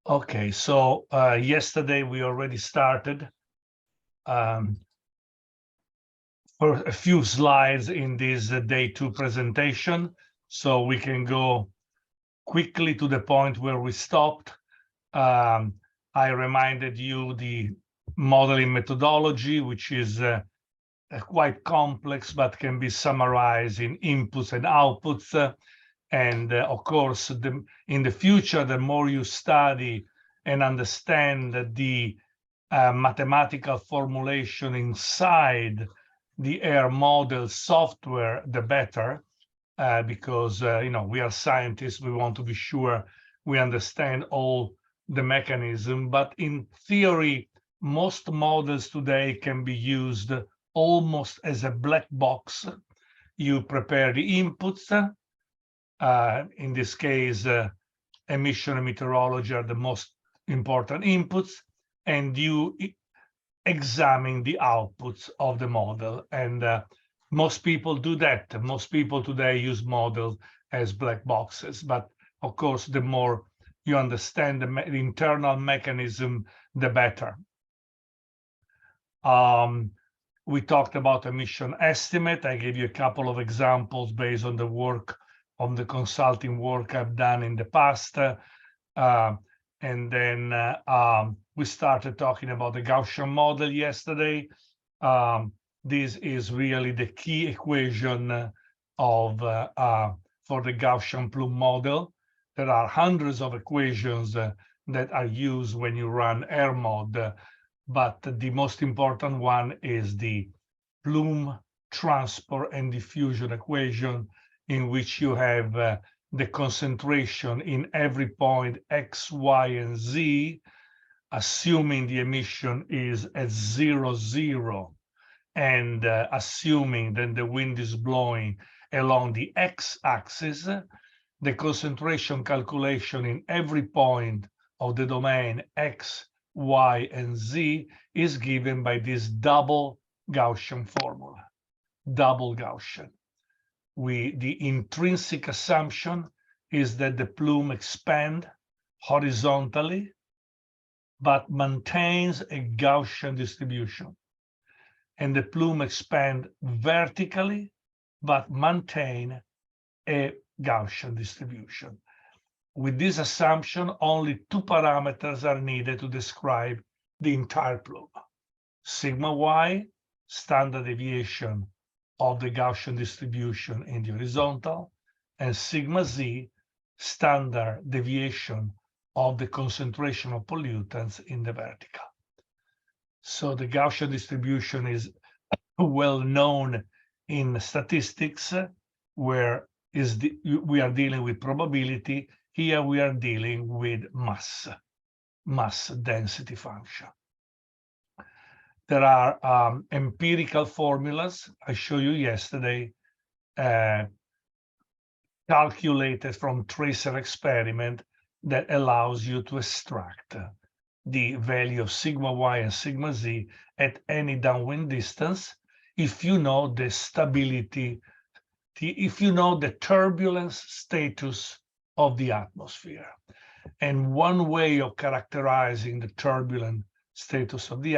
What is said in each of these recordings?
Okay, so yesterday we already started for a few slides in this day 2 presentation, so we can go quickly to the point where we stopped. I reminded you the modeling methodology, which is quite complex, but can be summarized in inputs and outputs. And of course, in the future, the more you study and understand the mathematical formulation inside the air model software, the better, because we are scientists. We want to be sure we understand all the mechanism. But in theory, most models today can be used almost as a black box. You prepare the inputs. In this case, emission and meteorology are the most important inputs, and you examine the outputs of the model. And most people do that. Most people today use models as black boxes. But of course, the more you understand the internal mechanism, the better. We talked about emission estimate. I gave you a couple of examples based on the work, on the consulting work I've done in the past. And then we started talking about the Gaussian model yesterday. This is really the key equation of for the Gaussian plume model. There are hundreds of equations that are used when you run air mod, but the most important one is the plume transport and diffusion equation, in which you have the concentration in every point X, Y, and Z, assuming the emission is at 0, 0, and assuming then the wind is blowing along the X-axis, the concentration calculation in every point of the domain X, Y, and Z is given by this double Gaussian formula, double Gaussian. The intrinsic assumption is that the plume expands horizontally, but maintains a Gaussian distribution. And the plume expands vertically, but maintain a Gaussian distribution. With this assumption, only two parameters are needed to describe the entire plume. Sigma y, standard deviation of the Gaussian distribution in the horizontal, and sigma z, standard deviation of the concentration of pollutants in the vertical. So the Gaussian distribution is well known in statistics, where we are dealing with probability. Here we are dealing with mass density function. There are empirical formulas I showed you yesterday, calculated from tracer experiment, that allows you to extract the value of sigma y and sigma z at any downwind distance if you know the stability, if you know the turbulence status of the atmosphere. And one way of characterizing the turbulent status of the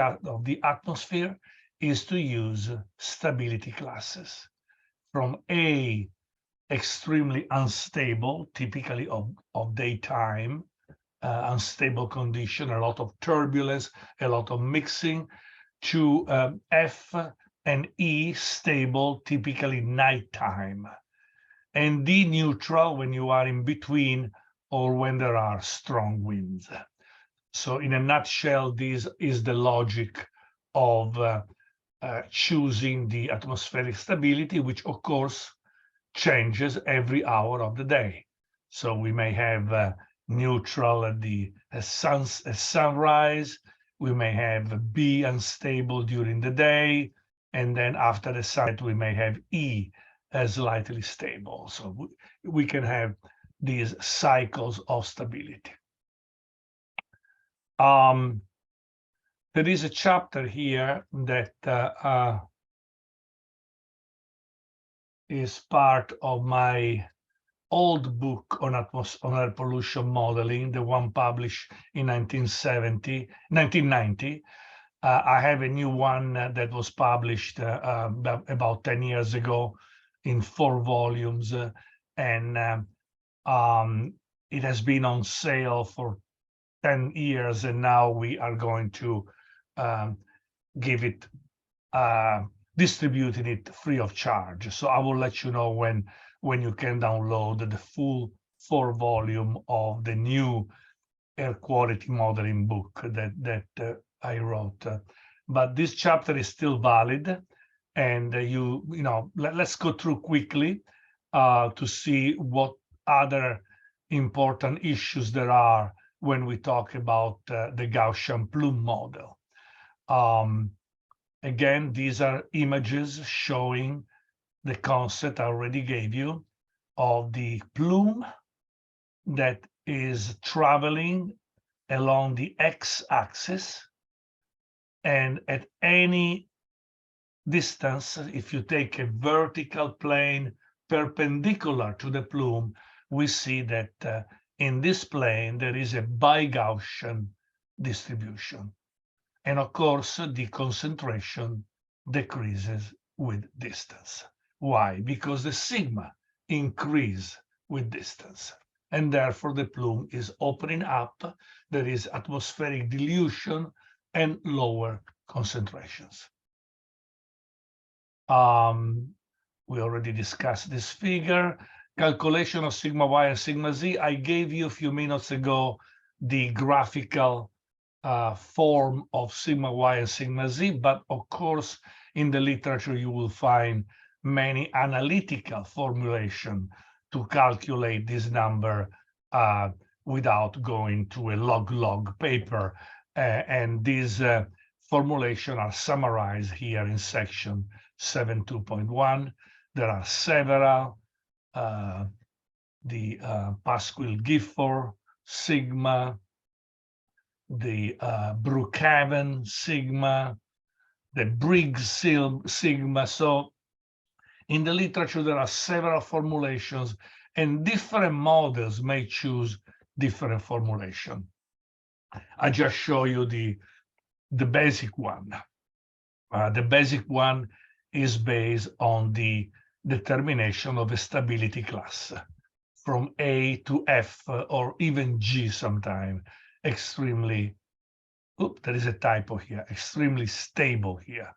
atmosphere is to use stability classes, from A, extremely unstable, typically of daytime, unstable condition, a lot of turbulence, a lot of mixing, to F and E, stable, typically nighttime, and D, neutral, when you are in between or when there are strong winds. So in a nutshell, this is the logic of choosing the atmospheric stability, which of course changes every hour of the day. So we may have neutral at sunrise, we may have B, unstable during the day, and then after the sunset we may have E as slightly stable. So we can have these cycles of stability. There is a chapter here that is part of my old book on air pollution modeling, the one published in 1990. I have a new one that was published about 10 years ago in 4 volumes, and it has been on sale for 10 years, and now we are going to give it, distributing it free of charge. So I will let you know when you can download the full 4 volume of the new air quality modeling book that I wrote. But this chapter is still valid, and you know, let's go through quickly to see what other important issues there are when we talk about the Gaussian plume model. Again, these are images showing the concept I already gave you of the plume that is traveling along the x-axis, and at any distance, if you take a vertical plane perpendicular to the plume, we see that in this plane there is a bi-Gaussian distribution. And of course, the concentration decreases with distance. Why? Because the sigma increase with distance, and therefore the plume is opening up. There is atmospheric dilution and lower concentrations. We already discussed this figure. Calculation of sigma y and sigma z. I gave you a few minutes ago the graphical form of sigma y and sigma z, but of course in the literature you will find many analytical formulation to calculate this number without going to a log paper, and these formulations are summarized here in section 7.2.1. There are several, the Pasquill-Gifford sigma, the Brookhaven sigma, the Briggs sigma. So in the literature, there are several formulations, and different models may choose different formulation. I just show you the basic one. The basic one is based on the determination of a stability class from A to F or even G sometimes. Extremely, there is a typo here, extremely stable here,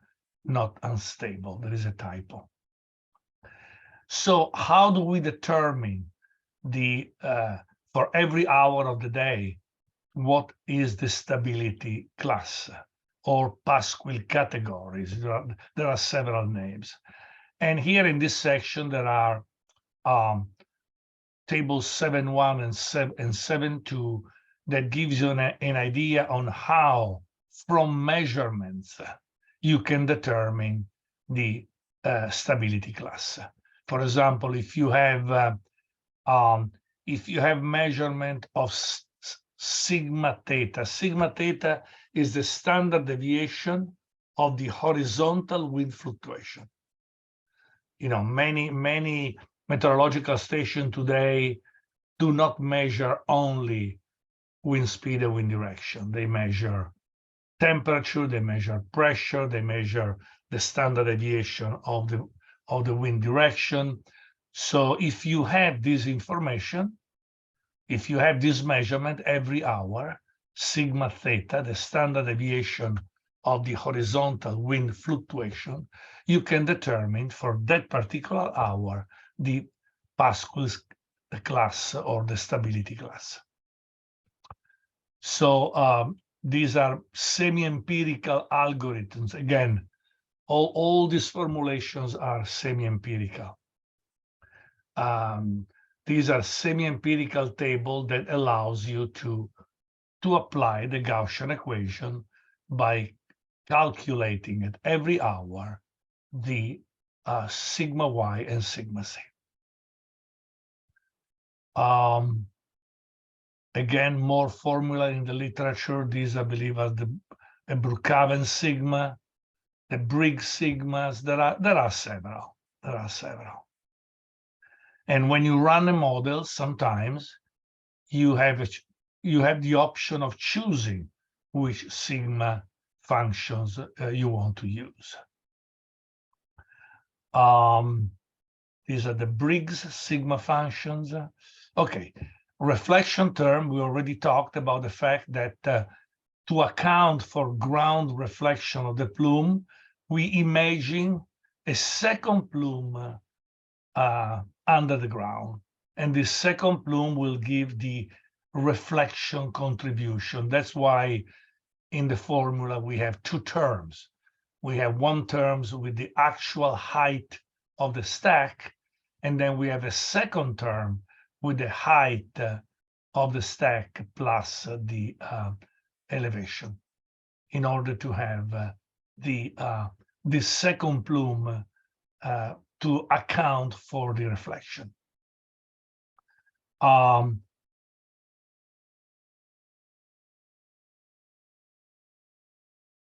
not unstable. There is a typo. So how do we determine the for every hour of the day, what is the stability class or Pasquill categories? There are several names. And here in this section, there are tables 7.1 and 7.2 that gives you an idea on how, from measurements, you can determine the stability class. For example, if you have measurement of sigma theta is the standard deviation of the horizontal wind fluctuation. You know, many meteorological stations today do not measure only wind speed and wind direction. They measure temperature, they measure pressure, they measure the standard deviation of the wind direction. So if you have this information, if you have this measurement every hour, sigma theta, the standard deviation of the horizontal wind fluctuation, you can determine for that particular hour the Pasquill's class or the stability class. So these are semi-empirical algorithms. Again, all these formulations are semi-empirical. These are semi-empirical table that allows you to apply the Gaussian equation by calculating at every hour the sigma y and sigma z. Again, more formula in the literature. These, I believe, are the Brookhaven sigma, the Briggs sigmas. There are several. And when you run a model, sometimes you have the option of choosing which sigma functions you want to use. These are the Briggs sigma functions. Okay, reflection term, we already talked about the fact that to account for ground reflection of the plume, we imagine a second plume under the ground. And this second plume will give the reflection contribution. That's why in the formula we have two terms. We have one term with the actual height of the stack, and then we have a second term with the height of the stack plus the elevation, in order to have the second plume to account for the reflection.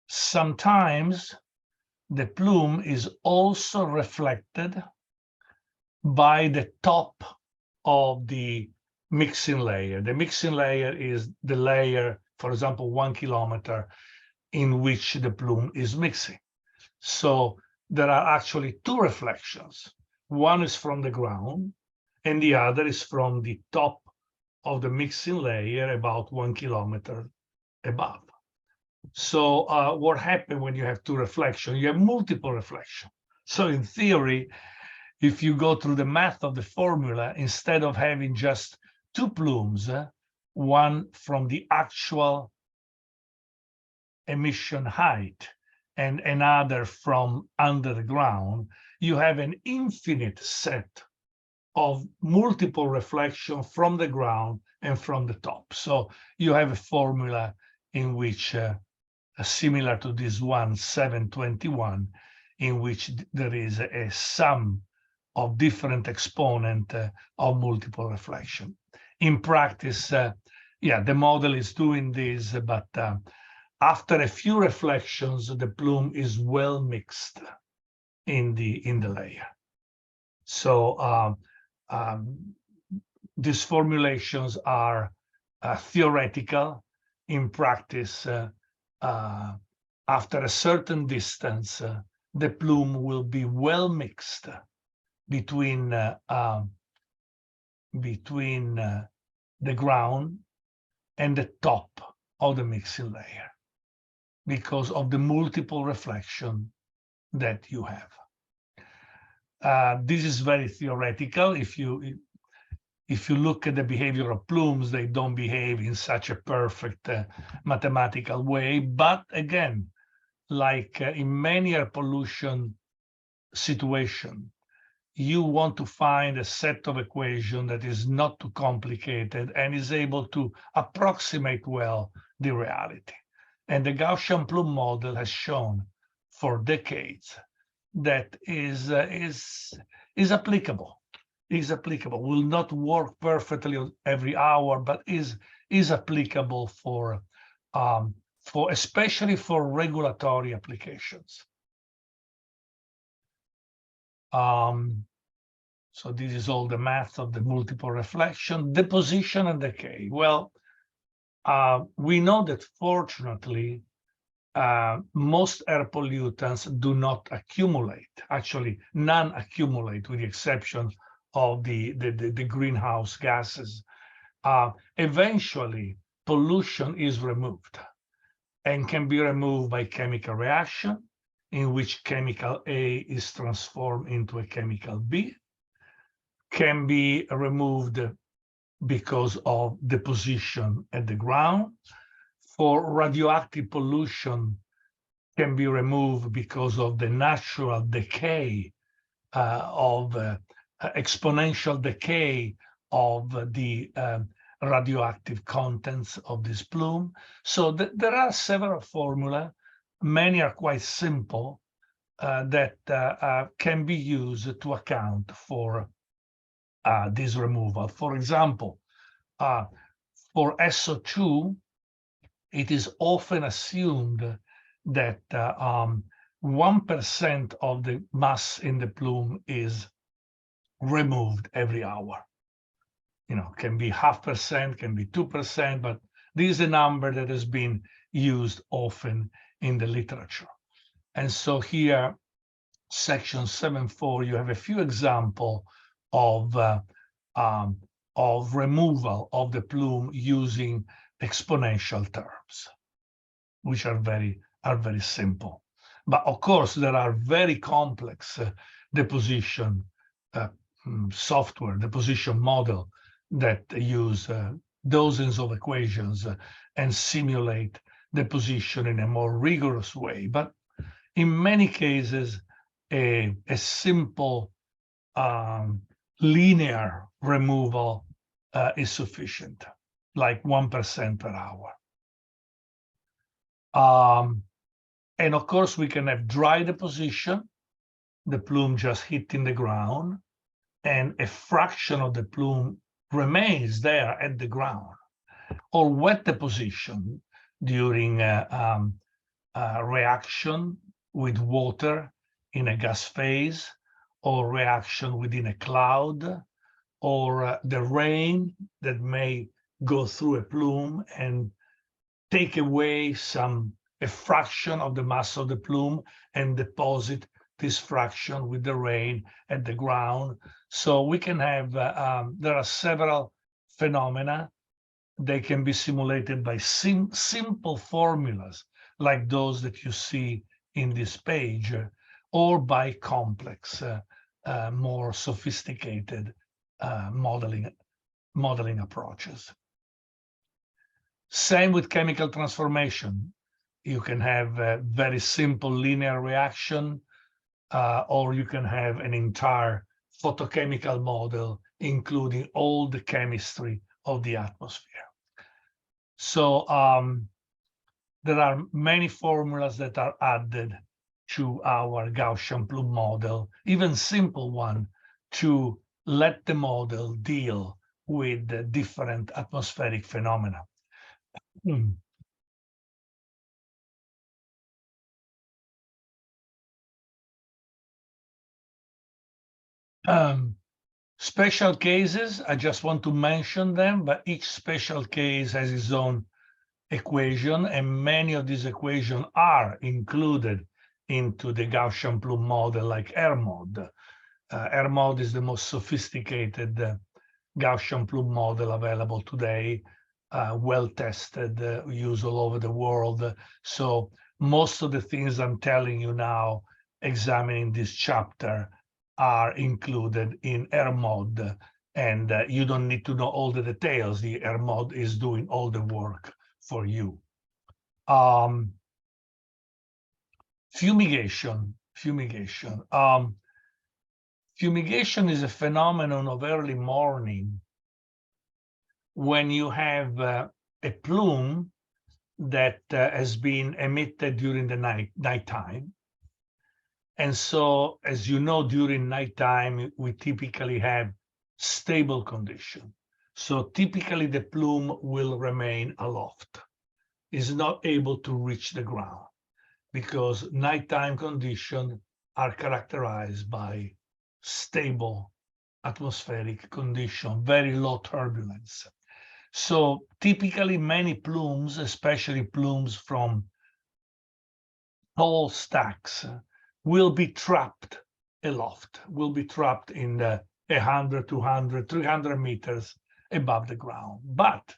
Sometimes the plume is also reflected by the top of the mixing layer. The mixing layer is the layer, for example, 1 kilometer in which the plume is mixing. So there are actually two reflections. One is from the ground, and the other is from the top of the mixing layer about 1 kilometer above. So what happens when you have two reflections? You have multiple reflections. So in theory, if you go through the math of the formula, instead of having just two plumes, one from the actual emission height and another from under the ground, you have an infinite set of multiple reflections from the ground and from the top. So you have a formula in which similar to this one, 721, in which there is a sum of different exponent of multiple reflection. In practice, yeah, the model is doing this, but after a few reflections, the plume is well mixed in the layer. So these formulations are theoretical. In practice, after a certain distance, the plume will be well mixed between the ground and the top of the mixing layer, because of the multiple reflection that you have. This is very theoretical. If you look at the behavior of plumes, they don't behave in such a perfect mathematical way. But again, like in many air pollution situations, you want to find a set of equations that is not too complicated and is able to approximate well the reality. And the Gaussian plume model has shown for decades that is applicable. Is applicable. Will not work perfectly every hour, but is applicable for especially for regulatory applications. So this is all the math of the multiple reflection, deposition and decay. Well, we know that fortunately, most air pollutants do not accumulate. Actually, none accumulate, with the exception of the greenhouse gases. Eventually, pollution is removed and can be removed by chemical reaction, in which chemical A is transformed into a chemical B, can be removed because of deposition at the ground. For radioactive pollution, can be removed because of the natural decay of exponential decay of the radioactive contents of this plume. So there are several formulas. Many are quite simple that can be used to account for this removal. For example, for SO2, it is often assumed that 1% of the mass in the plume is removed every hour. Can be 0.5%, can be 2%, but this is a number that has been used often in the literature. And so here, section 7.4, you have a few examples of removal of the plume using exponential terms, which are very simple. But of course, there are very complex deposition software, deposition model that use dozens of equations and simulate deposition in a more rigorous way. But in many cases, a simple linear removal is sufficient, like 1% per hour. And of course, we can have dry deposition, the plume just hitting the ground, and a fraction of the plume remains there at the ground, or wet deposition during reaction with water in a gas phase, or reaction within a cloud, or the rain that may go through a plume and take away a fraction of the mass of the plume and deposit this fraction with the rain at the ground. So we can have, there are several phenomena. They can be simulated by simple formulas like those that you see in this page, or by complex, more sophisticated modeling approaches. Same with chemical transformation. You can have a very simple linear reaction, or you can have an entire photochemical model, including all the chemistry of the atmosphere. So there are many formulas that are added to our Gaussian plume model, even simple one, to let the model deal with the different atmospheric phenomena. Special cases, I just want to mention them, but each special case has its own equation, and many of these equations are included into the Gaussian plume model, like AirMod. AirMod is the most sophisticated Gaussian plume model available today, well-tested, used all over the world. So most of the things I'm telling you now, examining this chapter, are included in AirMod, and you don't need to know all the details. The AirMod is doing all the work for you. Fumigation. Fumigation is a phenomenon of early morning when you have a plume that has been emitted during the nighttime. And so, as you know, during nighttime, we typically have stable condition. So typically the plume will remain aloft, is not able to reach the ground, because nighttime conditions are characterized by stable atmospheric condition, very low turbulence. So typically many plumes, especially plumes from tall stacks, will be trapped aloft, will be trapped in the 100, 200, 300 meters above the ground. But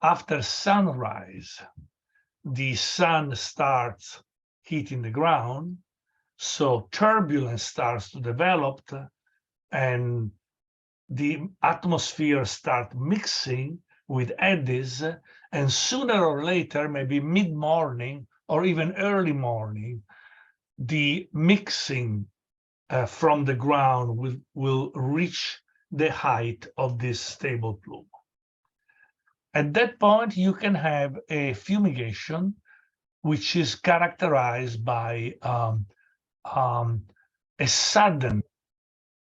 after sunrise, the sun starts hitting the ground, so turbulence starts to develop, and the atmosphere starts mixing with eddies, and sooner or later, maybe mid-morning or even early morning, the mixing from the ground will reach the height of this stable plume. At that point, you can have a fumigation, which is characterized by a sudden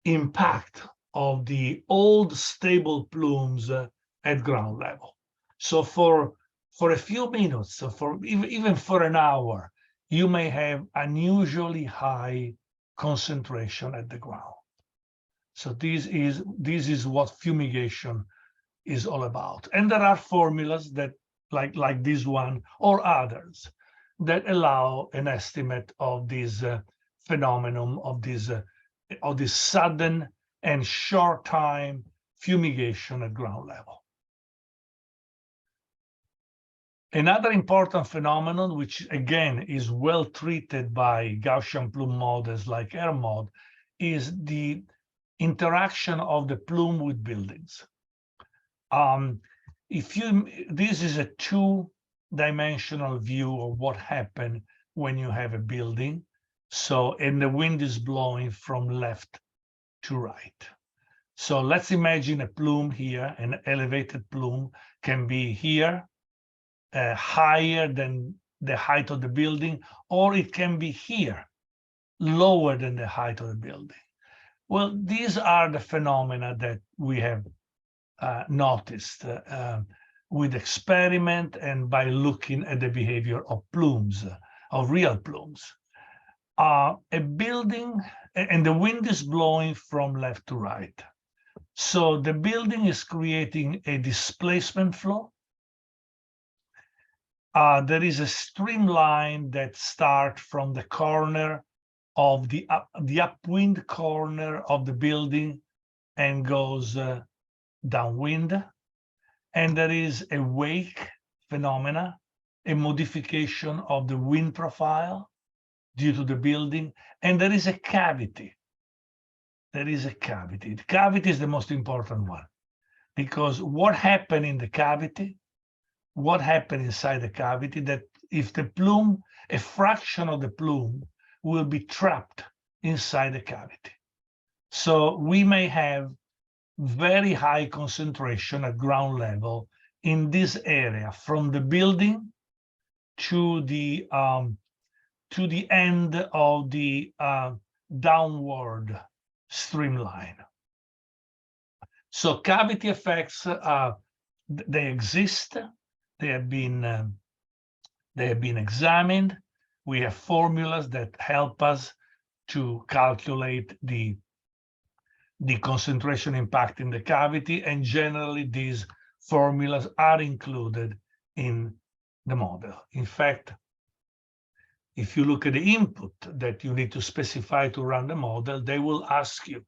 impact of the old stable plumes at ground level. So for a few minutes, for even for an hour, you may have unusually high concentration at the ground. So this is what fumigation is all about. And there are formulas that, like this one or others, that allow an estimate of this phenomenon of this sudden and short time fumigation at ground level. Another important phenomenon, which again is well treated by Gaussian plume models like AirMod, is the interaction of the plume with buildings. This is a two-dimensional view of what happened when you have a building. So, and the wind is blowing from left to right. So let's imagine a plume here, an elevated plume can be here, higher than the height of the building, or it can be here, lower than the height of the building. Well, these are the phenomena that we have noticed with experiment and by looking at the behavior of plumes, of real plumes. A building, and the wind is blowing from left to right. So the building is creating a displacement flow. There is a streamline that starts from the corner of the upwind corner of the building and goes downwind. And there is a wake phenomena, a modification of the wind profile due to the building, and there is a cavity. There is a cavity. The cavity is the most important one, because what happened in the cavity, what happened inside the cavity, that if the plume, a fraction of the plume will be trapped inside the cavity. So we may have very high concentration at ground level in this area, from the building to the end of the downward streamline. So cavity effects, they exist. They have been examined. We have formulas that help us to calculate the concentration impact in the cavity, and generally these formulas are included in the model. In fact, if you look at the input that you need to specify to run the model, they will ask you,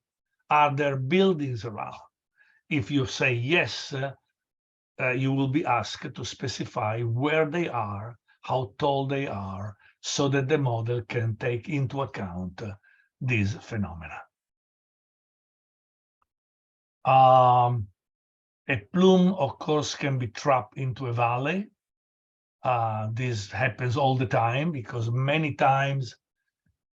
are there buildings around? If you say yes, you will be asked to specify where they are, how tall they are, so that the model can take into account these phenomena. A plume, of course, can be trapped into a valley. This happens all the time, because many times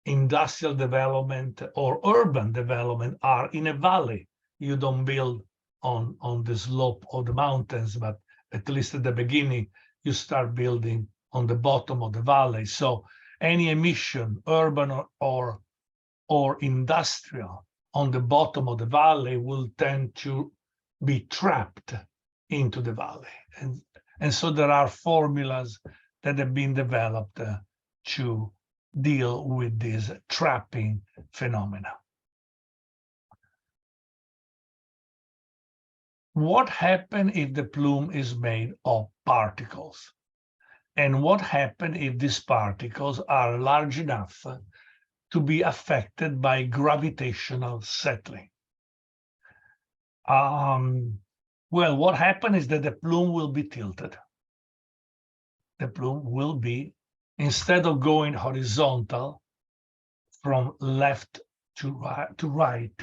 industrial development or urban development are in a valley. You don't build on the slope of the mountains, but at least at the beginning, you start building on the bottom of the valley. So any emission, urban or industrial, on the bottom of the valley will tend to be trapped into the valley. And so there are formulas that have been developed to deal with this trapping phenomena. What happens if the plume is made of particles? And what happens if these particles are large enough to be affected by gravitational settling? Well, what happens is that the plume will be tilted. The plume will be, instead of going horizontal from left to right,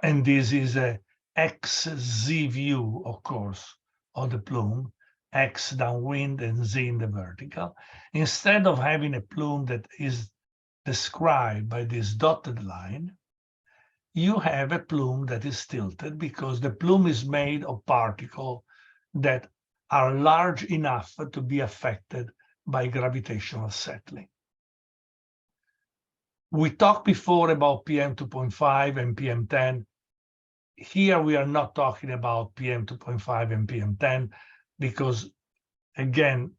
and this is a XZ view, of course, of the plume, X downwind and Z in the vertical. Instead of having a plume that is described by this dotted line, you have a plume that is tilted, because the plume is made of particles that are large enough to be affected by gravitational settling. We talked before about PM 2.5 and PM 10. Here we are not talking about PM 2.5 and PM 10, because again,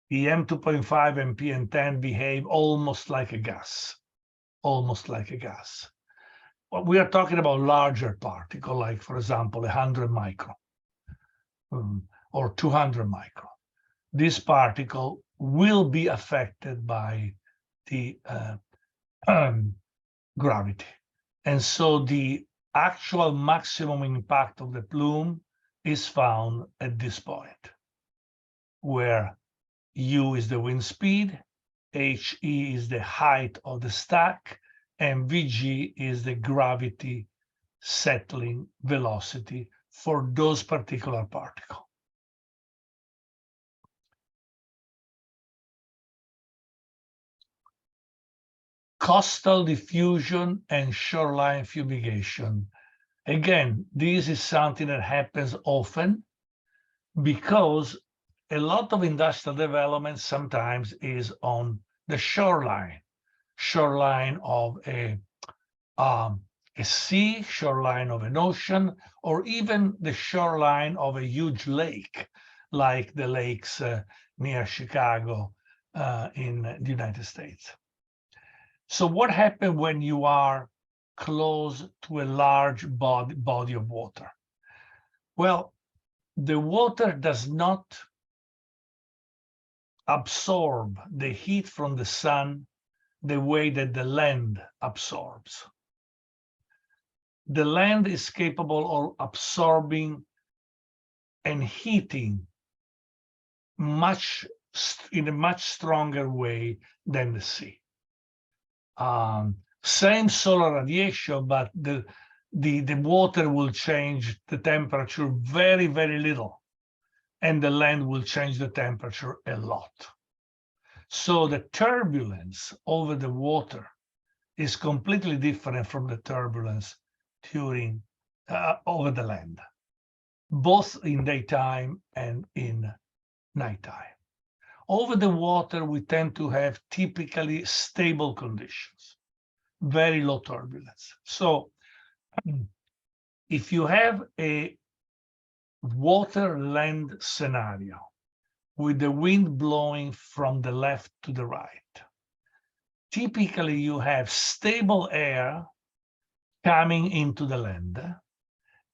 PM 2.5 and PM 10 behave almost like a gas, almost like a gas. we are talking about larger particle, like, for example, 100 micron or 200 micron. This particle will be affected by the gravity. And so the actual maximum impact of the plume is found at this point, where U is the wind speed, HE is the height of the stack, and VG is the gravity settling velocity for those particular particles. Coastal diffusion and shoreline fumigation. Again, this is something that happens often because a lot of industrial development sometimes is on the shoreline of a sea, shoreline of an ocean, or even the shoreline of a huge lake, like the lakes near Chicago in the United States. So what happens when you are close to a large body of water? Well, the water does not absorb the heat from the sun the way that the land absorbs. The land is capable of absorbing and heating in a much stronger way than the sea. Same solar radiation, but the water will change the temperature very, very little, and the land will change the temperature a lot. So the turbulence over the water is completely different from the turbulence during over the land, both in daytime and in nighttime. Over the water, we tend to have typically stable conditions, very low turbulence. So if you have a water-land scenario with the wind blowing from the left to the right, typically you have stable air coming into the land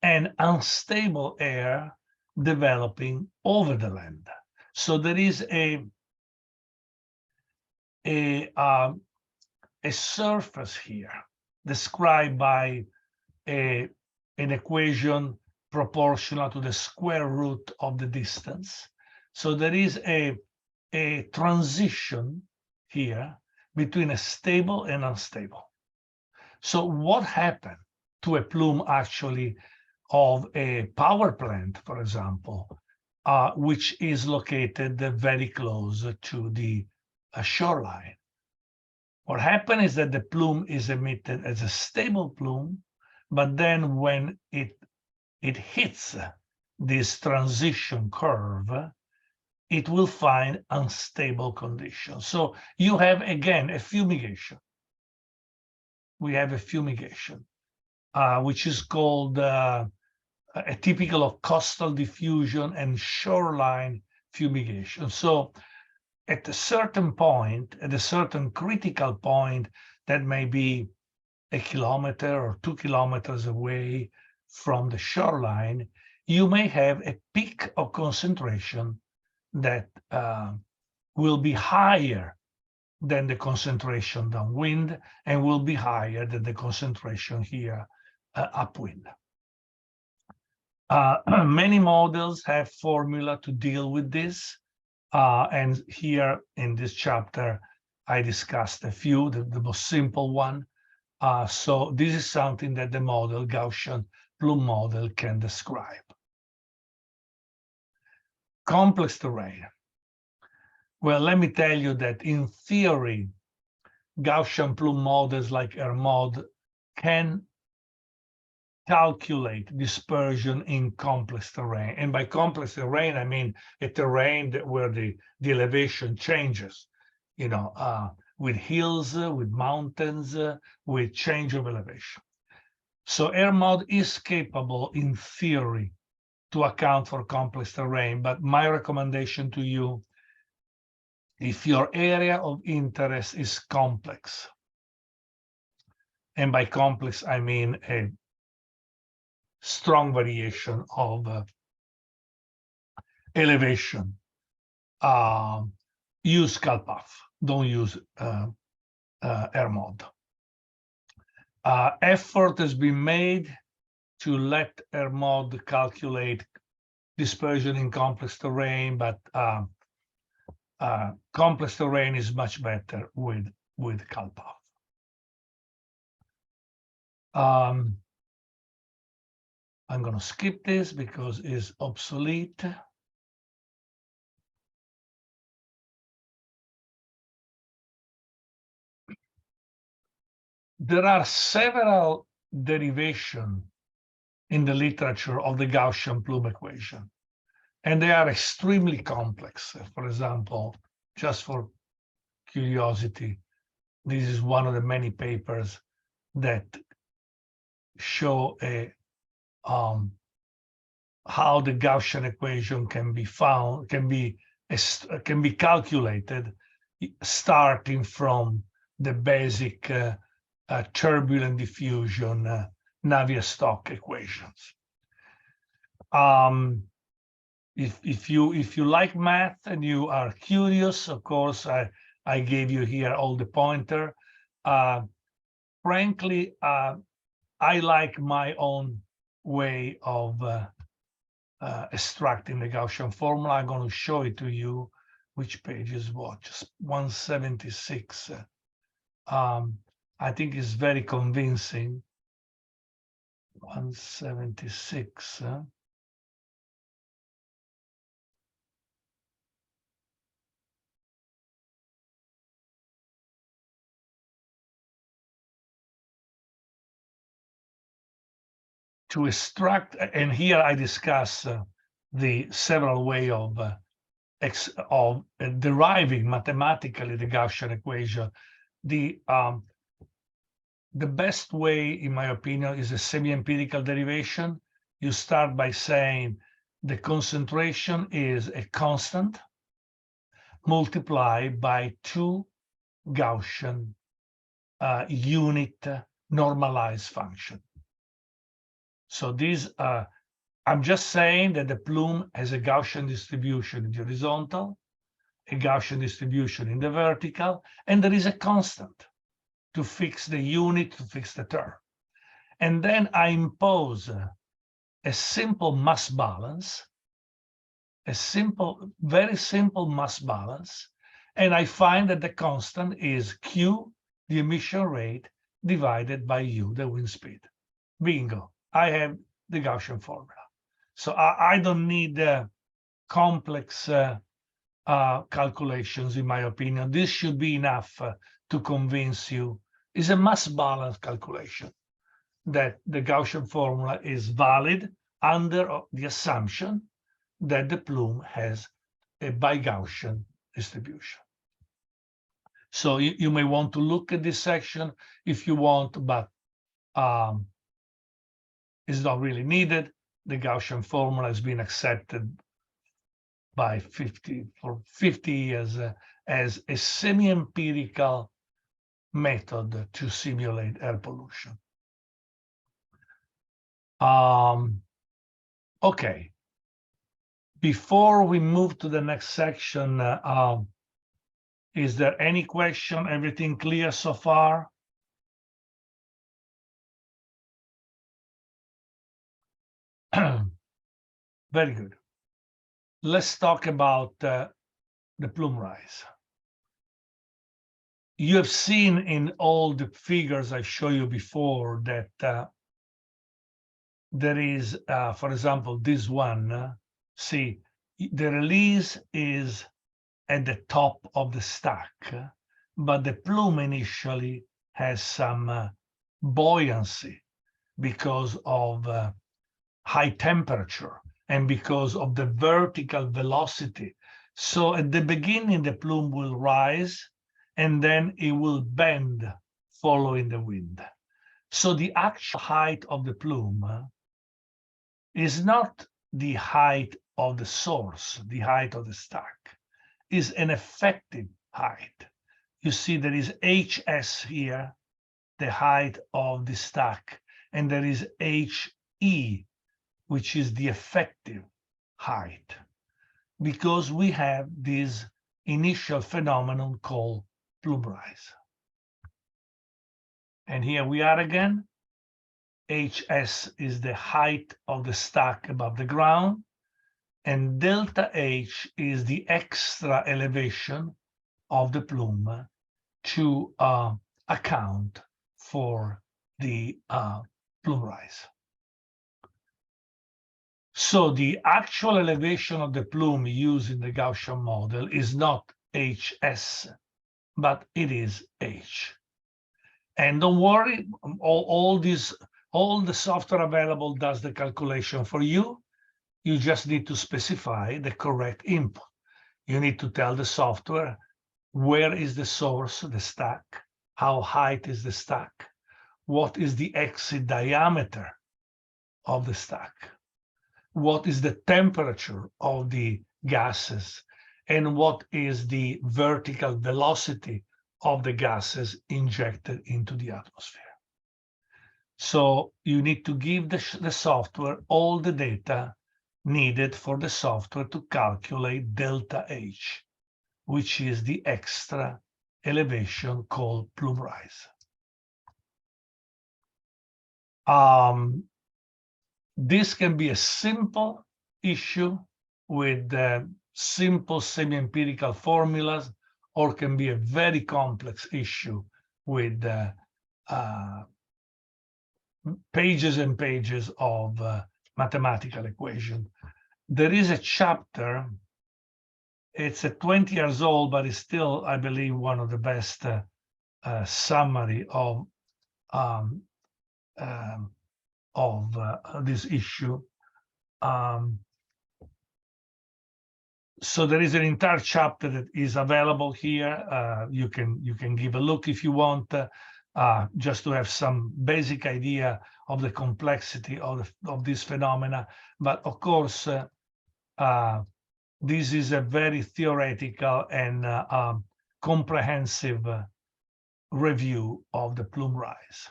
and unstable air developing over the land. So there is a surface here described by an equation proportional to the square root of the distance. So there is a transition here between a stable and unstable. So what happened to a plume actually of a power plant, for example, which is located very close to the shoreline? What happened is that the plume is emitted as a stable plume, but then when it hits this transition curve, it will find unstable conditions. So you have, again, a fumigation. We have a fumigation, which is called a typical of coastal diffusion and shoreline fumigation. So at a certain point, at a certain critical point that may be 1 kilometer or 2 kilometers away from the shoreline, you may have a peak of concentration that will be higher than the concentration downwind and will be higher than the concentration here upwind. Many models have formula to deal with this. And here in this chapter, I discussed a few, the most simple one. So this is something that the model, Gaussian plume model, can describe. Complex terrain. Well, let me tell you that in theory, Gaussian plume models like ERMOD can calculate dispersion in complex terrain. And by complex terrain, I mean a terrain where the elevation changes, you know, with hills, with mountains, with change of elevation. So ERMOD is capable in theory to account for complex terrain, but my recommendation to you, if your area of interest is complex, And by complex, I mean a strong variation of elevation. Use CalPath, don't use AirMod. Effort has been made to let AirMod calculate dispersion in complex terrain, but complex terrain is much better with CalPath. I'm going to skip this because it's obsolete. There are several derivations in the literature of the Gaussian plume equation, and they are extremely complex. For example, just for curiosity, this is one of the many papers that show how the Gaussian equation can be found, can be calculated, starting from the basic turbulent diffusion Navier-Stokes equations. If you like math and you are curious, of course, I gave you here all the pointer. Frankly, I like my own way of extracting the Gaussian formula. I'm going to show it to you. Which page is what? Just 176. I think it's very convincing. 176. To extract, and here I discuss the several way of deriving mathematically the Gaussian equation. The best way, in my opinion, is a semi-empirical derivation. You start by saying the concentration is a constant multiplied by 2 Gaussian unit normalized function. So these, I'm just saying that the plume has a Gaussian distribution in the horizontal, a Gaussian distribution in the vertical, and there is a constant to fix the unit, to fix the term. And then I impose a simple mass balance, very simple mass balance, and I find that the constant is Q, the emission rate, divided by U, the wind speed. Bingo, I have the Gaussian formula. So I don't need complex calculations, in my opinion. This should be enough to convince you. It's a mass balance calculation that the Gaussian formula is valid under the assumption that the plume has a bi-Gaussian distribution. So you may want to look at this section if you want, but it's not really needed. The Gaussian formula has been accepted by 50 years as a semi-empirical method to simulate air pollution. Okay. Before we move to the next section, is there any question? Everything clear so far? Very good. Let's talk about the plumerize. You have seen in all the figures I showed you before that there is, for example, this one. See, the release is at the top of the stack, but the plume initially has some buoyancy because of high temperature and because of the vertical velocity. So at the beginning, the plume will rise and then it will bend following the wind. So the actual height of the plume is not the height of the source, the height of the stack, is an effective height. You see there is HS here, the height of the stack, and there is HE, which is the effective height, because we have this initial phenomenon called plumerize. And here we are again. HS is the height of the stack above the ground, and delta H is the extra elevation of the plume to account for the plumerize. So the actual elevation of the plume used in the Gaussian model is not HS, but it is H. And don't worry, all the software available does the calculation for you. You just need to specify the correct input. You need to tell the software where is the source, the stack, how high is the stack, what is the exit diameter of the stack, what is the temperature of the gases, and what is the vertical velocity of the gases injected into the atmosphere. So you need to give the software all the data needed for the software to calculate delta H, which is the extra elevation called plumerize. This can be a simple issue with simple semi-empirical formulas, or can be a very complex issue with pages and pages of mathematical equation. There is a chapter, it's 20 years old, but it's still, I believe, one of the best summary of this issue. So there is an entire chapter that is available here. You can give a look if you want, just to have some basic idea of the complexity of this phenomena. But of course, this is a very theoretical and comprehensive review of the plumerize,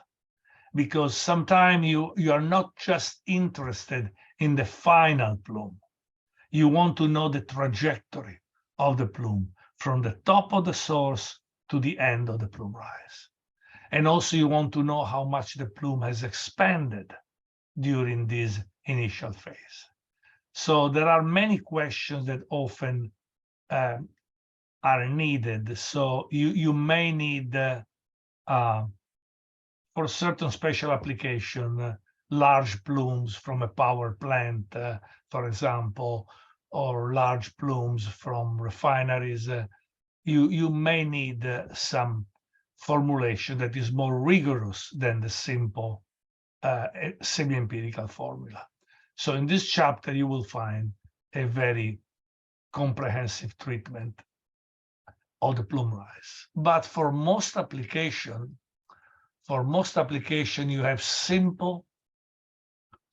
because sometimes you are not just interested in the final plume. You want to know the trajectory of the plume from the top of the source to the end of the plumerize. And also you want to know how much the plume has expanded during this initial phase. So there are many questions that often are needed. So you may need, for certain special application, large plumes from a power plant, for example, or large plumes from refineries. You may need some formulation that is more rigorous than the simple semi-empirical formula. So in this chapter, you will find a very comprehensive treatment of the plumerize. But for most application, you have simple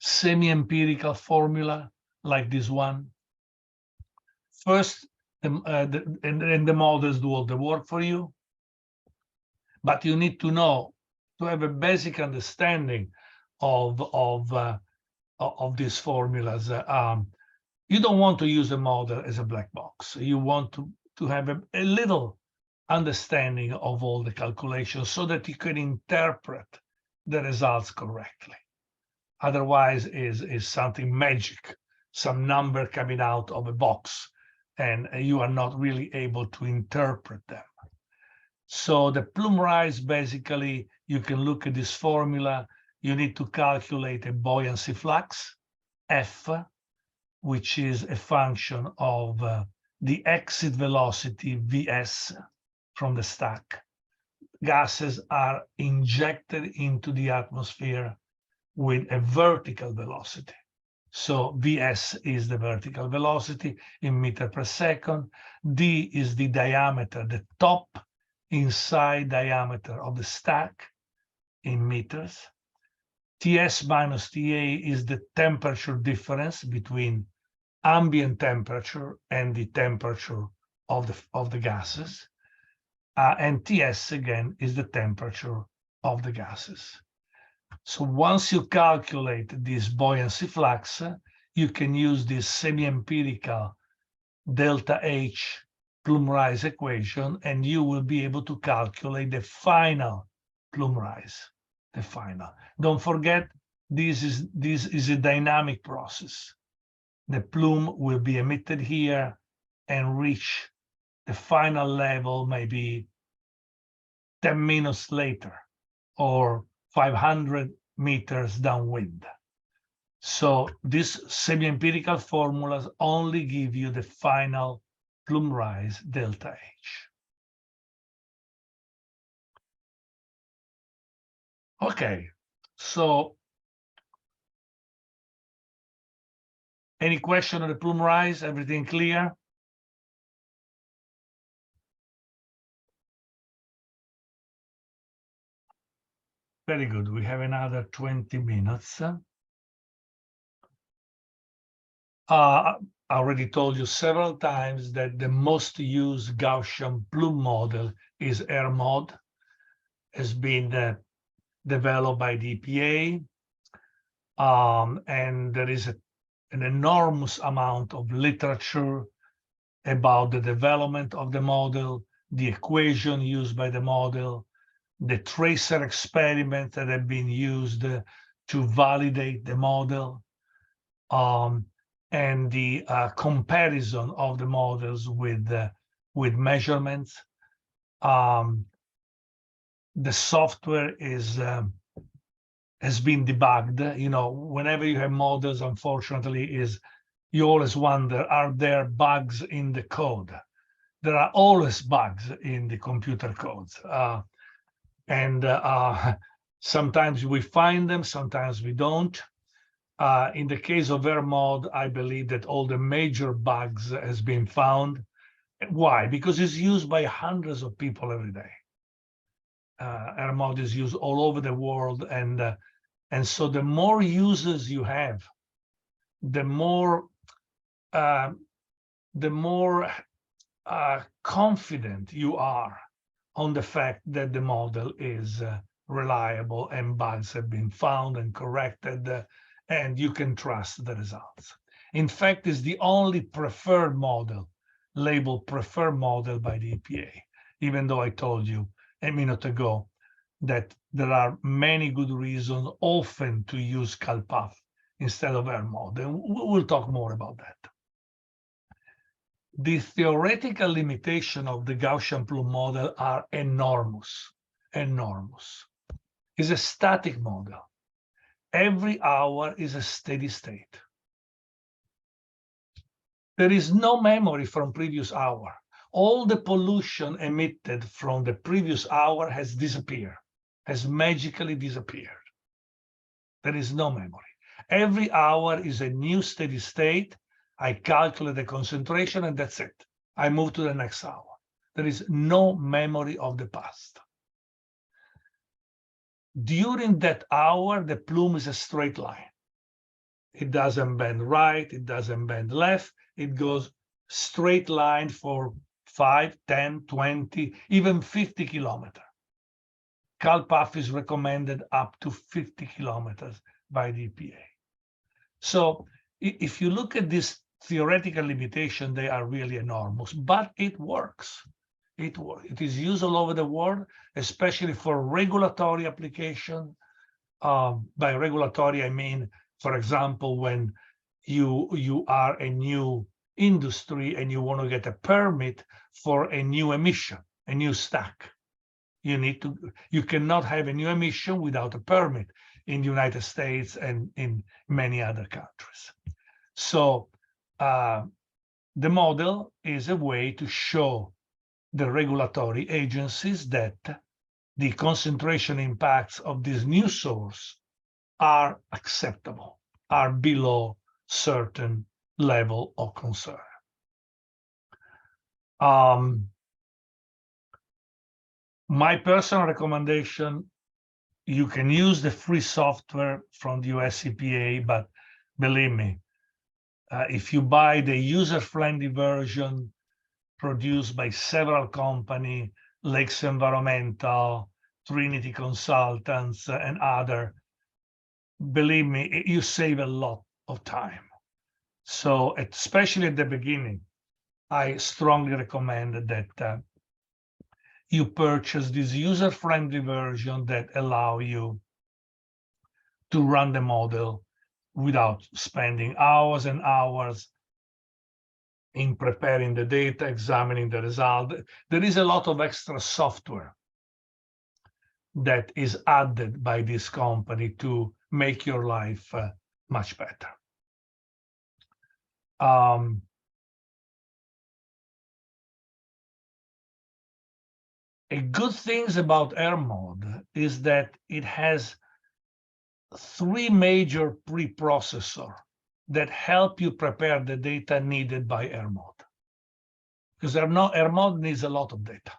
semi-empirical formula like this one. First, and the models do all the work for you. But you need to know, to have a basic understanding of these formulas. You don't want to use a model as a black box. You want to have a little understanding of all the calculations so that you can interpret the results correctly. Otherwise, is something magic, some number coming out of a box, and you are not really able to interpret them. So the plumerize, basically, you can look at this formula. You need to calculate a buoyancy flux, F, which is a function of the exit velocity, Vs, from the stack. Gases are injected into the atmosphere with a vertical velocity. So Vs is the vertical velocity in meter per second. D is the diameter, the top inside diameter of the stack in meters. Ts minus Ta is the temperature difference between ambient temperature and the temperature of the gases. And Ts, again, is the temperature of the gases. So once you calculate this buoyancy flux, you can use this semi-empirical delta H plumerize equation, and you will be able to calculate the final plumerize, the final. Don't forget, this is a dynamic process. The plume will be emitted here and reach the final level maybe 10 minutes later or 500 meters downwind. So these semi-empirical formulas only give you the final plumerize delta H. Okay, so any question on the plumerize? Everything clear? Very good. We have another 20 minutes. I already told you several times that the most used Gaussian plume model is AirMod. Has been developed by the EPA, and there is an enormous amount of literature about the development of the model, the equation used by the model, the tracer experiments that have been used to validate the model, and the comparison of the models with measurements. The software has been debugged. You know, whenever you have models, unfortunately, you always wonder, are there bugs in the code? There are always bugs in the computer codes. Sometimes we find them, sometimes we don't. In the case of AirMod, I believe that all the major bugs has been found. Why? Because it's used by hundreds of people every day. AirMod is used all over the world, and so the more users you have, the more confident you are on the fact that the model is reliable and bugs have been found and corrected, and you can trust the results. In fact, it's the only preferred model, labeled preferred model by the EPA, even though I told you a minute ago that there are many good reasons often to use CalPath instead of AirMod, and we'll talk more about that. The theoretical limitation of the Gaussian plume model are enormous, enormous. It's a static model. Every hour is a steady state. There is no memory from previous hour. All the pollution emitted from the previous hour has disappeared, has magically disappeared. There is no memory. Every hour is a new steady state. I calculate the concentration, and that's it. I move to the next hour. There is no memory of the past. During that hour, the plume is a straight line. It doesn't bend right, it doesn't bend left, it goes straight line for 5, 10, 20, even 50 kilometers. CalPath is recommended up to 50 kilometers by the EPA. So if you look at this theoretical limitation, they are really enormous, but it works. It works. It is used all over the world, especially for regulatory application. By regulatory, I mean, for example, when you are a new industry and you want to get a permit for a new emission, a new stack. You cannot have a new emission without a permit in the United States and in many other countries. So the model is a way to show the regulatory agencies that the concentration impacts of this new source are acceptable, are below certain level of concern. My personal recommendation, you can use the free software from the US EPA, but believe me, if you buy the user-friendly version produced by several companies, Lakes Environmental, Trinity consultants and other, believe me, you save a lot of time. So especially at the beginning, I strongly recommend that you purchase this user-friendly version that allow you to run the model without spending hours and hours in preparing the data, examining the result. There is a lot of extra software that is added by this company to make your life much better. A good thing about AirMod is that it has 3 major preprocessors that help you prepare the data needed by AirMod. Because AirMod needs a lot of data.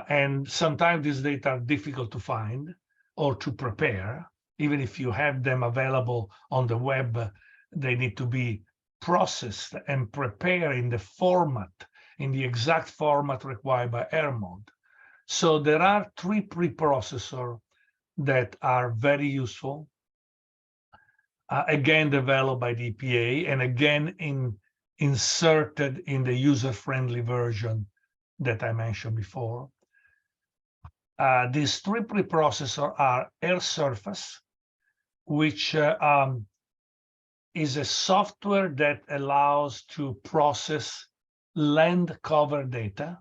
And sometimes these data are difficult to find or to prepare. Even if you have them available on the web, they need to be processed and prepared in the format, in the exact format required by AirMod. So there are 3 preprocessors that are very useful, again developed by the EPA, and again inserted in the user-friendly version that I mentioned before. These 3 preprocessors are Air Surface, which is a software that allows to process land cover data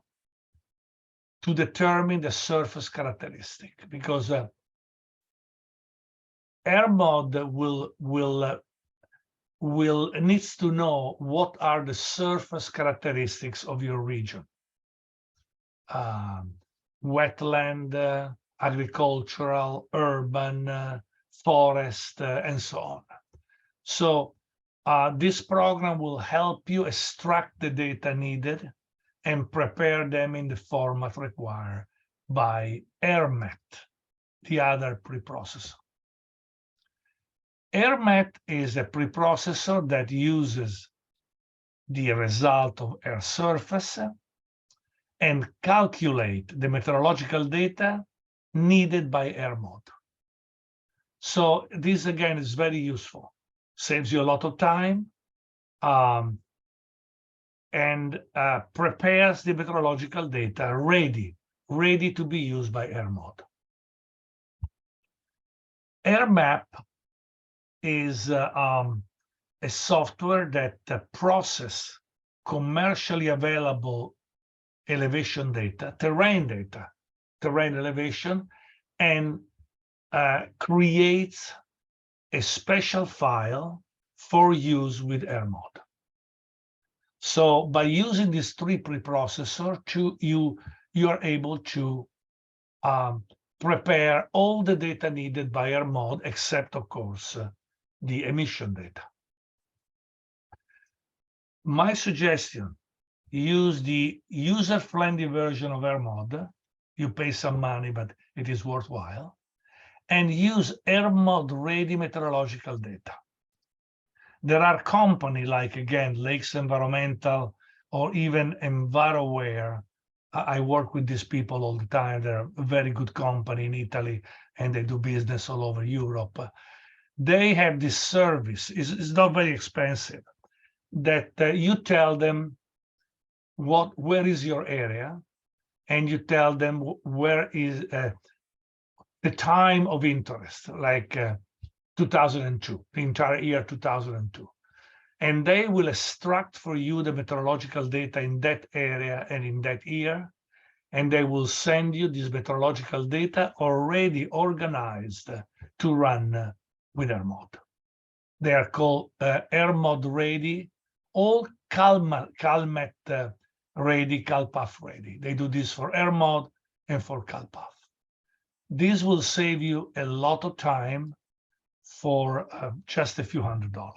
to determine the surface characteristic, because AirMod needs to know what are the surface characteristics of your region. Wetland, agricultural, urban, forest, and so on. So this program will help you extract the data needed and prepare them in the format required by AirMet, the other preprocessor. AirMet is a preprocessor that uses the result of air surface and calculate the meteorological data needed by AirMod. So this, again, is very useful. Saves you a lot of time and prepares the meteorological data ready to be used by AirMod. AirMap is a software that processes commercially available elevation data, terrain elevation, and creates a special file for use with AirMod. So by using these 3 preprocessors, you are able to prepare all the data needed by AirMod, except, of course, the emission data. My suggestion, use the user-friendly version of AirMod. You pay some money, but it is worthwhile. And use AirMod-ready meteorological data. There are companies like, again, Lakes Environmental or even EnviroWare. I work with these people all the time. They're a very good company in Italy, and they do business all over Europe. They have this service. It's not very expensive, that you tell them where is your area, and you tell them where is the time of interest, like 2002, the entire year 2002. And they will extract for you the meteorological data in that area and in that year, and they will send you this meteorological data already organized to run with AirMod. They are called AirMod Ready, all CalMet ready, CalPath ready. They do this for AirMod and for CalPath. This will save you a lot of time for just a few $100s.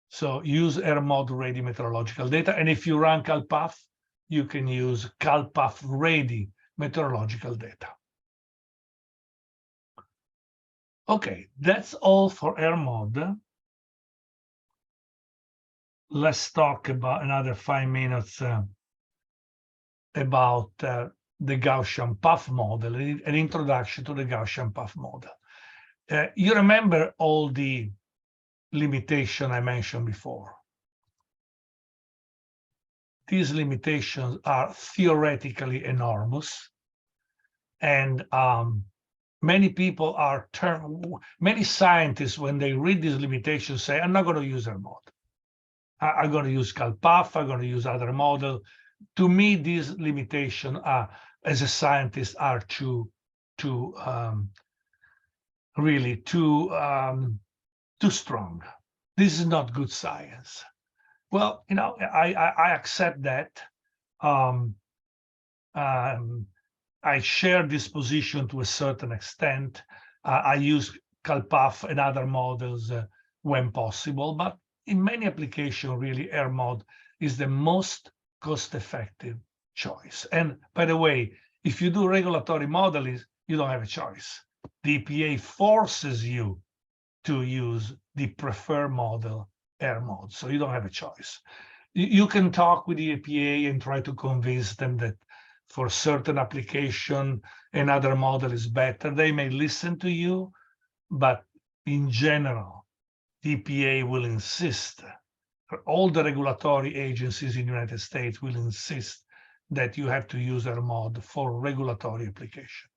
So use AirMod ready meteorological data. And if you run CalPath, you can use CalPath ready meteorological data. Okay, that's all for AirMod. Let's talk about another 5 minutes about the Gaussian puff model, an introduction to the Gaussian puff model. You remember all the limitation I mentioned before. These limitations are theoretically enormous, and many people are many scientists, when they read these limitations, say, I'm not going to use their model. I'm going to use CalPUF, I'm going to use other model. To me, these limitations are, as a scientist, are really too strong. This is not good science. Well, you know, I accept that. I share this position to a certain extent. I use CalPUF and other models when possible, but in many applications, really, AirMod is the most cost-effective choice. And by the way, if you do regulatory modeling, you don't have a choice. The EPA forces you to use the preferred model, AirMod, so you don't have a choice. You can talk with the EPA and try to convince them that for certain application, another model is better. They may listen to you, but in general, the EPA will insist, all the regulatory agencies in the United States will insist that you have to use AirMod for regulatory application.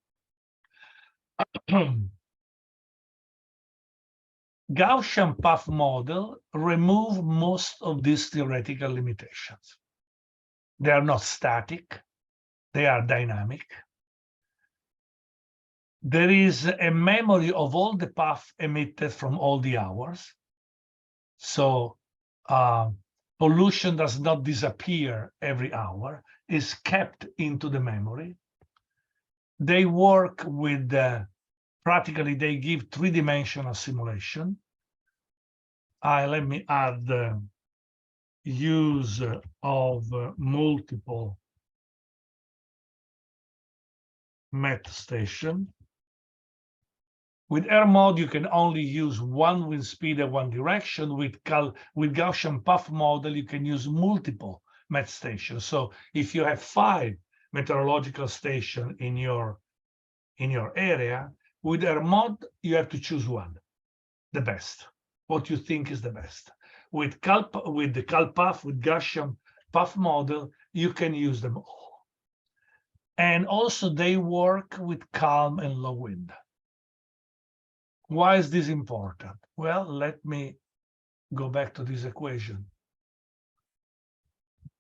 Gaussian puff model remove most of these theoretical limitations. They are not static, they are dynamic. There is a memory of all the puff emitted from all the hours. So pollution does not disappear every hour, is kept into the memory. They work with, practically they give three-dimensional simulation. Let me add use of multiple met station. With AirMod, you can only use one wind speed and one direction. With Gaussian puff model, you can use multiple met stations. So if you have 5 meteorological stations in your area, with AirMod, you have to choose one, the best, what you think is the best. With the CalPUF, with Gaussian puff model, you can use them all. And also they work with calm and low wind. Why is this important? Well, let me go back to this equation.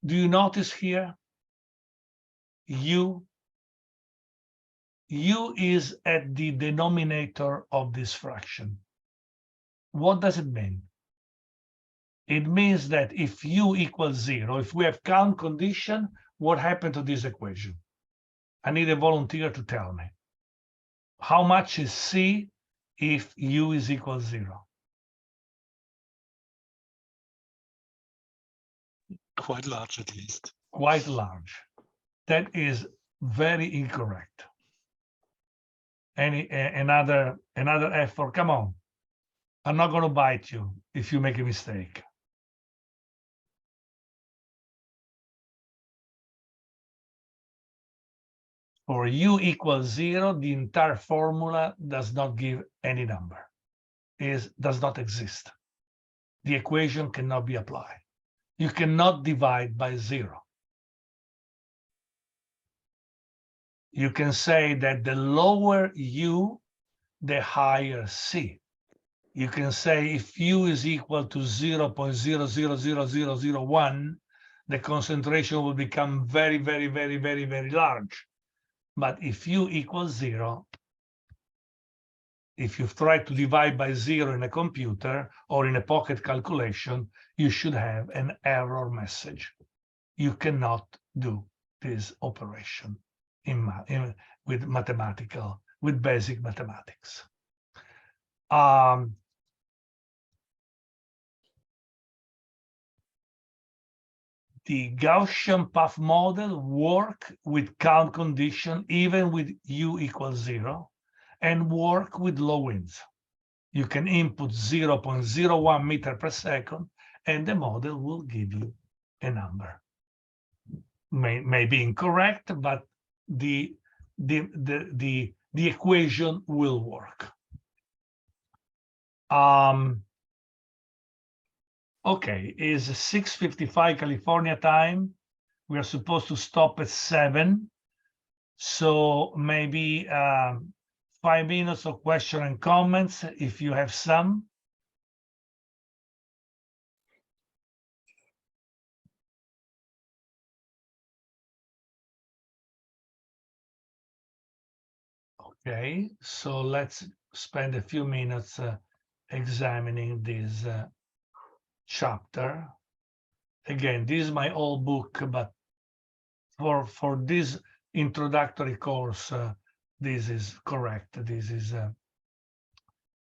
Do you notice here? U is at the denominator of this fraction. What does it mean? It means that if U equals 0, if we have calm condition, what happened to this equation? I need a volunteer to tell me. How much is C if U is equal to 0? Quite large, at least. Quite large. That is very incorrect. Another effort? Come on. I'm not going to bite you if you make a mistake. For U equals 0, the entire formula does not give any number. Does not exist. The equation cannot be applied. You cannot divide by 0. You can say that the lower U, the higher C. You can say if U is equal to 0.000001, the concentration will become very, very, very, very, very large. But if U equals 0, if you try to divide by 0 in a computer or in a pocket calculation, you should have an error message. You cannot do this operation with basic mathematics. The Gaussian puff model work with calm condition, even with U equals 0, and work with low winds. You can input 0.01 meter per second, and the model will give you a number. may be incorrect, but the equation will work. Okay, is 6:55 California time. We are supposed to stop at 7. So maybe 5 minutes of question and comments, if you have some. Okay, so let's spend a few minutes examining this chapter. Again, this is my old book, but for this introductory course, this is correct. This is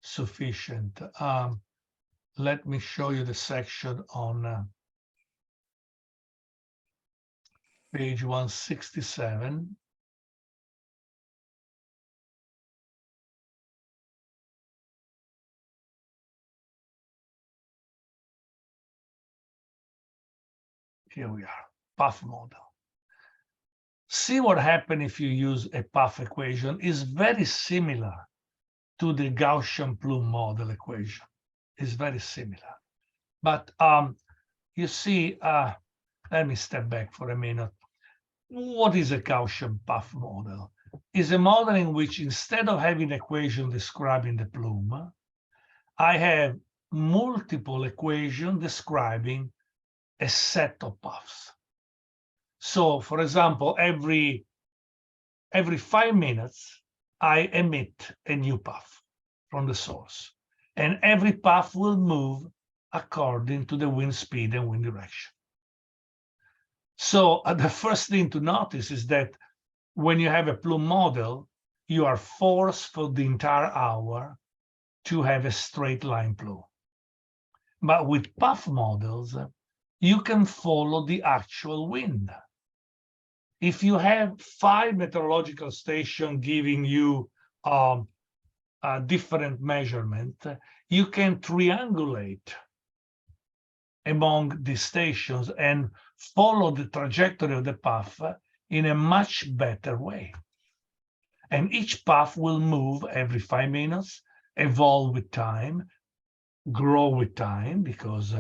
sufficient. Let me show you the section on page 167. Here we are, puff model. See what happens if you use a puff equation. Is very similar to the Gaussian plume model equation. It's very similar. But you see, let me step back for a minute. What is a Gaussian puff model? It's a model in which, instead of having an equation describing the plume, I have multiple equations describing a set of puffs. So, for example, every 5 minutes, I emit a new puff from the source, and every puff will move according to the wind speed and wind direction. So the first thing to notice is that when you have a plume model, you are forced for the entire hour to have a straight line plume. But with puff models, you can follow the actual wind. If you have 5 meteorological stations giving you a different measurement, you can triangulate among these stations and follow the trajectory of the puff in a much better way. And each puff will move every 5 minutes, evolve with time, grow with time, because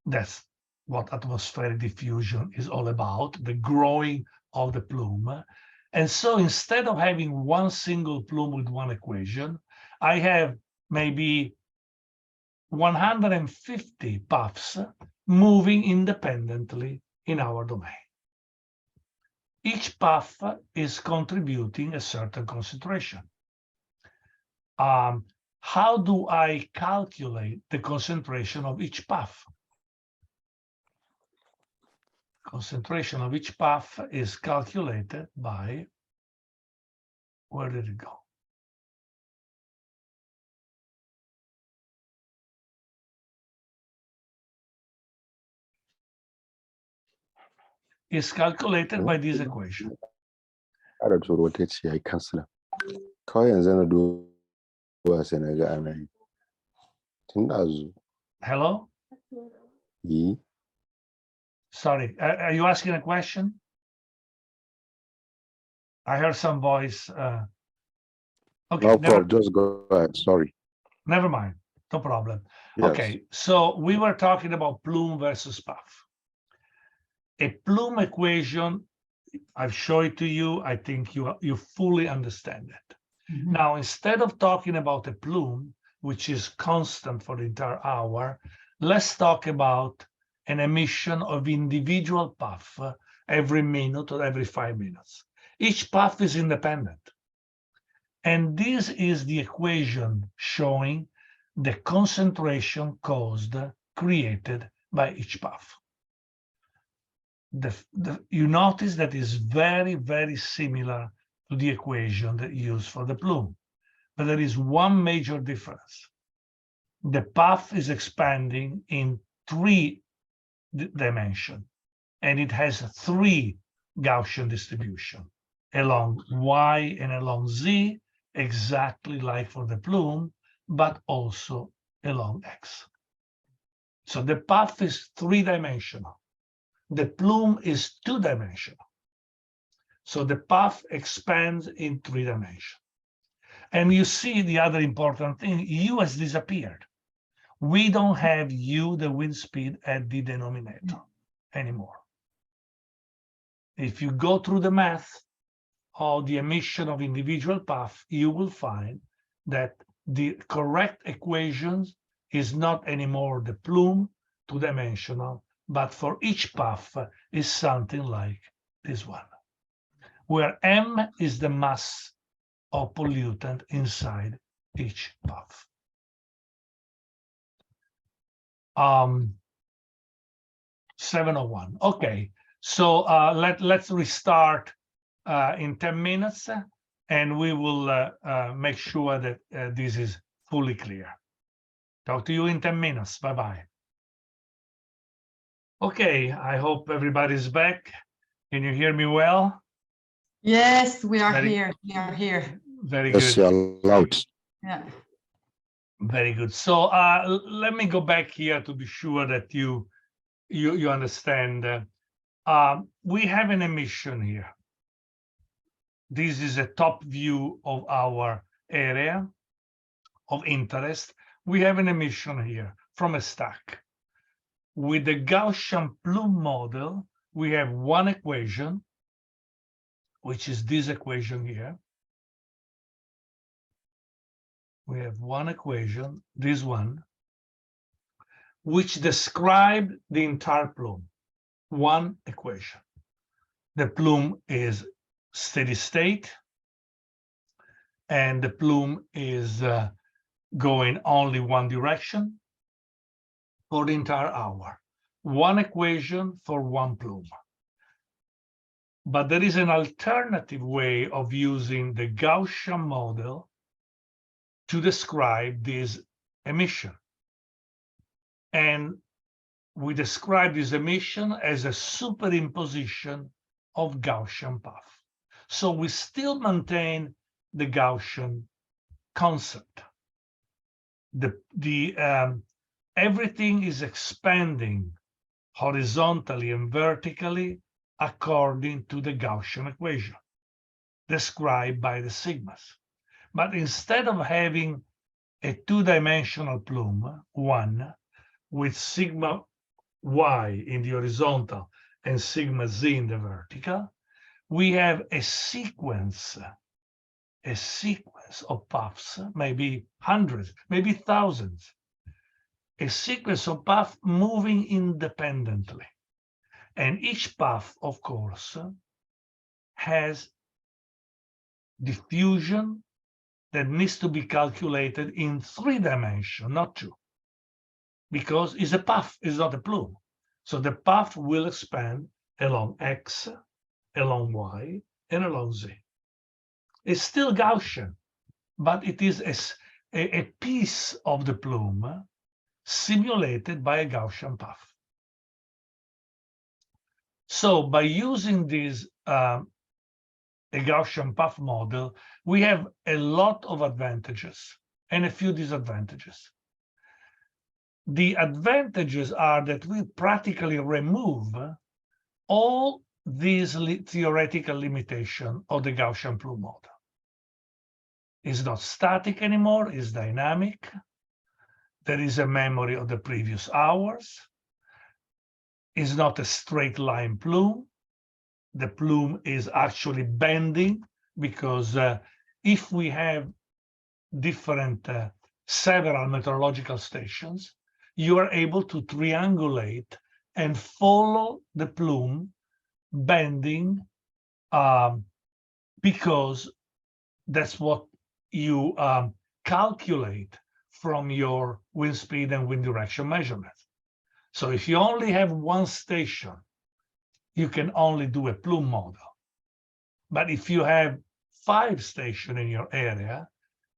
that's what atmospheric diffusion is all about, the growing of the plume. And so instead of having one single plume with one equation, I have maybe 150 puffs moving independently in our domain. Each puff is contributing a certain concentration. How do I calculate the concentration of each puff? Concentration of each puff is calculated by, where did it go? Is calculated by this equation. Hello? Sorry, are you asking a question? I heard some voice. Okay, no, just go ahead. Sorry. Never mind, no problem. Yes. Okay, so we were talking about plume versus puff. A plume equation, I've shown it to you. I think you fully understand it. Mm-hmm. Now, instead of talking about a plume, which is constant for the entire hour, let's talk about an emission of individual puff every minute or every 5 minutes. Each puff is independent. And this is the equation showing the concentration created by each puff. You notice that is very, very similar to the equation that you use for the plume. But there is one major difference. The puff is expanding in 3 dimensions, and it has 3 Gaussian distribution along Y and along Z, exactly like for the plume, but also along X. So the puff is 3-dimensional. the plume is two-dimensional. So the puff expands in 3 dimensions. And you see the other important thing, U has disappeared. We don't have U, the wind speed, at the denominator anymore. If you go through the math of the emission of individual puff, you will find that the correct equations is not anymore the plume, two-dimensional, but for each puff is something like this one, where M is the mass of pollutant inside each puff. 701. Okay, so let's restart in 10 minutes, and we will make sure that this is fully clear. Talk to you in 10 minutes. Bye-bye. Okay, I hope everybody's back. Can you hear me well? Yes, we are here. We are here. Very Yes, good. loud. Yeah. Very good. So let me go back here to be sure that you understand. We have an emission here. This is a top view of our area of interest. We have an emission here from a stack. With the Gaussian plume model, we have one equation, which is this equation here. We have one equation, this one, which describes the entire plume. One equation. The plume is steady state, and the plume is going only one direction for the entire hour. One equation for one plume. But there is an alternative way of using the Gaussian model to describe this emission. And we describe this emission as a superimposition of Gaussian puff. So we still maintain the Gaussian concept. Everything is expanding horizontally and vertically according to the Gaussian equation described by the sigmas. But instead of having a two-dimensional plume, one, with sigma y in the horizontal and sigma z in the vertical, we have a sequence of puffs, maybe hundreds, maybe thousands, a sequence of puffs moving independently. And each puff, of course, has diffusion that needs to be calculated in 3 dimensions, not 2, because it's a puff, it's not a plume. So the puff will expand along X, along Y, and along Z. It's still Gaussian, but it is a piece of the plume simulated by a Gaussian puff. So by using this a Gaussian puff model, we have a lot of advantages and a few disadvantages. The advantages are that we practically remove all these theoretical limitations of the Gaussian plume model. It's not static anymore, it's dynamic. There is a memory of the previous hours. It's not a straight line plume. The plume is actually bending because if we have different several meteorological stations, you are able to triangulate and follow the plume bending because that's what you calculate from your wind speed and wind direction measurements. So if you only have one station, you can only do a plume model. But if you have 5 stations in your area,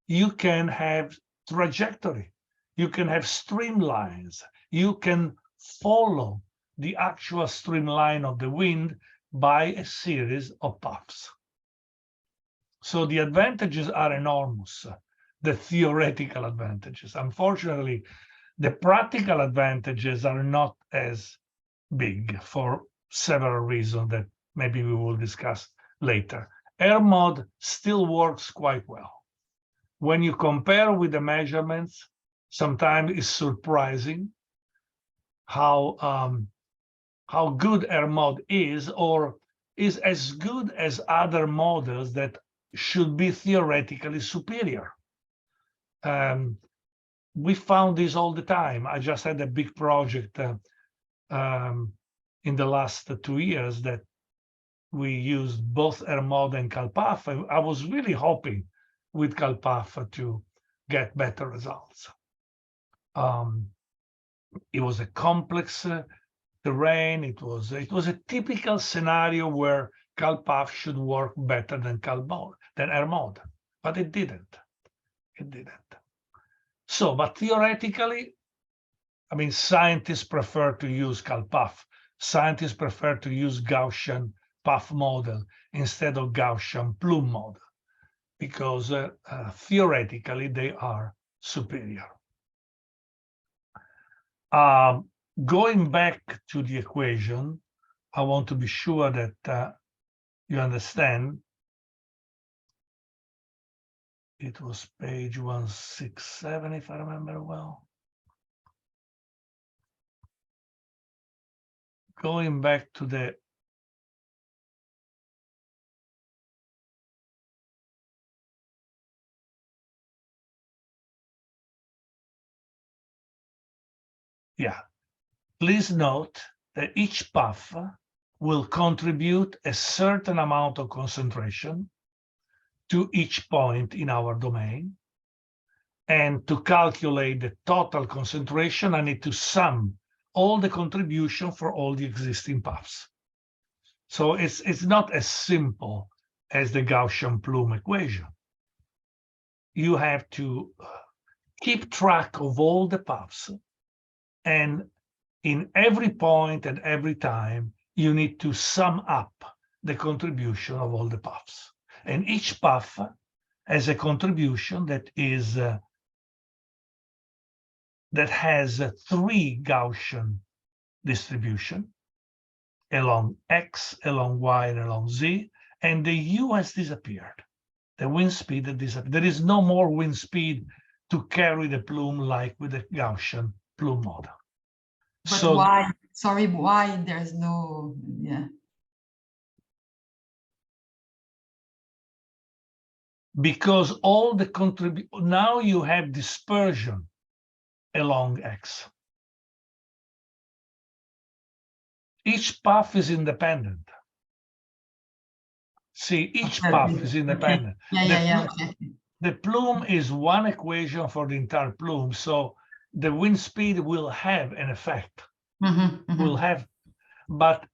you can have trajectory, you can have streamlines, you can follow the actual streamline of the wind by a series of puffs. So the advantages are enormous, the theoretical advantages. Unfortunately, the practical advantages are not as big for several reasons that maybe we will discuss later. Air mod still works quite well. When you compare with the measurements, sometimes it's surprising how good air mod is, or is as good as other models that should be theoretically superior. We found this all the time. I just had a big project in the last 2 years that we used both air mod and CalPath. I was really hoping with CalPath to get better results. It was a complex terrain. It was a typical scenario where CalPath should work better than air mod, but it didn't. It didn't. So, but theoretically, I mean, scientists prefer to use CalPath. Scientists prefer to use Gaussian path model instead of Gaussian plume model, because theoretically they are superior. Going back to the equation, I want to be sure that you understand. It was page 167, if I remember well. Going back to the please note that each path will contribute a certain amount of concentration to each point in our domain. And to calculate the total concentration, I need to sum all the contribution for all the existing paths. So it's not as simple as the Gaussian plume equation. You have to keep track of all the paths, and in every point and every time, you need to sum up the contribution of all the paths. And each path has a contribution that is that has 3 Gaussian distribution along X, along Y, and along Z, and the U has disappeared. The wind speed has disappeared. There is no more wind speed to carry the plume like with the Gaussian plume model. But so why? Sorry, why there's no? Yeah. Because all the now you have dispersion along X. Each path is independent. See, each path is independent. Okay. Yeah. Okay. The plume is one equation for the entire plume, so the wind speed will have an effect. Will have, but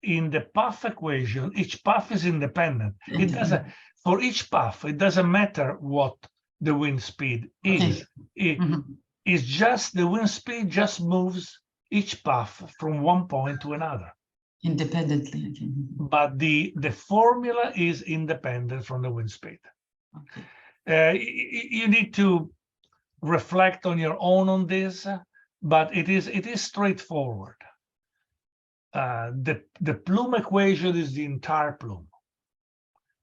in the path equation, each path is independent. It doesn't. For each path, it doesn't matter what the wind speed is. It's just the wind speed just moves each path from one point to another. Independently. But the formula is independent from the wind speed. You need to reflect on your own on this, but it is straightforward. The plume equation is the entire plume.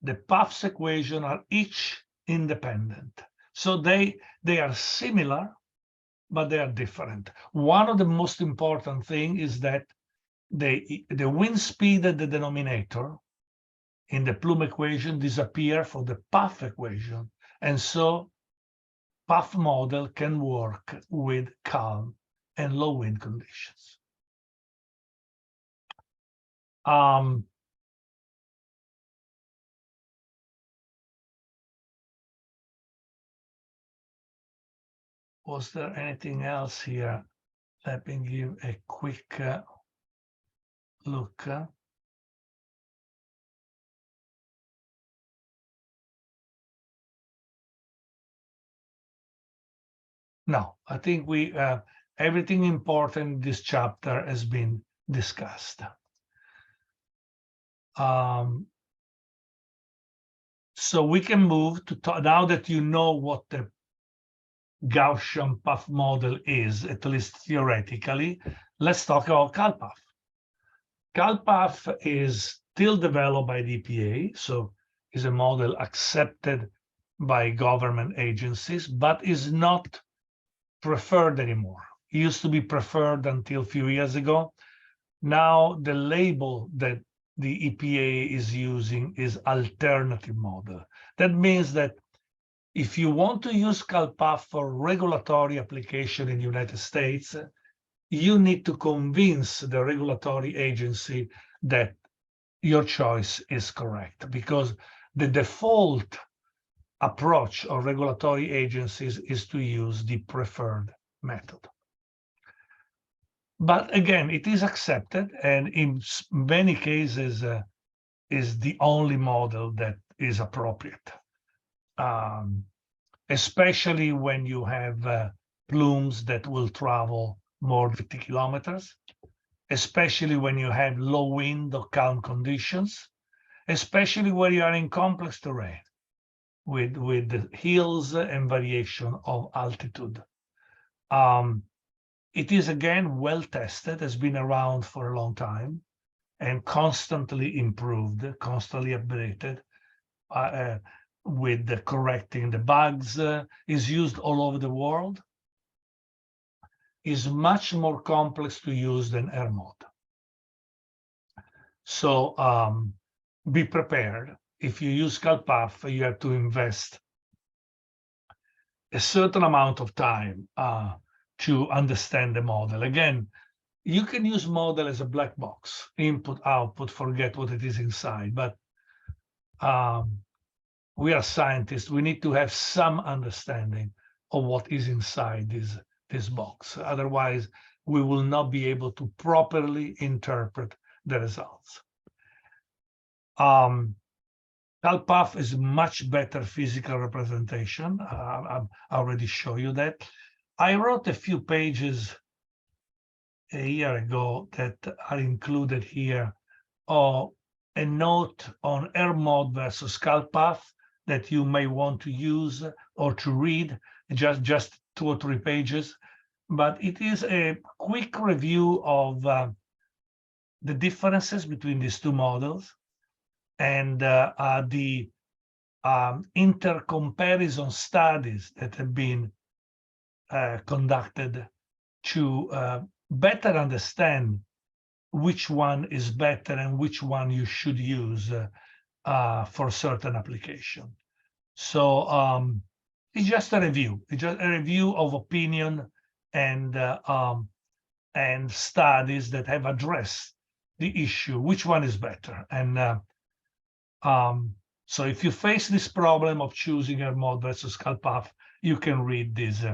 The paths equation are each independent. So they are similar, but they are different. One of the most important things is that the wind speed at the denominator in the plume equation disappear for the path equation. And so path model can work with calm and low wind conditions. Was there anything else here? Let me give a quick look. No, I think we everything important in this chapter has been discussed. So we can move to now that you know what the Gaussian path model is, at least theoretically, let's talk about CalPath. CalPath is still developed by the EPA, so is a model accepted by government agencies, but is not preferred anymore. It used to be preferred until a few years ago. Now the label that the EPA is using is alternative model. That means that if you want to use CalPath for regulatory application in the United States, you need to convince the regulatory agency that your choice is correct, because the default approach of regulatory agencies is to use the preferred method. But again, it is accepted, and in many cases is the only model that is appropriate, especially when you have plumes that will travel more than 50 kilometers, especially when you have low wind or calm conditions, especially where you are in complex terrain with the hills and variation of altitude. It is again well tested, has been around for a long time, and constantly improved, constantly updated, with correcting the bugs, is used all over the world, is much more complex to use than AirMod. So be prepared. If you use CalPath, you have to invest a certain amount of time to understand the model. Again, you can use model as a black box, input, output, forget what it is inside. But we are scientists. We need to have some understanding of what is inside this box. Otherwise, we will not be able to properly interpret the results. CalPath is much better physical representation. I already show you that. I wrote a few pages a year ago that are included here, or a note on AirMod versus CalPath that you may want to use or to read, just 2 or 3 pages. But it is a quick review of the differences between these two models, and the intercomparison studies that have been conducted to better understand which one is better and which one you should use for certain application. So it's just a review. It's just a review of opinion and studies that have addressed the issue, which one is better. And so if you face this problem of choosing AirMod versus CalPath, you can read these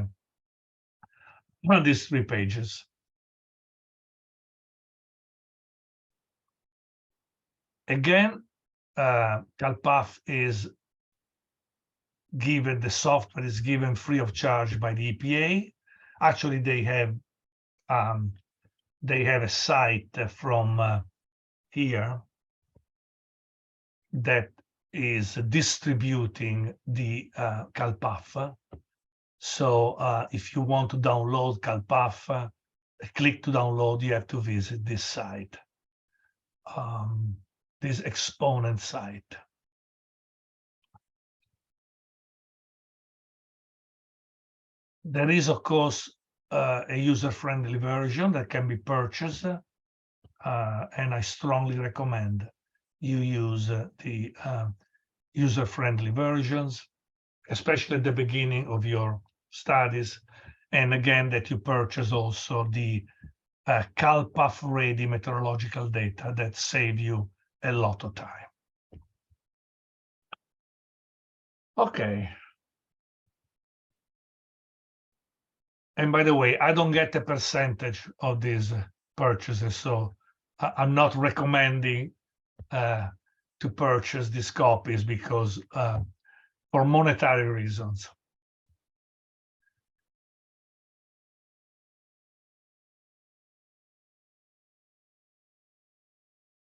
3 pages. Again, CalPath is given, the software is given free of charge by the EPA. Actually, they have a site from here that is distributing the CalPath. So if you want to download CalPath, click to download, you have to visit this site, this exponent site. There is, of course, a user-friendly version that can be purchased, and I strongly recommend you use the user-friendly versions, especially at the beginning of your studies, and again that you purchase also the CalPath-ready meteorological data that save you a lot of time. Okay. And by the way, I don't get a percentage of these purchases, so I'm not recommending to purchase these copies because for monetary reasons.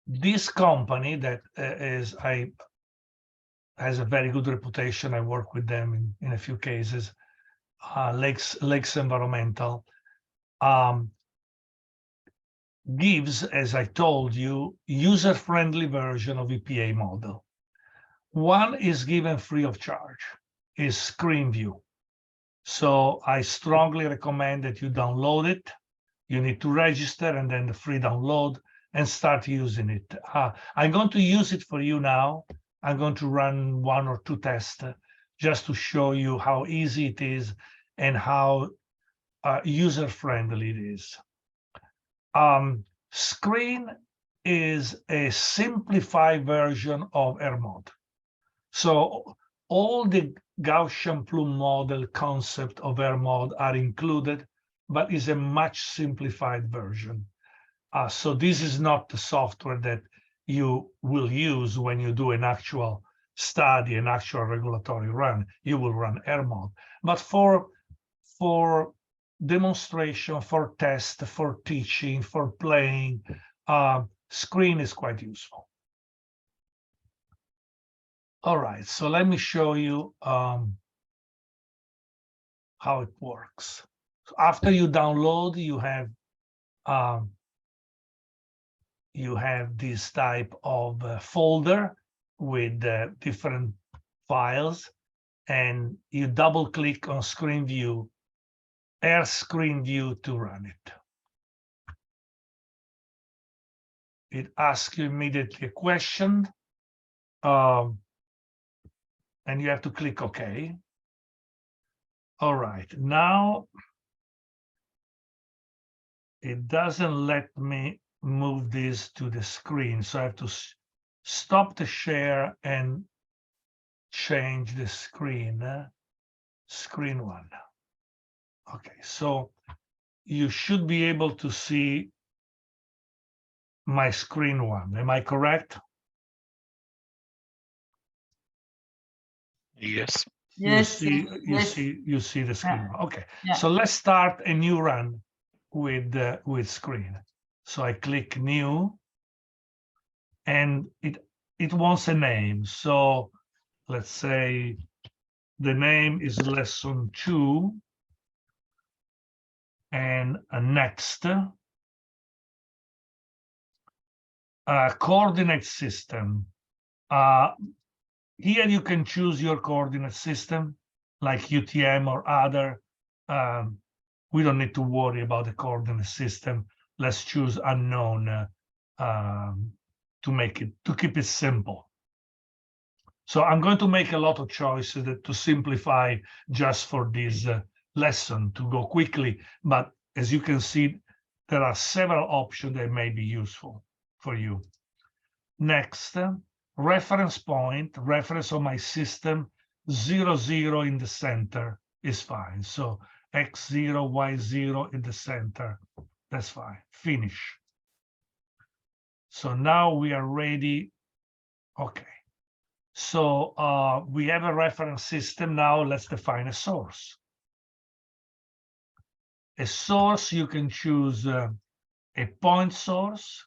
This company that has a very good reputation. I work with them in a few cases. Lakes Environmental. gives, as I told you, user-friendly version of EPA model. One is given free of charge, is Screen View. So I strongly recommend that you download it. You need to register and then the free download and start using it. I'm going to use it for you now. I'm going to run 1 or 2 tests just to show you how easy it is and how user-friendly it is. Screen is a simplified version of AirMod. So all the Gaussian plume model concept of AirMod are included, but is a much simplified version. So this is not the software that you will use when you do an actual study, an actual regulatory run. You will run AirMod. But for demonstration, for test, for teaching, for playing, Screen is quite useful. All right, so let me show you how it works. So after you download, you have this type of folder with different files, and you double click on Screen View, Air Screen View to run it. It asks you immediately a question, and you have to click OK. All right, now it doesn't let me move this to the screen, so I have to stop the share and change the screen. Screen 1. Okay, so you should be able to see my screen 1. Am I correct? Yes. Yes, You yes. see the screen. Yeah. Okay, Yeah. so let's start a new run with screen. So I click new, and it wants a name. So let's say the name is lesson 2, and next. Coordinate system. Here you can choose your coordinate system, like UTM or other. We don't need to worry about the coordinate system. Let's choose unknown to keep it simple. So I'm going to make a lot of choices to simplify just for this lesson to go quickly. But as you can see, there are several options that may be useful for you. Next, reference point, reference of my system, 0, 0 in the center is fine. So X0, Y0 in the center, that's fine. Finish. So now we are ready. Okay. So we have a reference system. Now let's define a source. A source, you can choose a point source,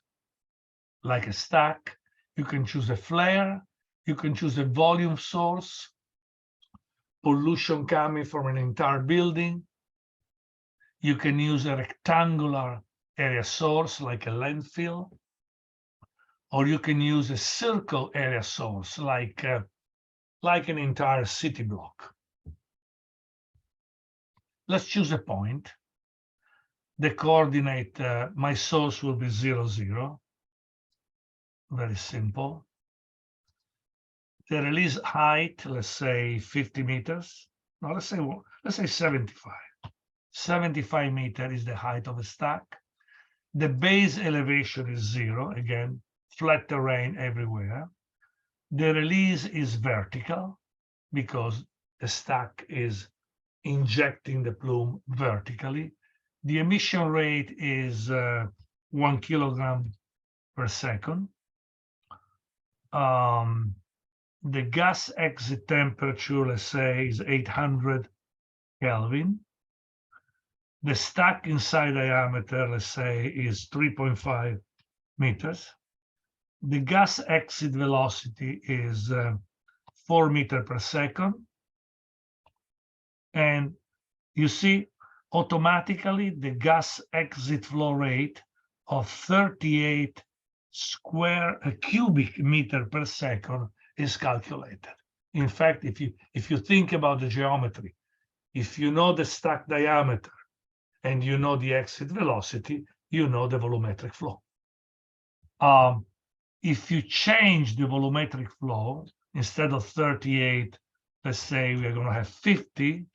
like a stack. You can choose a flare. You can choose a volume source, pollution coming from an entire building. You can use a rectangular area source, like a landfill. Or you can use a circle area source, like an entire city block. Let's choose a point. The coordinate, my source will be 0, 0. Very simple. The release height, let's say 50 meters. No, let's say 75. 75 meters is the height of a stack. The base elevation is 0, again, flat terrain everywhere. The release is vertical because the stack is injecting the plume vertically. The emission rate is 1 kilogram per second. The gas exit temperature, let's say, is 800 Kelvin. The stack inside diameter, let's say, is 3.5 meters. The gas exit velocity is 4 meters per second. And you see, automatically, the gas exit flow rate of 38 cubic meter per second is calculated. In fact, if you think about the geometry, if you know the stack diameter and you know the exit velocity, you know the volumetric flow. If you change the volumetric flow, instead of 38, let's say we're going to have 50,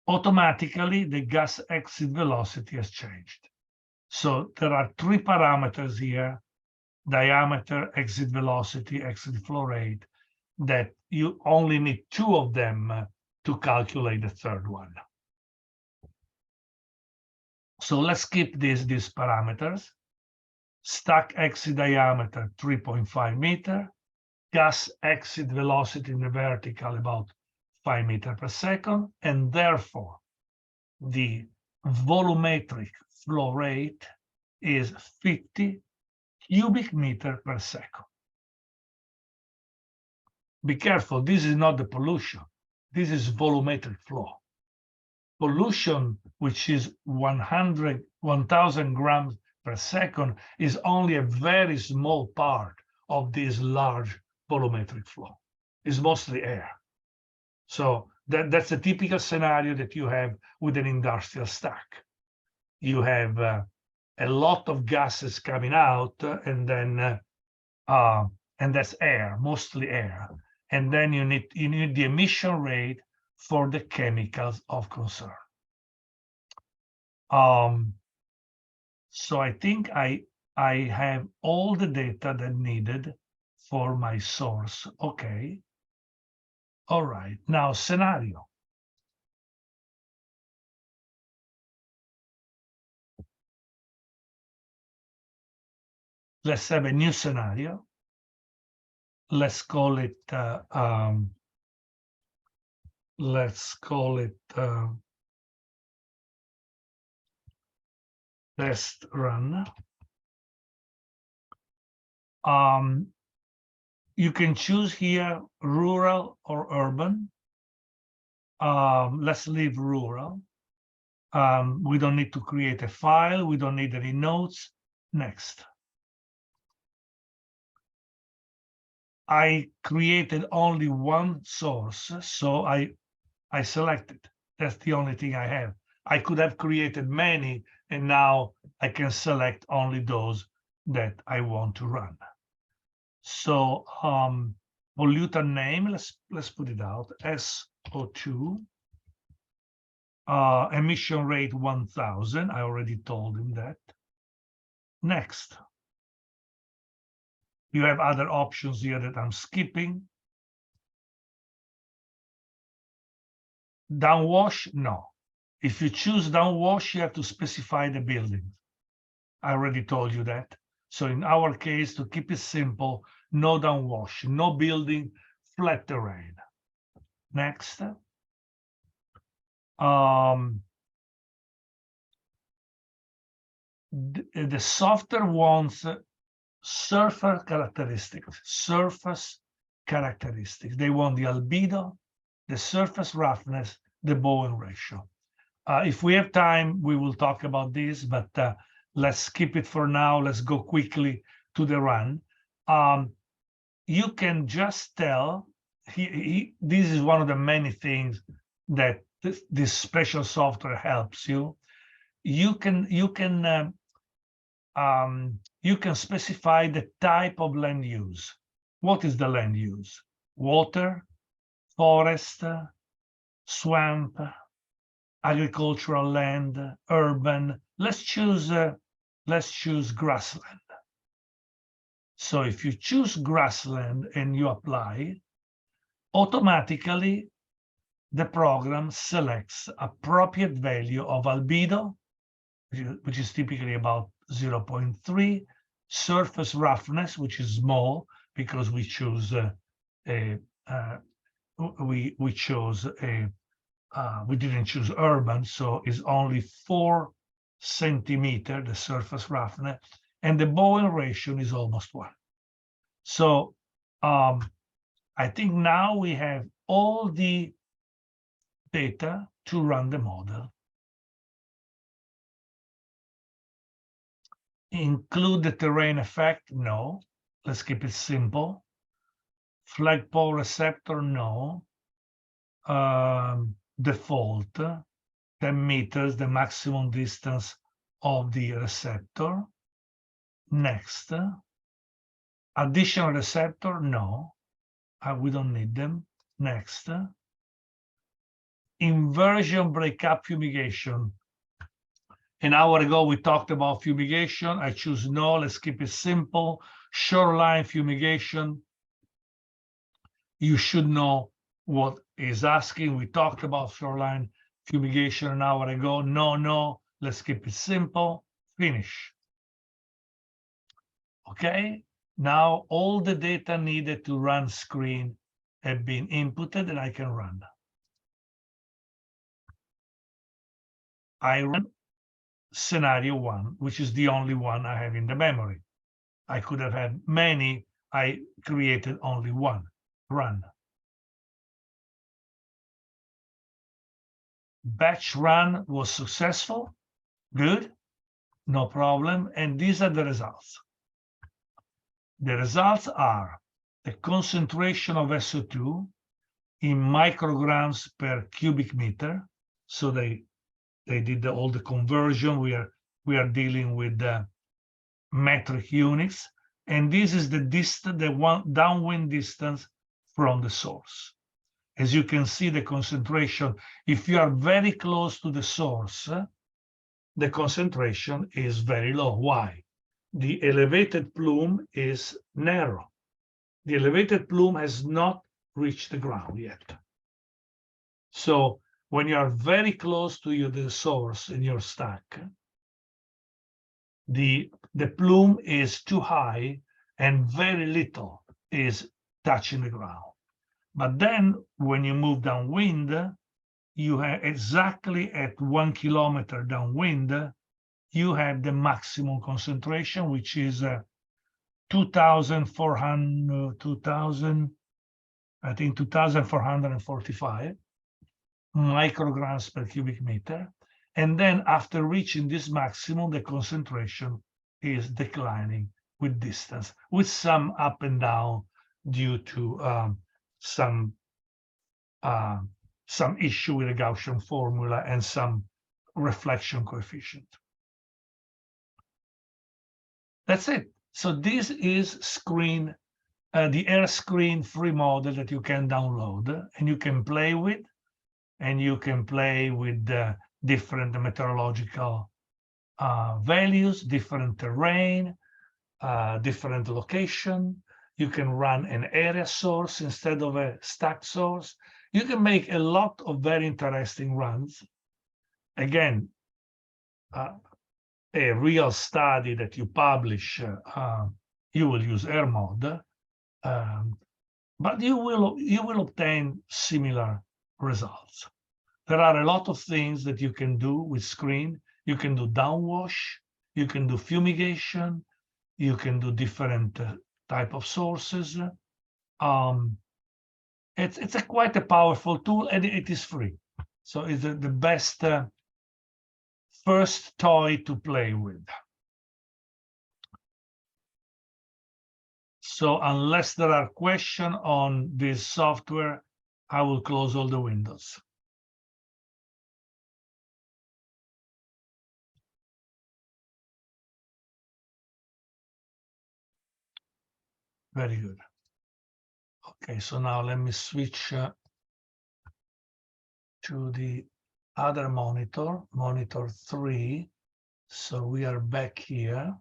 automatically the gas exit velocity has changed. So there are three parameters here: diameter, exit velocity, exit flow rate, that you only need two of them to calculate the third one. So let's keep these parameters. Stack exit diameter 3.5 meter, gas exit velocity in the vertical about 5 meters per second, and therefore the volumetric flow rate is 50 cubic meter per second. Be careful, this is not the pollution. This is volumetric flow. Pollution, which is 1,000 grams per second, is only a very small part of this large volumetric flow. It's mostly air. So that's a typical scenario that you have with an industrial stack. You have a lot of gases coming out, and then and that's air, mostly air. And then you need the emission rate for the chemicals of concern. So I think I have all the data that needed for my source. Okay. All right. Now scenario. Let's have a new scenario. Let's call it test run. You can choose here rural or urban. Let's leave rural. We don't need to create a file. We don't need any notes. Next. I created only one source, so I selected. That's the only thing I have. I could have created many, and now I can select only those that I want to run. So pollutant name, let's put it out, SO2. Emission rate 1,000. I already told him that. Next. You have other options here that I'm skipping. Downwash, no. If you choose downwash, you have to specify the building. I already told you that. So in our case, to keep it simple, no downwash, no building, flat terrain. Next. The software wants surface characteristics. They want the albedo, the surface roughness, the Bowen ratio. If we have time, we will talk about this, but let's skip it for now. Let's go quickly to the run. You can just tell, this is one of the many things that this special software helps you. You can specify the type of land use. What is the land use? Water, forest, swamp, agricultural land, urban. Let's choose grassland. So if you choose grassland and you apply, automatically the program selects appropriate value of albedo, which is typically about 0.3, surface roughness, which is small because we choose we didn't choose urban, so it's only 4 centimeters, the surface roughness, and the Bowen ratio is almost 1. So I think now we have all the data to run the model. Include the terrain effect? No. Let's keep it simple. Flagpole receptor? No. Default, 10 meters, the maximum distance of the receptor. Next. Additional receptor? No. We don't need them. Next. Inversion breakup fumigation. An hour ago, we talked about fumigation. I choose no. Let's keep it simple. Shoreline fumigation. You should know what is asking. We talked about shoreline fumigation an hour ago. No, no. Let's keep it simple. Finish. Okay. Now all the data needed to run screen have been inputted, and I can run. I run scenario 1, which is the only one I have in the memory. I could have had many. I created only one. Run. Batch run was successful. Good. No problem. And these are the results. The results are the concentration of SO2 in micrograms per cubic meter. So they did all the conversion. We are dealing with the metric units, and this is the distance, the downwind distance from the source. As you can see, the concentration, if you are very close to the source, the concentration is very low. Why? The elevated plume is narrow. The elevated plume has not reached the ground yet. So when you are very close to the source in your stack, the plume is too high and very little is touching the ground. But then when you move downwind, you have exactly at 1 kilometer downwind, you have the maximum concentration, which is 2,445 micrograms per cubic meter. And then after reaching this maximum, the concentration is declining with distance, with some up and down due to some issue with the Gaussian formula and some reflection coefficient. That's it. So this is screen, the air screen free model that you can download and you can play with, and you can play with different meteorological values, different terrain, different location. You can run an area source instead of a stack source. You can make a lot of very interesting runs. Again, a real study that you publish, you will use air mode, but you will obtain similar results. There are a lot of things that you can do with screen. You can do downwash, you can do fumigation, you can do different type of sources. It's quite a powerful tool, and it is free. So it's the best first toy to play with. So unless there are questions on this software, I will close all the windows. Very good. Okay, so now let me switch to the other monitor, monitor 3. So we are back here.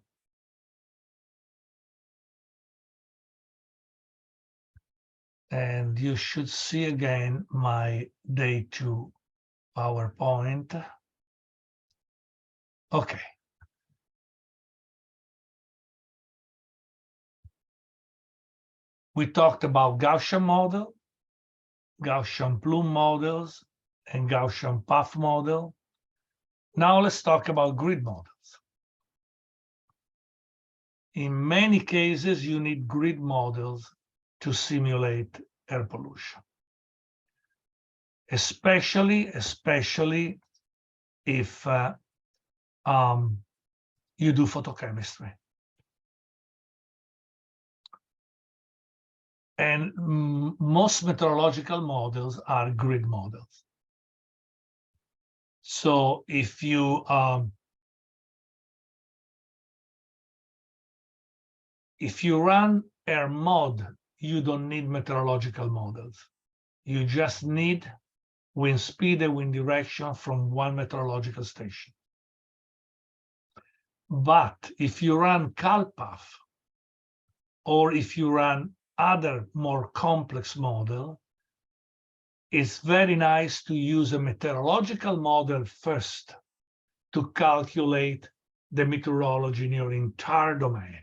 And you should see again my day 2 PowerPoint. Okay. We talked about Gaussian model, Gaussian plume models, and Gaussian puff model. Now let's talk about grid models. In many cases, you need grid models to simulate air pollution. Especially if you do photochemistry. And most meteorological models are grid models. So if you run air mod, you don't need meteorological models. You just need wind speed and wind direction from one meteorological station. But if you run CalPath, or if you run other more complex model, it's very nice to use a meteorological model first to calculate the meteorology in your entire domain.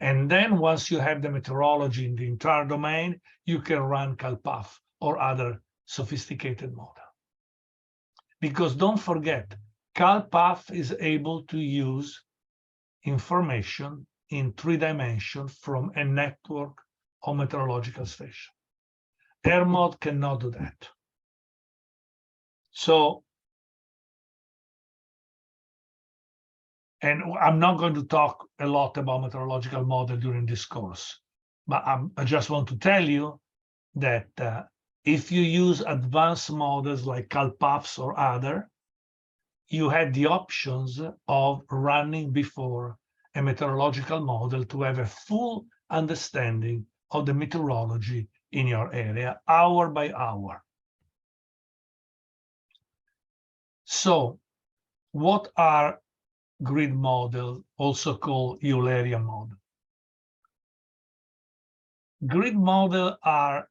And then once you have the meteorology in the entire domain, you can run CalPath or other sophisticated model. Because don't forget, CalPath is able to use information in 3 dimensions from a network of meteorological stations. Air mod cannot do that. So, and I'm not going to talk a lot about meteorological model during this course, but I just want to tell you that if you use advanced models like CalPaths or other, you have the options of running before a meteorological model to have a full understanding of the meteorology in your area, hour by hour. So what are grid models, also called Eulerian model? Grid models are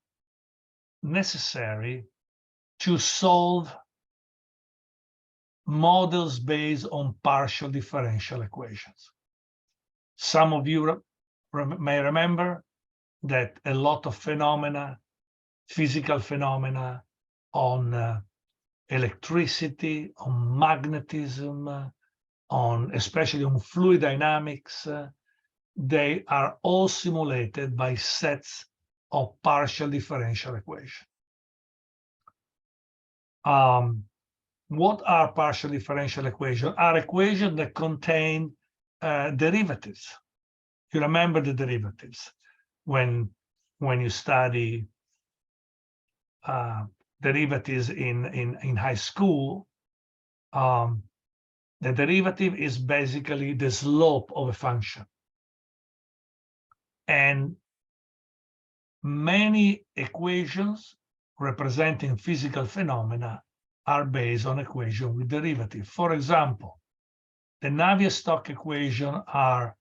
necessary to solve models based on partial differential equations. Some of you may remember that a lot of phenomena, physical phenomena on electricity, on magnetism, especially on fluid dynamics, they are all simulated by sets of partial differential equations. What are partial differential equations? Are equations that contain derivatives. You remember the derivatives when you study derivatives in high school. The derivative is basically the slope of a function. And many equations representing physical phenomena are based on equation with derivative. For example, the Navier-Stokes equation are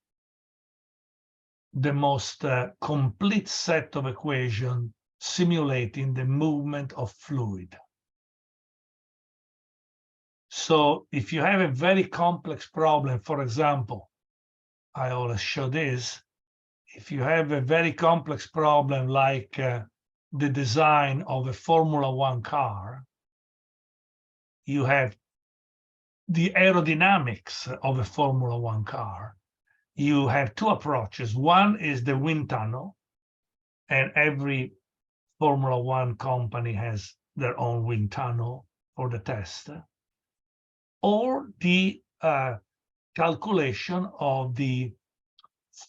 the most complete set of equations simulating the movement of fluid. So if you have a very complex problem, for example, I always show this, if you have a very complex problem like the design of a Formula One car, you have the aerodynamics of a Formula One car. You have 2 approaches. One is the wind tunnel, and every Formula One company has their own wind tunnel for the test, or the calculation of the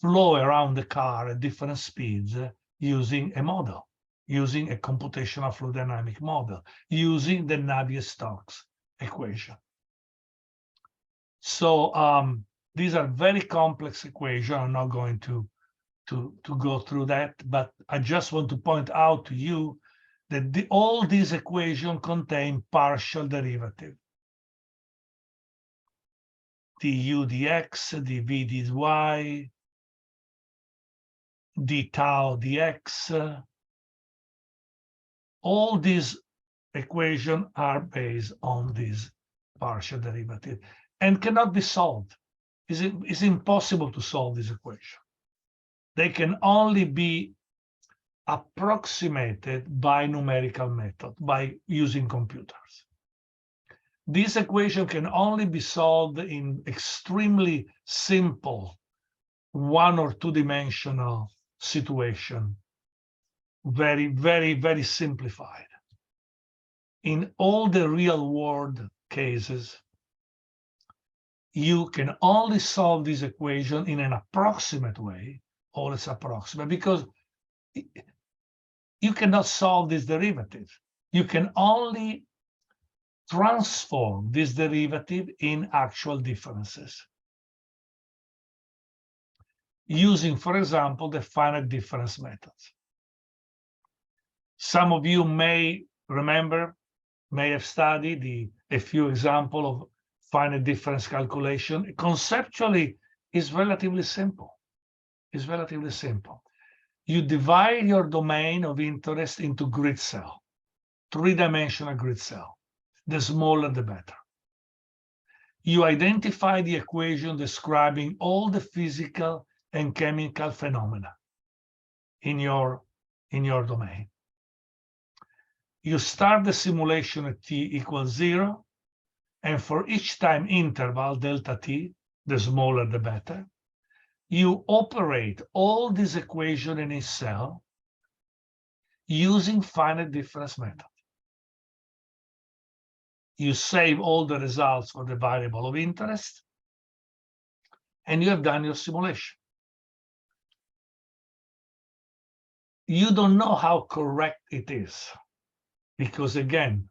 flow around the car at different speeds using a model, using a computational fluid dynamic model, using the Navier-Stokes equation. So these are very complex equations. I'm not going to go through that, but I just want to point out to you that all these equations contain partial derivative. The u dx, the v dy, d tau dx, all these equations are based on this partial derivative and cannot be solved. It's impossible to solve this equation. They can only be approximated by numerical method, by using computers. This equation can only be solved in extremely simple 1 or 2 dimensional situation, very, very, very simplified. In all the real world cases, you can only solve this equation in an approximate way, always approximate, because you cannot solve this derivative. You can only transform this derivative in actual differences using, for example, the finite difference methods. Some of you may remember, may have studied a few examples of finite difference calculation. Conceptually, it's relatively simple. It's relatively simple. You divide your domain of interest into grid cell, three-dimensional grid cell. The smaller, the better. You identify the equation describing all the physical and chemical phenomena in your domain. You start the simulation at t equals 0, and for each time interval, delta t, the smaller the better, you operate all this equation in a cell using finite difference method. You save all the results for the variable of interest, and you have done your simulation. You don't know how correct it is, because again,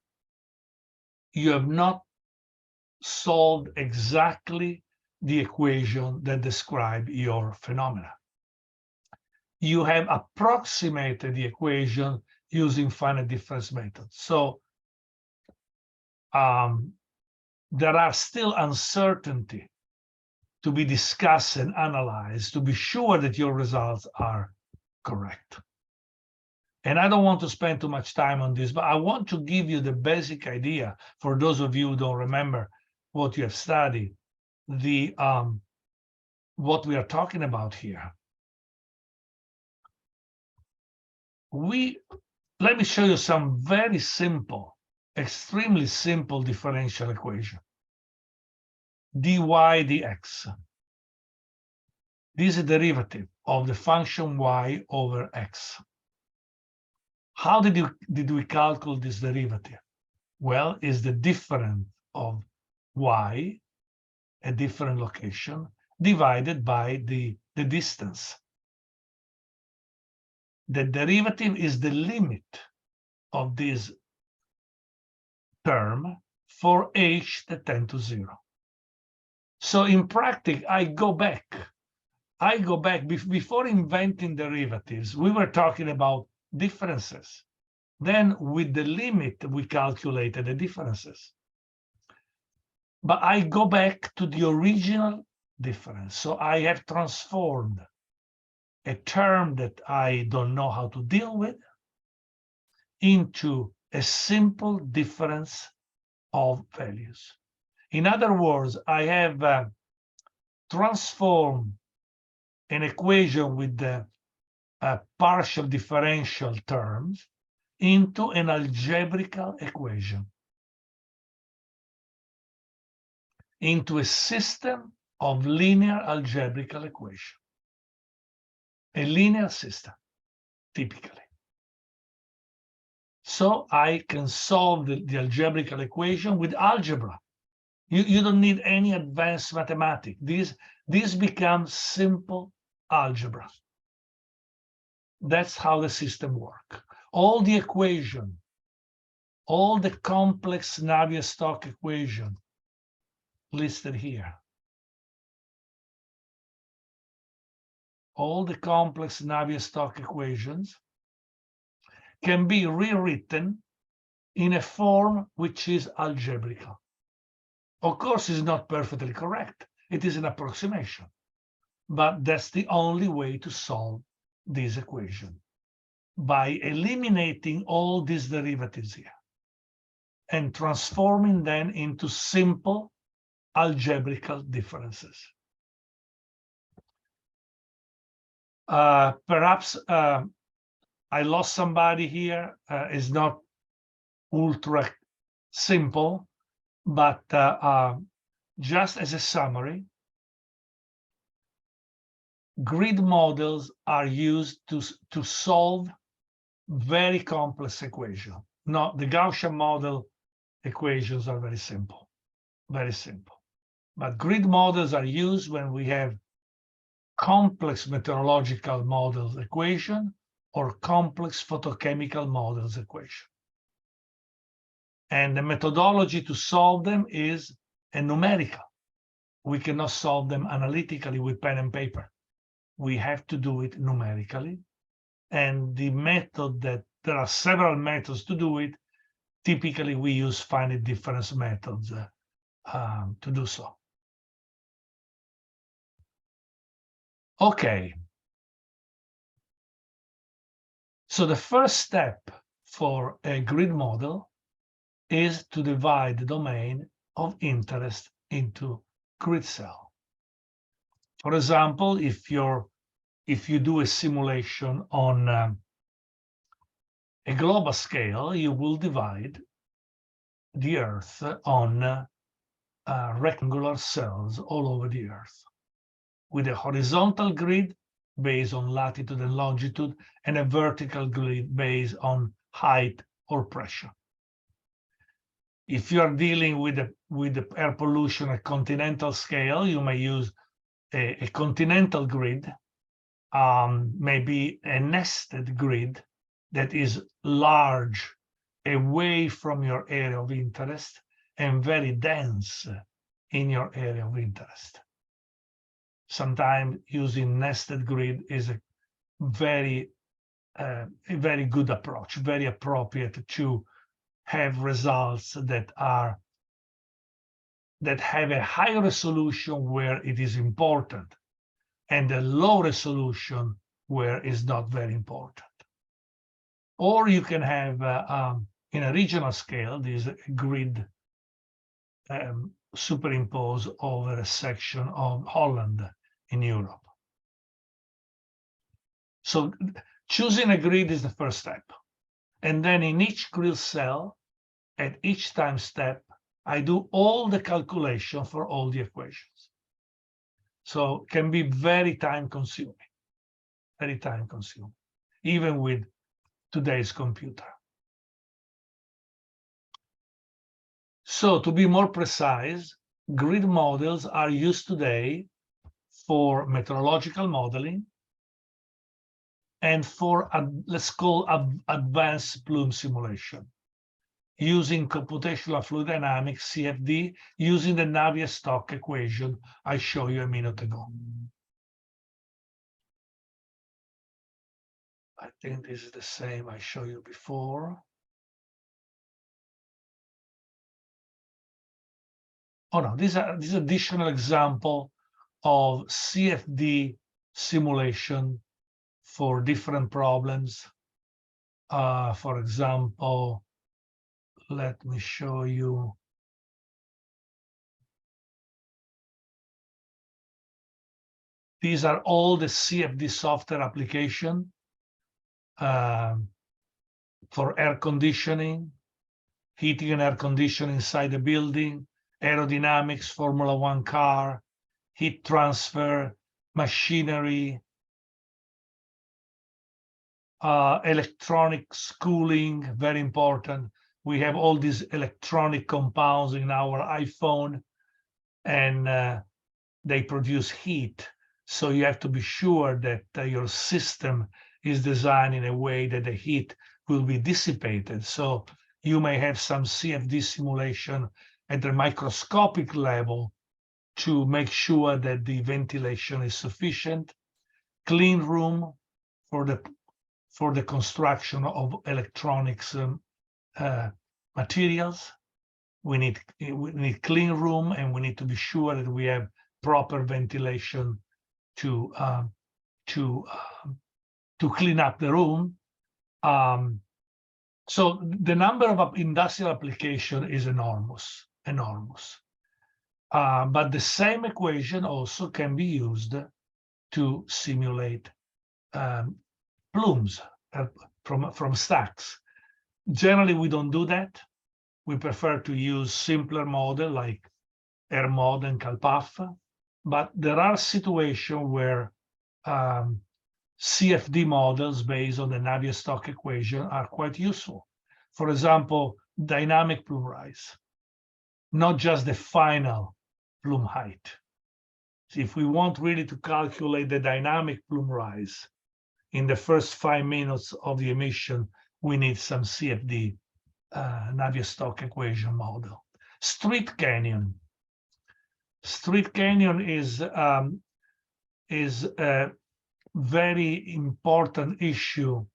you have not solved exactly the equation that describes your phenomena. You have approximated the equation using finite difference method. So there are still uncertainty to be discussed and analyzed to be sure that your results are correct. And I don't want to spend too much time on this, but I want to give you the basic idea for those of you who don't remember what you have studied, what we are talking about here. Let me show you some very simple, extremely simple differential equation. dy dx. This is a derivative of the function y over x. How did we calculate this derivative? Well, it's the difference of y, a different location, divided by the distance. The derivative is the limit of this term for h that tend to 0. So in practice, I go back. Before inventing derivatives, we were talking about differences. Then with the limit, we calculated the differences. But I go back to the original difference. So I have transformed a term that I don't know how to deal with into a simple difference of values. In other words, I have transformed an equation with the partial differential terms into an algebraical equation, into a system of linear algebraical equation, a linear system, typically. So I can solve the algebraical equation with algebra. You don't need any advanced mathematics. This becomes simple algebra. That's how the system works. All the equation, all the complex Navier-Stokes equation listed here. All the complex Navier-Stokes equations can be rewritten in a form which is algebraical. Of course, it's not perfectly correct. It is an approximation. But that's the only way to solve this equation, by eliminating all these derivatives here and transforming them into simple algebraical differences. Perhaps I lost somebody here. It's not ultra simple, but just as a summary, grid models are used to solve very complex equations. No, the Gaussian model equations are very simple, very simple. But grid models are used when we have complex meteorological models equation or complex photochemical models equation. And the methodology to solve them is a numerical. We cannot solve them analytically with pen and paper. We have to do it numerically. And the method that there are several methods to do it. Typically, we use finite difference methods to do so. Okay. So the first step for a grid model is to divide the domain of interest into grid cell. For example, if you do a simulation on a global scale, you will divide the Earth on rectangular cells all over the Earth, with a horizontal grid based on latitude and longitude, and a vertical grid based on height or pressure. If you are dealing with the air pollution at continental scale, you may use a continental grid, maybe a nested grid that is large, away from your area of interest, and very dense in your area of interest. Sometimes using nested grid is a very good approach, very appropriate to have results that have a high resolution where it is important, and a low resolution where it's not very important. Or you can have, in a regional scale, this grid superimposed over a section of Holland in Europe. So choosing a grid is the first step. And then in each grid cell, at each time step, I do all the calculation for all the equations. So it can be very time consuming, even with today's computer. So to be more precise, grid models are used today for meteorological modeling and for, let's call, advanced plume simulation, using computational fluid dynamics, CFD, using the Navier-Stokes equation I showed you a minute ago. I think this is the same I showed you before. Oh no, this is additional example of CFD simulation for different problems. For example, let me show you. These are all the CFD software application for air conditioning, heating and air conditioning inside the building, aerodynamics, Formula One car, heat transfer, machinery, electronics cooling, very important. We have all these electronic compounds in our iPhone, and they produce heat. So you have to be sure that your system is designed in a way that the heat will be dissipated. So you may have some CFD simulation at the microscopic level to make sure that the ventilation is sufficient. Clean room for the construction of electronics materials. We need clean room, and we need to be sure that we have proper ventilation to clean up the room. So the number of industrial application is enormous. But the same equation also can be used to simulate plumes from stacks. Generally, we don't do that. We prefer to use simpler model like AirMod and CalPAF. But there are situations where CFD models based on the Navier-Stokes equation are quite useful. For example, dynamic plumerize. Not just the final plume height. So if we want really to calculate the dynamic plume rise in the first 5 minutes of the emission, we need some CFD Navier-Stokes equation model. Street canyon. Street canyon is a very important issue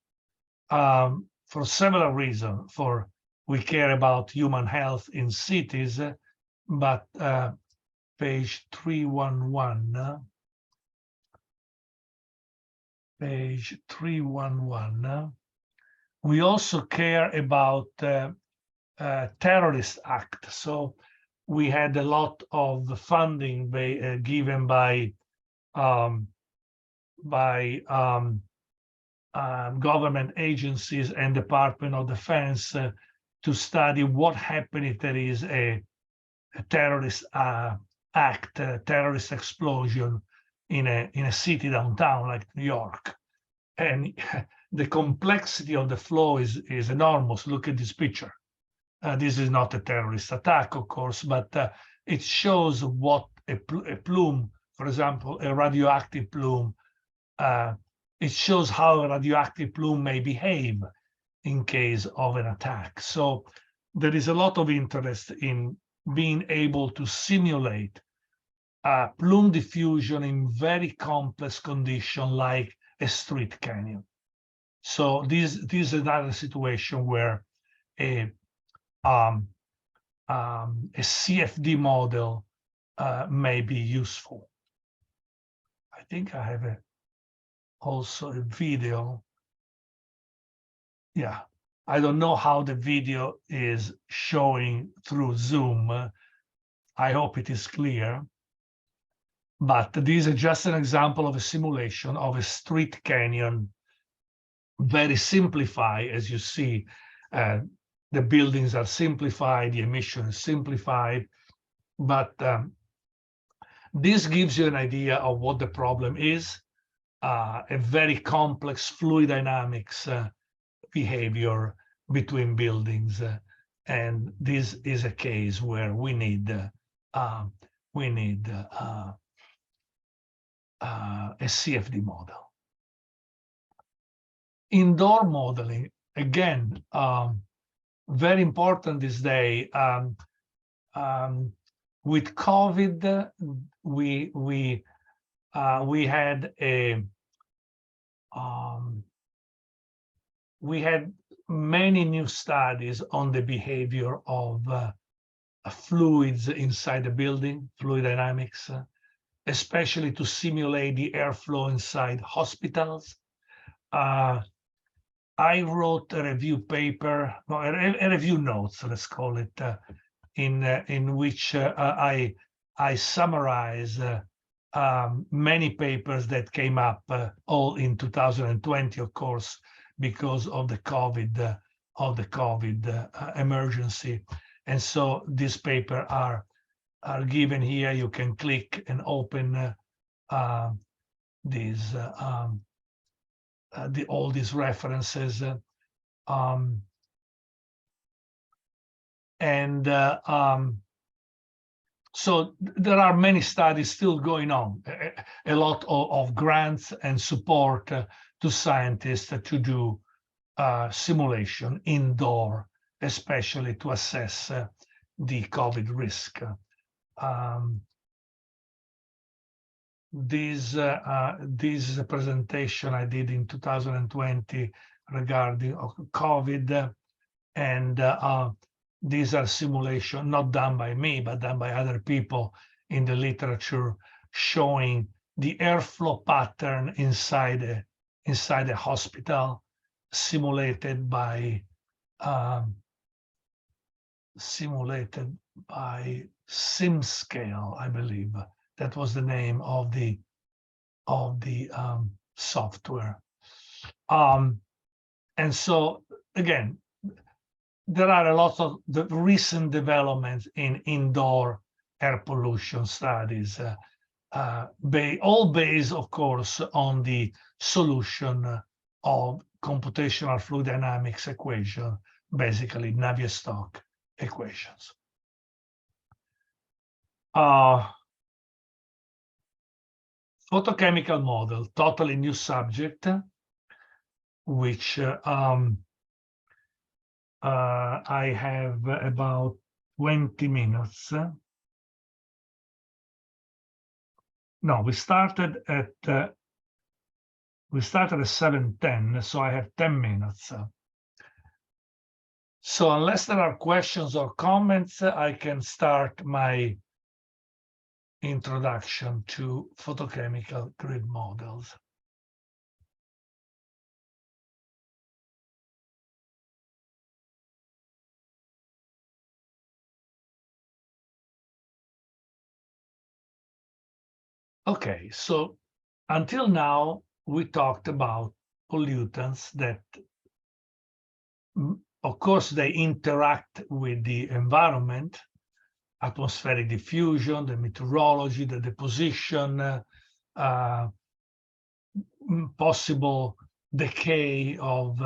for several reasons. We care about human health in cities, but page 311. Page 311. We also care about terrorist act. So we had a lot of funding given by government agencies and Department of Defense to study what happens if there is a terrorist act, terrorist explosion in a city downtown like New York. And the complexity of the flow is enormous. Look at this picture. This is not a terrorist attack, of course, but it shows what a plume, for example, a radioactive plume, it shows how a radioactive plume may behave in case of an attack. So there is a lot of interest in being able to simulate plume diffusion in very complex conditions like a street canyon. So this is another situation where a CFD model may be useful. I think I have also a video. Yeah, I don't know how the video is showing through Zoom. I hope it is clear. But this is just an example of a simulation of a street canyon, very simplified, as you see. The buildings are simplified, the emission is simplified, but this gives you an idea of what the problem is, a very complex fluid dynamics behavior between buildings. And this is a case where we need a CFD model. Indoor modeling, again, very important this day. With COVID, we had many new studies on the behavior of fluids inside the building, fluid dynamics, especially to simulate the airflow inside hospitals. I wrote a review paper, no, a review notes, let's call it, in which I summarize many papers that came up all in 2020, of course, because of the COVID emergency. And so these papers are given here. You can click and open these all these references, so there are many studies still going on, a lot of grants and support to scientists to do simulation indoor, especially to assess the COVID risk. This is a presentation I did in 2020 regarding COVID, and these are simulations not done by me, but done by other people in the literature, showing the airflow pattern inside a hospital, simulated by SimScale, I believe. That was the name of the software. And so again, there are a lot of the recent developments in indoor air pollution studies, all based, of course, on the solution of computational fluid dynamics equation, basically Navier-Stokes equations. Photochemical model, totally new subject, which I have about 20 minutes. No, we started at 7:10, so I have 10 minutes. So unless there are questions or comments, I can start my introduction to photochemical grid models. Okay, so until now, we talked about pollutants that, of course, they interact with the environment, atmospheric diffusion, the meteorology, the deposition, possible decay of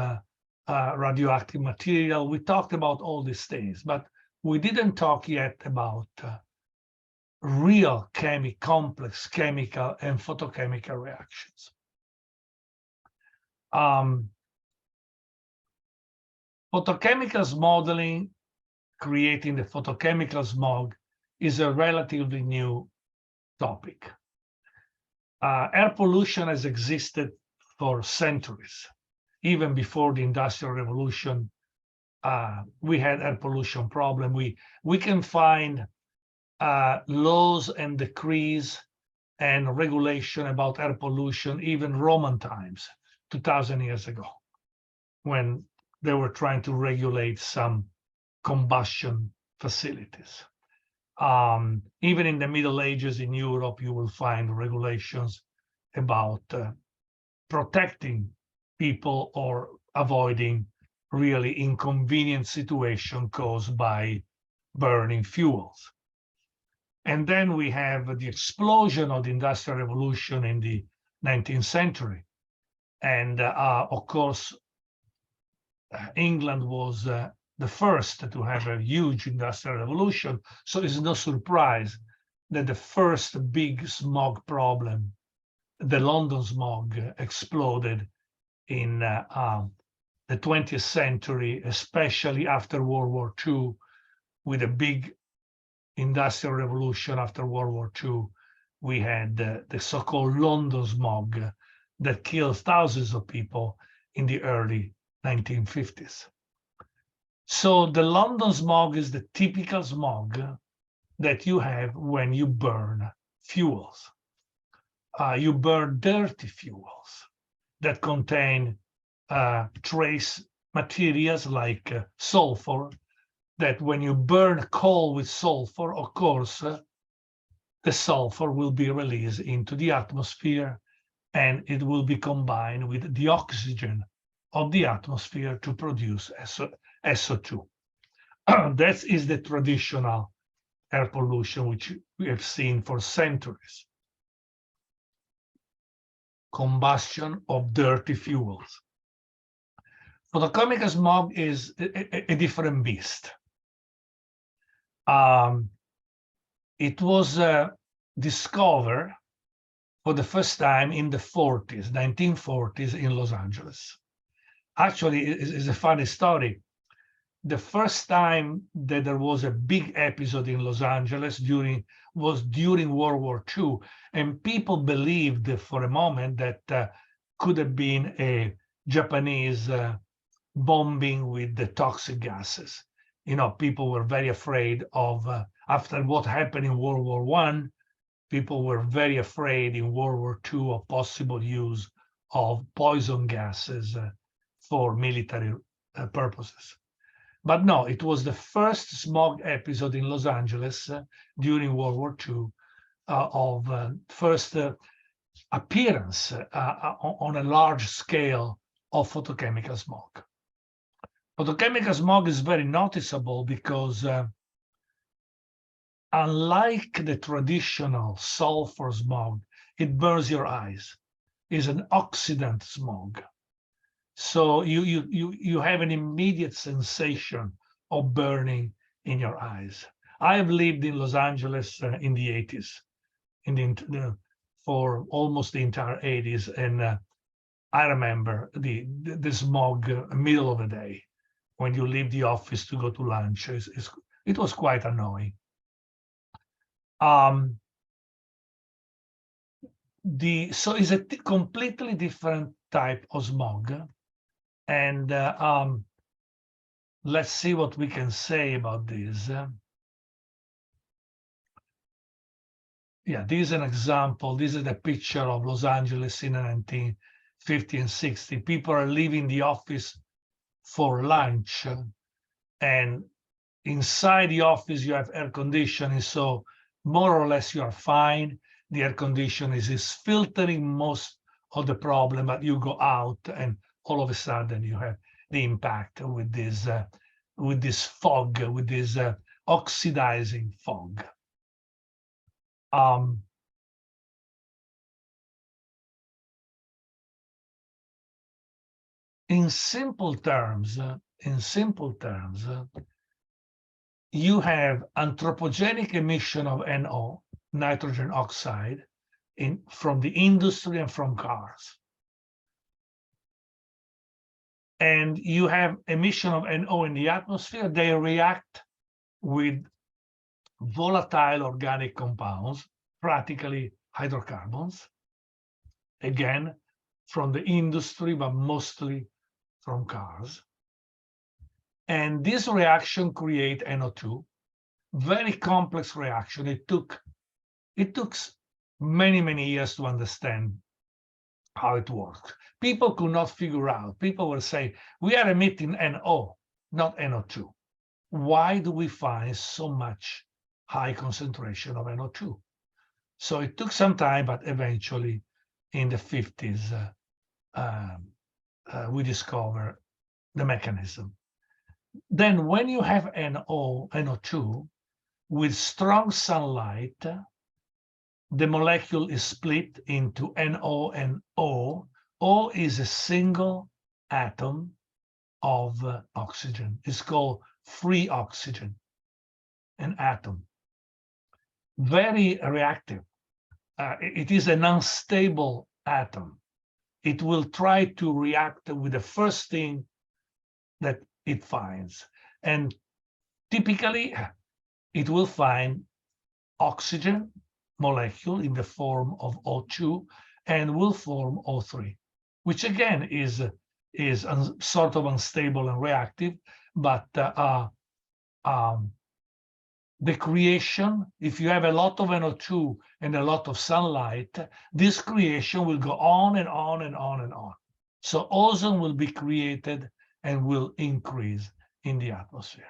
radioactive material. We talked about all these things, but we didn't talk yet about real complex chemical and photochemical reactions. Photochemicals modeling, creating the photochemical smog, is a relatively new topic. Air pollution has existed for centuries. Even before the Industrial Revolution, we had air pollution problem. We can find laws and decrees and regulation about air pollution, even Roman times, 2,000 years ago, when they were trying to regulate some combustion facilities. Even in the Middle Ages in Europe, you will find regulations about protecting people or avoiding really inconvenient situation caused by burning fuels. And then we have the explosion of the Industrial Revolution in the 19th century. And of course, England was the first to have a huge industrial revolution. So it's no surprise that the first big smog problem, the London smog, exploded in the 20th century, especially after World War II, with a big industrial revolution after World War II. We had the so-called London smog that killed thousands of people in the early 1950s. So the London smog is the typical smog that you have when you burn fuels. You burn dirty fuels that contain trace materials like sulfur, that when you burn coal with sulfur, of course, the sulfur will be released into the atmosphere and it will be combined with the oxygen of the atmosphere to produce SO2. That is the traditional air pollution which we have seen for centuries. Combustion of dirty fuels. Photochemical smog is a different beast. It was discovered for the first time in the 1940s in Los Angeles. Actually, it's a funny story. The first time that there was a big episode in Los Angeles was during World War II, and people believed for a moment that could have been a Japanese bombing with the toxic gases. You know, people were very afraid of, after what happened in World War I, people were very afraid in World War II of possible use of poison gases for military purposes. But no, it was the first smog episode in Los Angeles during World War II of first appearance on a large scale of photochemical smog. Photochemical smog is very noticeable because unlike the traditional sulfur smog, it burns your eyes. It's an oxidant smog. So you have an immediate sensation of burning in your eyes. I have lived in Los Angeles in the 80s, for almost the entire 80s, and I remember the smog middle of the day when you leave the office to go to lunch. It was quite annoying. So it's a completely different type of smog, and let's see what we can say about this. Yeah, this is an example. This is a picture of Los Angeles in the 1950 and 60. People are leaving the office for lunch, and inside the office you have air conditioning, so more or less you are fine. The air conditioning is filtering most of the problem, but you go out and all of a sudden you have the impact with this fog, with this oxidizing fog. In simple terms, you have anthropogenic emission of NO, nitrogen oxide, from the industry and from cars. And you have emission of NO in the atmosphere. They react with volatile organic compounds, practically hydrocarbons, again, from the industry, but mostly from cars. And this reaction create NO2, very complex reaction. It took many years to understand how it worked. People could not figure out. People were saying, we are emitting NO, not NO2. Why do we find so much high concentration of NO2? So it took some time, but eventually in the 50s, we discovered the mechanism. Then when you have NO2 with strong sunlight, the molecule is split into NO and O. O is a single atom of oxygen. It's called free oxygen, an atom. Very reactive. It is an unstable atom. It will try to react with the first thing that it finds. And typically, it will find oxygen molecule in the form of O2 and will form O3, which again is sort of unstable and reactive, but the creation, if you have a lot of NO2 and a lot of sunlight, this creation will go on and on and on and on. So ozone will be created and will increase in the atmosphere.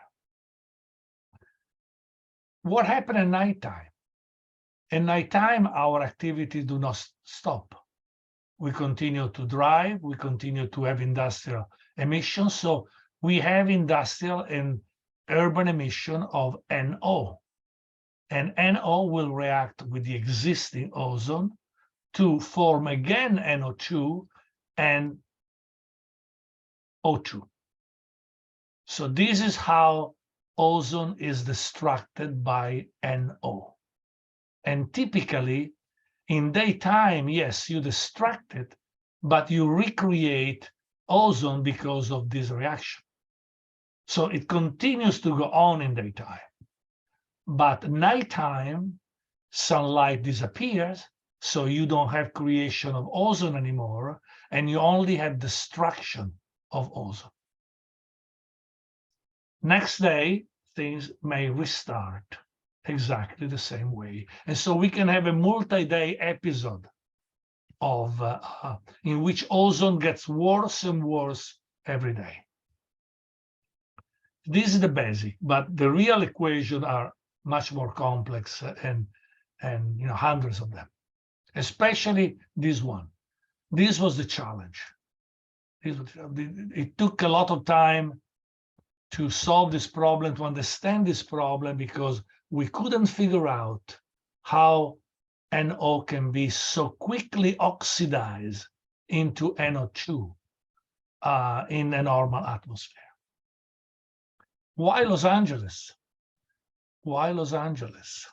What happened at nighttime? At nighttime, our activities do not stop. We continue to drive, we continue to have industrial emissions. So we have industrial and urban emission of NO. And NO will react with the existing ozone to form again NO2 and O2. So this is how ozone is destructed by NO. And typically, in daytime, yes, you destruct it, but you recreate ozone because of this reaction. So it continues to go on in daytime. But nighttime, sunlight disappears, so you don't have creation of ozone anymore, and you only have destruction of ozone. Next day, things may restart exactly the same way. And so we can have a multi-day episode of in which ozone gets worse and worse every day. This is the basic, but the real equations are much more complex and hundreds of them, especially this one. This was the challenge. It took a lot of time to solve this problem, to understand this problem, because we couldn't figure out how NO can be so quickly oxidized into NO2 in a normal atmosphere. Why Los Angeles? Why Los Angeles?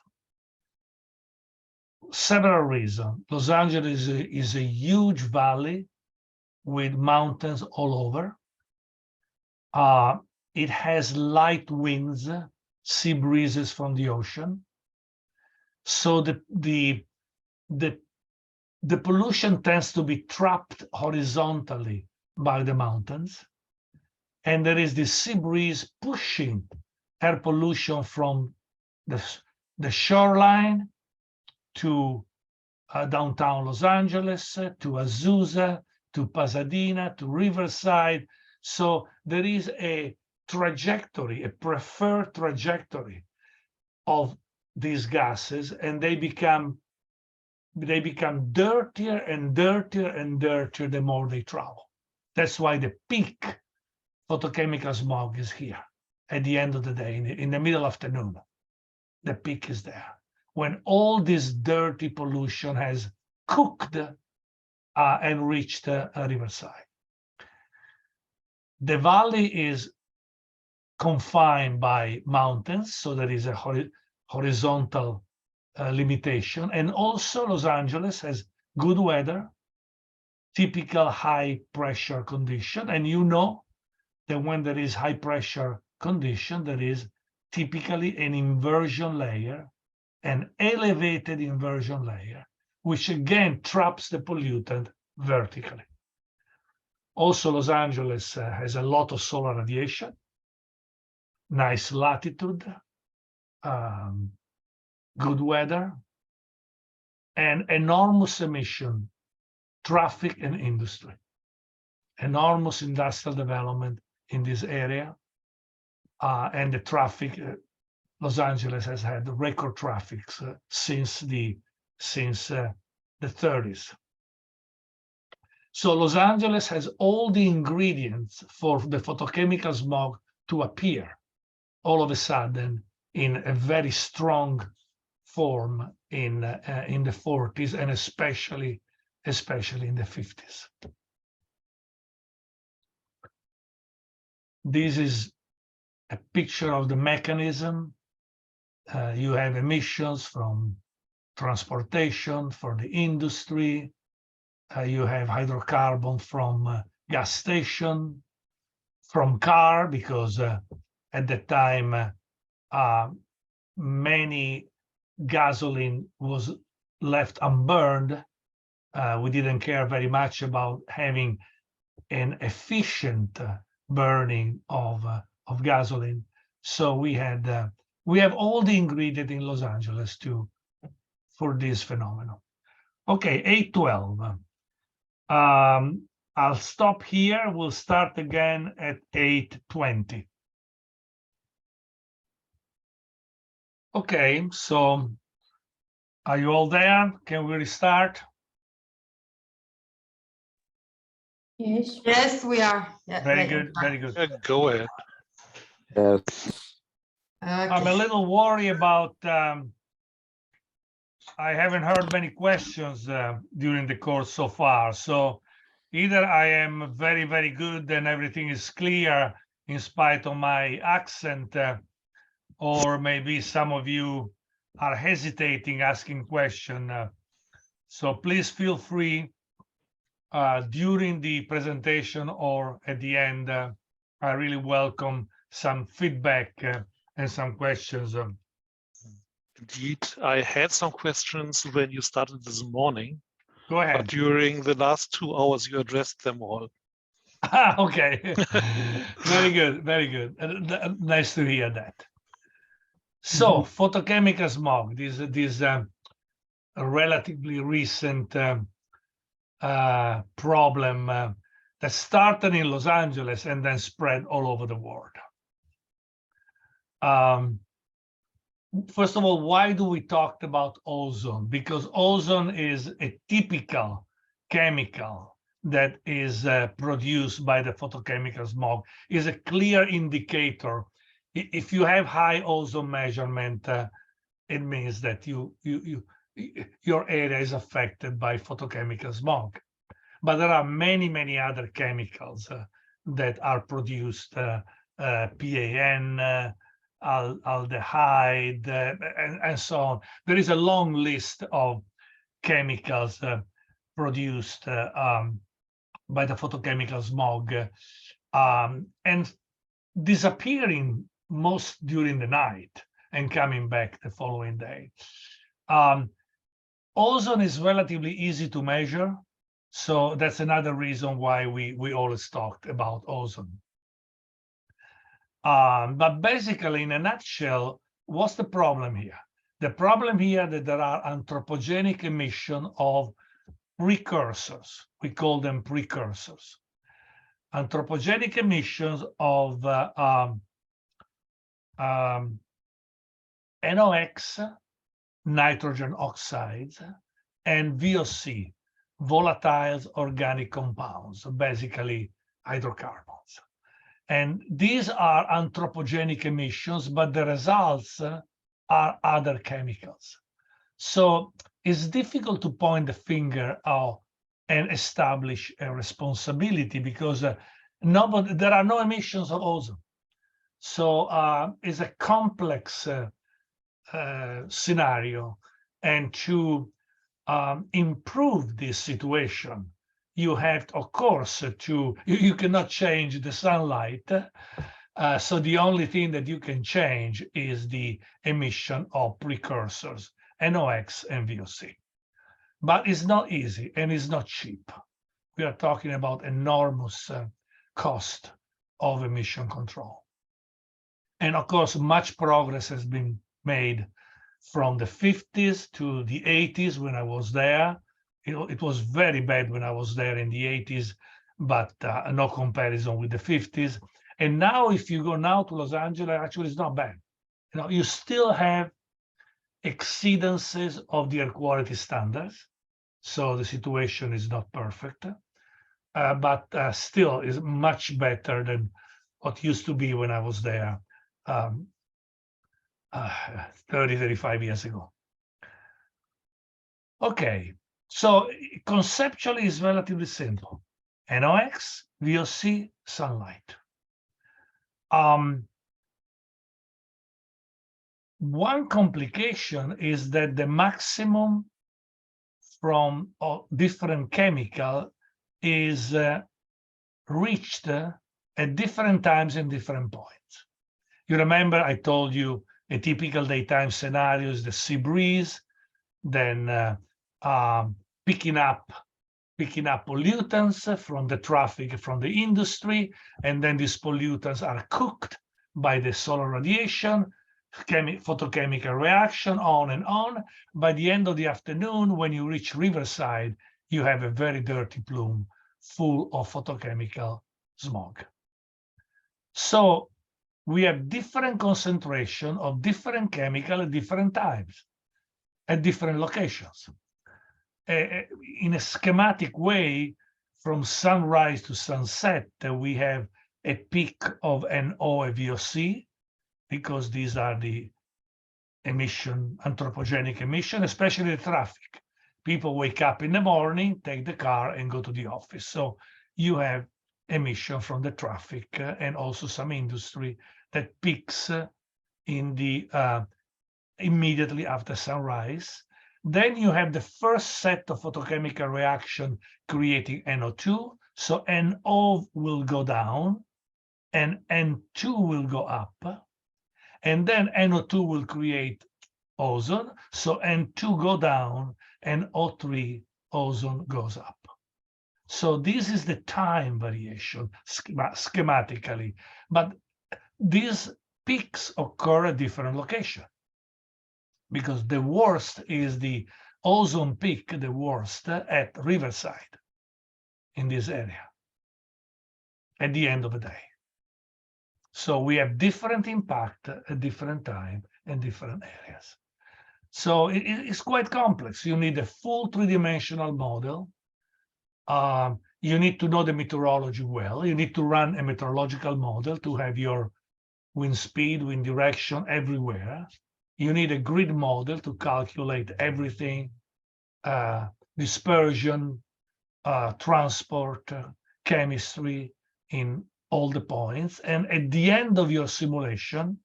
Several reasons. Los Angeles is a huge valley with mountains all over. It has light winds, sea breezes from the ocean. So the pollution tends to be trapped horizontally by the mountains. And there is this sea breeze pushing air pollution from the shoreline to downtown Los Angeles, to Azusa, to Pasadena, to Riverside. So there is a trajectory, a preferred trajectory of these gases, and they become dirtier and dirtier and dirtier the more they travel. That's why the peak photochemical smog is here at the end of the day, in the middle afternoon. The peak is there when all this dirty pollution has cooked and reached Riverside. The valley is confined by mountains, so there is a horizontal limitation. And also Los Angeles has good weather, typical high pressure condition. And you know that when there is high pressure condition, there is typically an inversion layer, an elevated inversion layer, which again traps the pollutant vertically. Also, Los Angeles has a lot of solar radiation, nice latitude, good weather, and enormous emission, traffic and industry. Enormous industrial development in this area, and the traffic. Los Angeles has had record traffic since the 30s. So Los Angeles has all the ingredients for the photochemical smog to appear all of a sudden in a very strong form in the 40s, and especially in the 50s. This is a picture of the mechanism. You have emissions from transportation, for the industry. You have hydrocarbon from gas station, from car, because at the time many gasoline was left unburned. We didn't care very much about having an efficient burning of gasoline. So we have all the ingredients in Los Angeles for this phenomenon. Okay, 8:12. I'll stop here. We'll start again at 8:20. Okay, so are you all there? Can we restart? Yes. Yes, we are. Yeah, Very yeah, good, very good. Yeah, go ahead. Yes. I'm a Okay. little worried about, I haven't heard many questions during the course so far. So either I am very, very good and everything is clear in spite of my accent, or maybe some of you are hesitating asking questions. So please feel free during the presentation or at the end. I really welcome some feedback and some questions. Indeed, I had some questions when you started this morning, Go but ahead. during the last 2 hours, you addressed them all. Okay. Very good, very good. Nice to hear that. So photochemical smog, this relatively recent problem that started in Los Angeles and then spread all over the world. First of all, why do we talk about ozone? Because ozone is a typical chemical that is produced by the photochemical smog, is a clear indicator. If you have high ozone measurement, it means that your area is affected by photochemical smog. But there are many, many other chemicals that are produced, PAN, aldehyde, and so on. There is a long list of chemicals produced by the photochemical smog, and disappearing most during the night and coming back the following day. Ozone is relatively easy to measure, so that's another reason why we always talked about ozone. But basically, in a nutshell, what's the problem here? The problem here that there are anthropogenic emission of precursors. We call them precursors. Anthropogenic emissions of NOx, nitrogen oxides, and VOC, volatile organic compounds, basically hydrocarbons. And these are anthropogenic emissions, but the results are other chemicals. So it's difficult to point the finger out and establish a responsibility because there are no emissions of ozone. So it's a complex scenario. And to improve this situation, you have, of course, you cannot change the sunlight. So the only thing that you can change is the emission of precursors, NOx and VOC. But it's not easy and it's not cheap. We are talking about enormous cost of emission control. And of course, much progress has been made from the 50s to the 80s when I was there. It was very bad when I was there in the 80s, but no comparison with the 50s. And now, if you go now to Los Angeles, actually, it's not bad. You still have exceedances of the air quality standards. So the situation is not perfect, but still is much better than what used to be when I was there 30, 35 years ago. Okay, so conceptually it's relatively simple. NOx, VOC, sunlight. One complication is that the maximum from different chemical is reached at different times and different points. You remember I told you a typical daytime scenario is the sea breeze, then picking up pollutants from the traffic, from the industry, and then these pollutants are cooked by the solar radiation, photochemical reaction, on and on. By the end of the afternoon, when you reach Riverside, you have a very dirty plume full of photochemical smog. So we have different concentration of different chemical at different times, at different locations. In a schematic way, from sunrise to sunset, we have a peak of NO and VOC, because these are the anthropogenic emission, especially the traffic. People wake up in the morning, take the car, and go to the office. So you have emission from the traffic and also some industry that peaks in the immediately after sunrise. Then you have the first set of photochemical reaction creating NO2. So NO will go down and N2 will go up. And then NO2 will create ozone. So N2 go down and O3 ozone goes up. So this is the time variation schematically. But these peaks occur at different locations, because the worst is the ozone peak, the worst at Riverside in this area at the end of the day. So we have different impact at different time and different areas. So it's quite complex. You need a full three-dimensional model. You need to know the meteorology well. You need to run a meteorological model to have your wind speed, wind direction everywhere. You need a grid model to calculate everything, dispersion, transport, chemistry in all the points. And at the end of your simulation,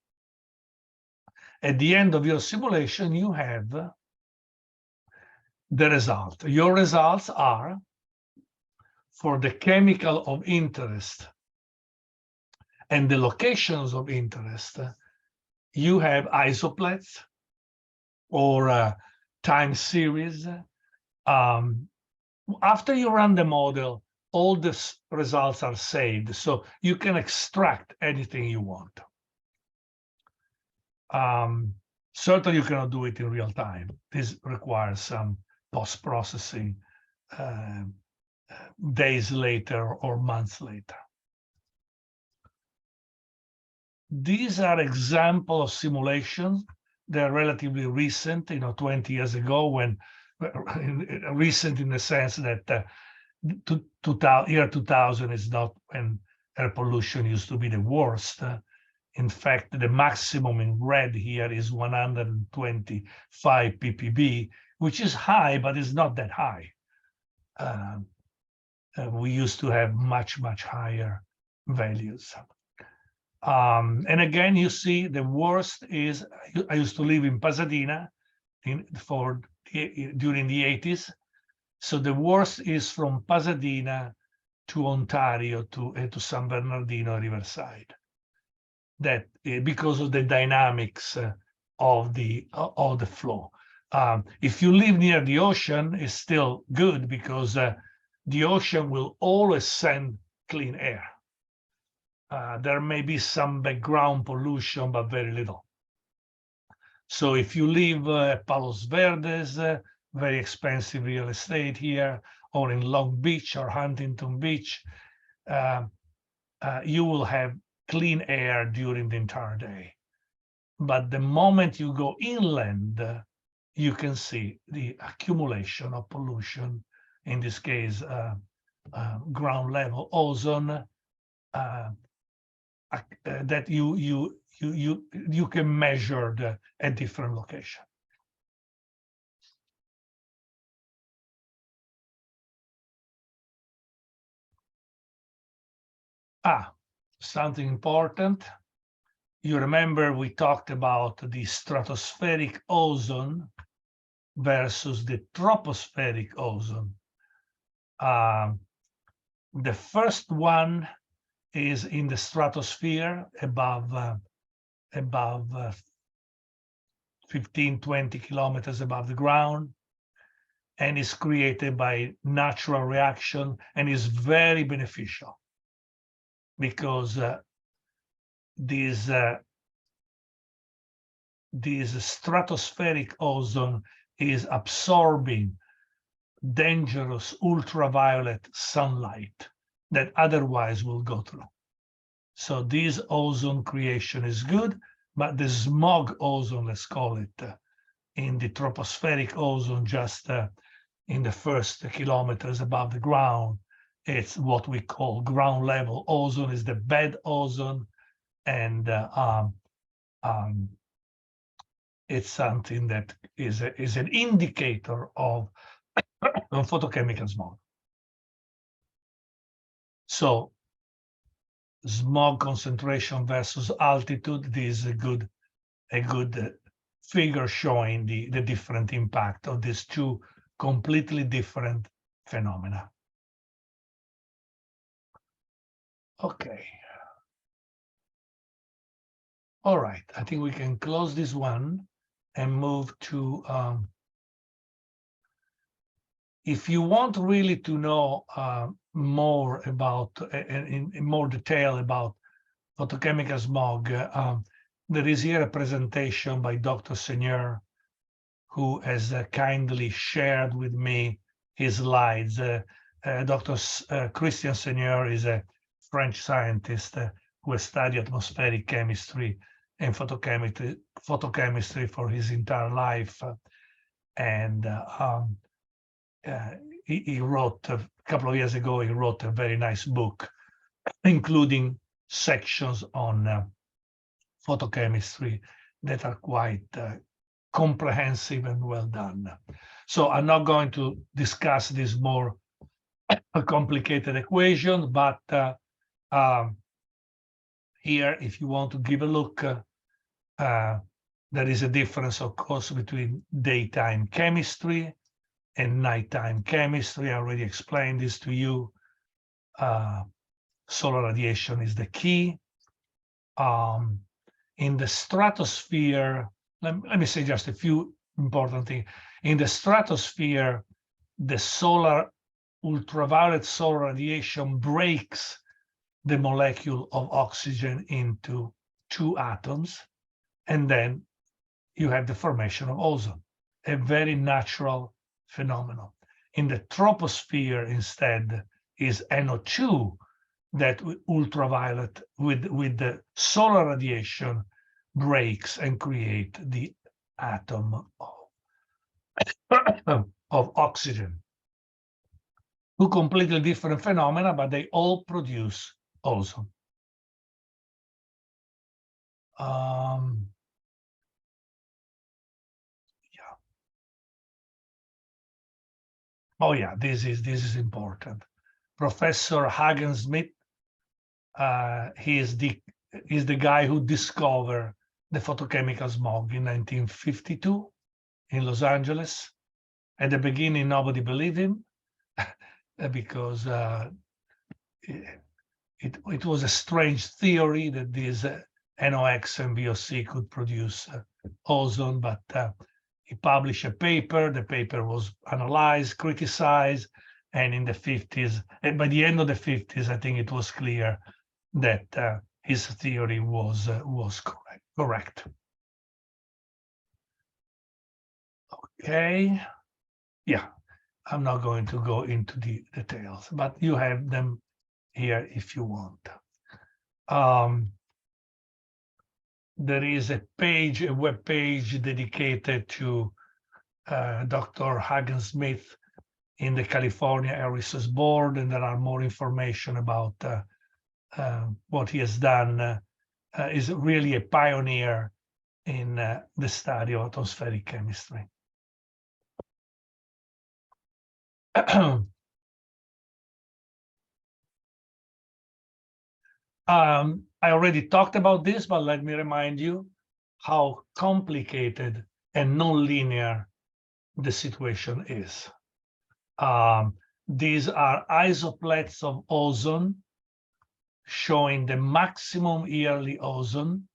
At the end of your simulation, you have the result. Your results are for the chemical of interest and the locations of interest. You have isoplets or time series. After you run the model, all the results are saved, so you can extract anything you want. Certainly, you cannot do it in real time. This requires some post-processing days later or months later. These are examples of simulations. They're relatively recent, 20 years ago, when recent in the sense that year 2000 is not when air pollution used to be the worst. In fact, the maximum in red here is 125 ppb, which is high, but it's not that high. We used to have much, much higher values. And again, you see the worst is, I used to live in Pasadena during the 80s. So the worst is from Pasadena to Ontario to San Bernardino, Riverside. That because of the dynamics of the flow. If you live near the ocean, it's still good because the ocean will always send clean air. There may be some background pollution, but very little. So if you live at Palos Verdes, very expensive real estate here, or in Long Beach or Huntington Beach, you will have clean air during the entire day. But the moment you go inland, you can see the accumulation of pollution, in this case, ground level ozone, that you can measure at different locations. Something important. You remember we talked about the stratospheric ozone versus the tropospheric ozone. The first one is in the stratosphere above 15, 20 kilometers above the ground, and is created by natural reaction and is very beneficial because this stratospheric ozone is absorbing dangerous ultraviolet sunlight that otherwise will go through. So this ozone creation is good, but the smog ozone, let's call it, in the tropospheric ozone, just in the first kilometers above the ground, it's what we call ground level ozone, is the bad ozone, and it's something that is an indicator of photochemical smog. So smog concentration versus altitude, this is a good figure showing the different impact of these two completely different phenomena. Okay. All right, I think we can close this one and move to, if you want really to know more about, in more detail about photochemical smog, there is here a presentation by Dr. Seigneur, who has kindly shared with me his slides. Dr. Christian Seigneur is a French scientist who has studied atmospheric chemistry and photochemistry for his entire life. And he wrote, a couple of years ago, he wrote a very nice book, including sections on photochemistry that are quite comprehensive and well done. So I'm not going to discuss this more complicated equation, but here, if you want to give a look, There is a difference, of course, between daytime chemistry and nighttime chemistry. I already explained this to you. Solar radiation is the key. In the stratosphere, let me say just a few important things. In the stratosphere, the ultraviolet solar radiation breaks the molecule of oxygen into 2 atoms, and then you have the formation of ozone, a very natural phenomenon. In the troposphere, instead, is NO2 that ultraviolet with the solar radiation breaks and create the atom of oxygen. 2 completely different phenomena, but they all produce ozone. Oh yeah, this is important. Professor Hagen-Smith, he is the guy who discovered the photochemical smog in 1952 in Los Angeles. At the beginning, nobody believed him because it was a strange theory that these NOx and VOC could produce ozone, but he published a paper. The paper was analyzed, criticized, and in the 50s, and by the end of the 50s, I think it was clear that his theory was correct. Okay, yeah, I'm not going to go into the details, but you have them here if you want. There is a web page dedicated to Dr. Hagen-Smith in the California Air Resources Board, and there are more information about what he has done. Is really a pioneer in the study of atmospheric chemistry. I already talked about this, but let me remind you how complicated and non-linear the situation is. These are isoplates of ozone showing the maximum yearly ozone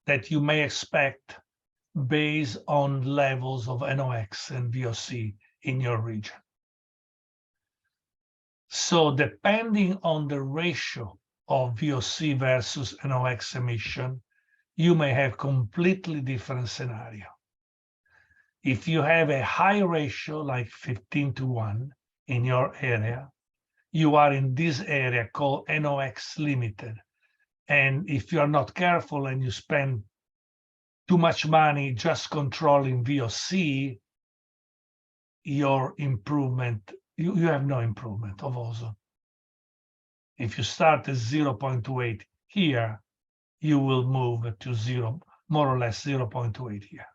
that you may expect based on levels of NOx and VOC in your region. So depending on the ratio of VOC versus NOx emission, you may have completely different scenario. If you have a high ratio, like 15:1 in your area, you are in this area called NOx limited. And if you are not careful and you spend too much money just controlling VOC, your improvement, you have no improvement of ozone. If you start at 0.28 here, you will move to 0, more or less 0.28 here.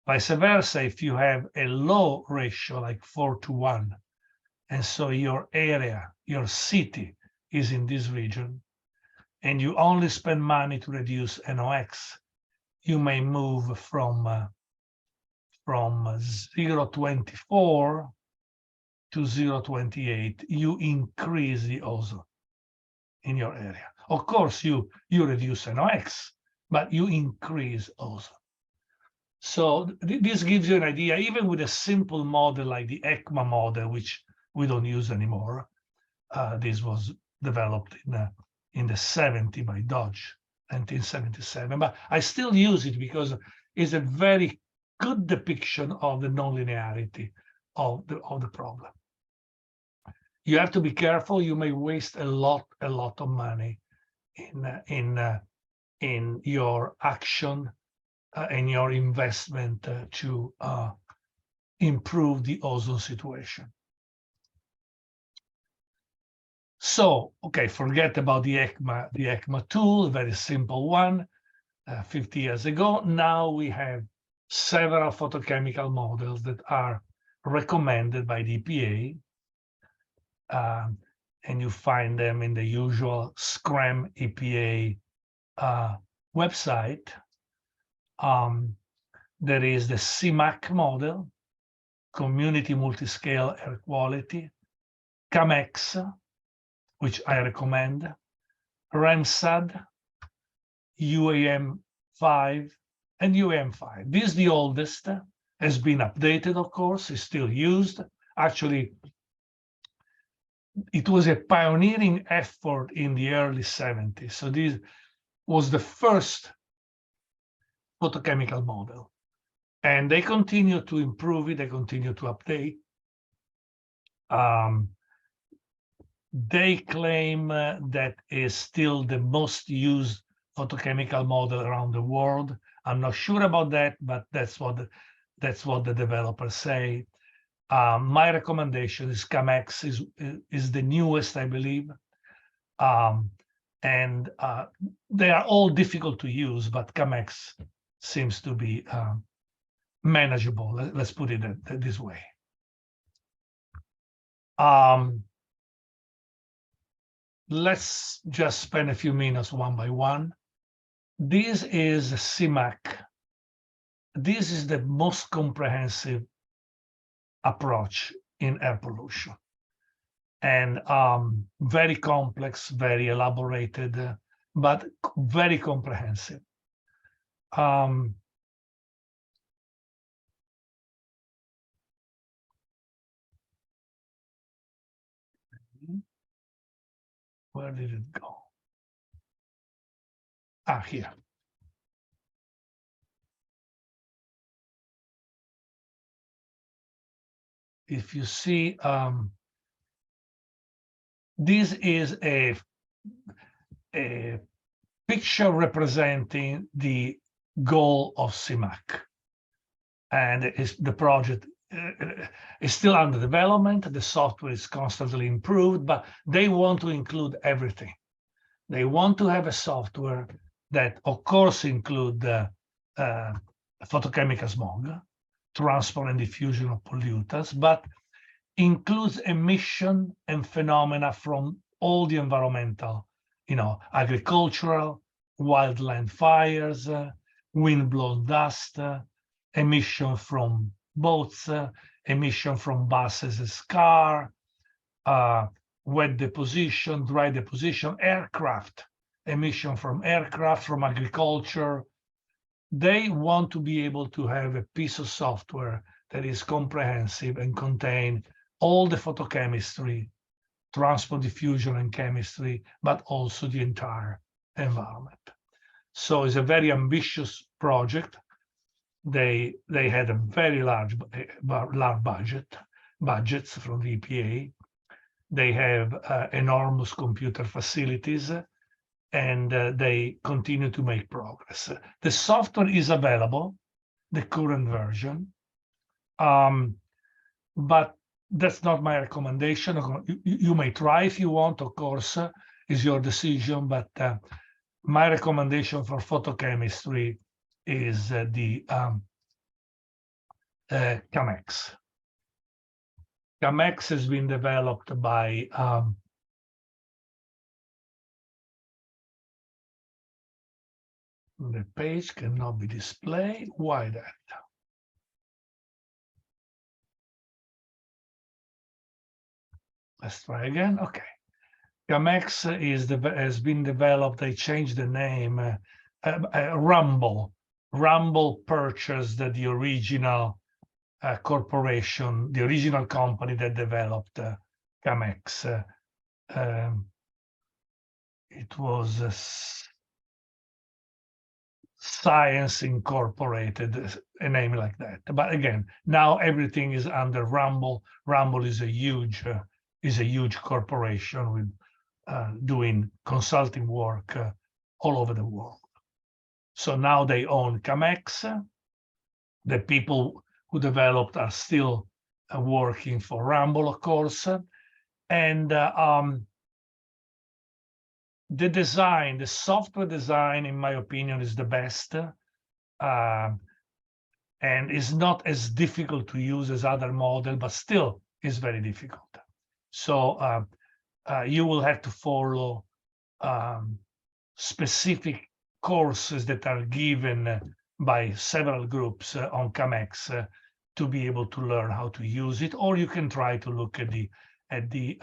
Vice versa, if you have a low ratio like 4:1, and so your area, your city is in this region, and you only spend money to reduce NOx, you may move from 0.24 to 0.28. You increase the ozone in your area. Of course, you reduce NOx, but you increase ozone. So this gives you an idea, even with a simple model like the ECMA model, which we don't use anymore. This was developed in the 70s by Dodge, 1977. But I still use it because it's a very good depiction of the nonlinearity of the problem. You have to be careful. You may waste a lot of money in your action, in your investment to improve the ozone situation. So, okay, forget about the ECMA tool, a very simple one, 50 years ago. Now we have several photochemical models that are recommended by the EPA, and you find them in the usual SCRAM EPA website. There is the CMAC model, Community Multiscale Air Quality, CAMEX, which I recommend, REMSAD, UAM5, and UAM5. This is the oldest, has been updated, of course, is still used. Actually, it was a pioneering effort in the early 70s. So this was the first photochemical model. And they continue to improve it, they continue to update. They claim that is still the most used photochemical model around the world. I'm not sure about that, but that's what the developers say. My recommendation is CAMEX is the newest, I believe. And they are all difficult to use, but CAMEX seems to be manageable. Let's put it this way. Let's just spend a few minutes one by one. This is CMAC. This is the most comprehensive approach in air pollution. And very complex, very elaborated, but very comprehensive. Where did it go? Here. If you see, this is a picture representing the goal of CMAC. And the project is still under development. The software is constantly improved, but they want to include everything. They want to have a software that, of course, include photochemical smog, transport and diffusion of pollutants, but includes emission and phenomena from all the environmental, agricultural, wildland fires, wind-blown dust, emission from boats, emission from buses as car, wet deposition, dry deposition, aircraft, emission from aircraft, from agriculture. They want to be able to have a piece of software that is comprehensive and contain all the photochemistry, transport, diffusion, and chemistry, but also the entire environment. So it's a very ambitious project. They had a very large budgets from the EPA. They have enormous computer facilities, and they continue to make progress. The software is available, the current version, but that's not my recommendation. You may try if you want, of course, is your decision, but my recommendation for photochemistry is the CAMEX. CAMEX has been developed by the page cannot be displayed. Why that? Let's try again. Okay. CAMEX has been developed. They changed the name. Rumble. Rumble purchased the original corporation, the original company that developed CAMEX. It was Science Incorporated, a name like that. But again, now everything is under Rumble. Rumble is a huge corporation with doing consulting work all over the world. So now they own CAMEX. The people who developed are still working for Rumble, of course. And the design, the software design, in my opinion, is the best, and is not as difficult to use as other models, but still is very difficult. So you will have to follow specific courses that are given by several groups on CAMEX to be able to learn how to use it, or you can try to look at the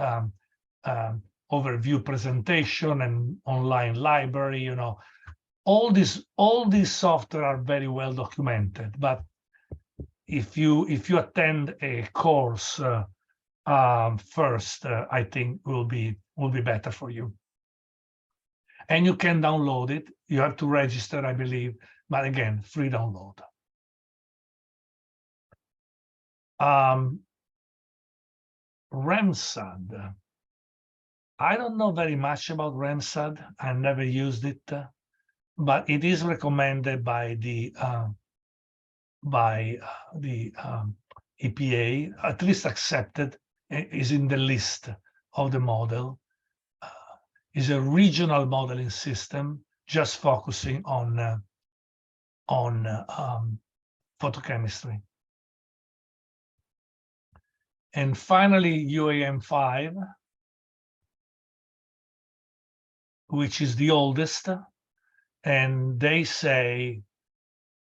overview presentation and online library. You know, all these software are very well documented, but if you attend a course first, I think will be better for you. And you can download it. You have to register, I believe, but again, free download. REMSAD. I don't know very much about REMSAD. I never used it, but it is recommended by the EPA, at least accepted, is in the list of the model. Is a regional modeling system just focusing on photochemistry. And finally, UAM5, which is the oldest, and they say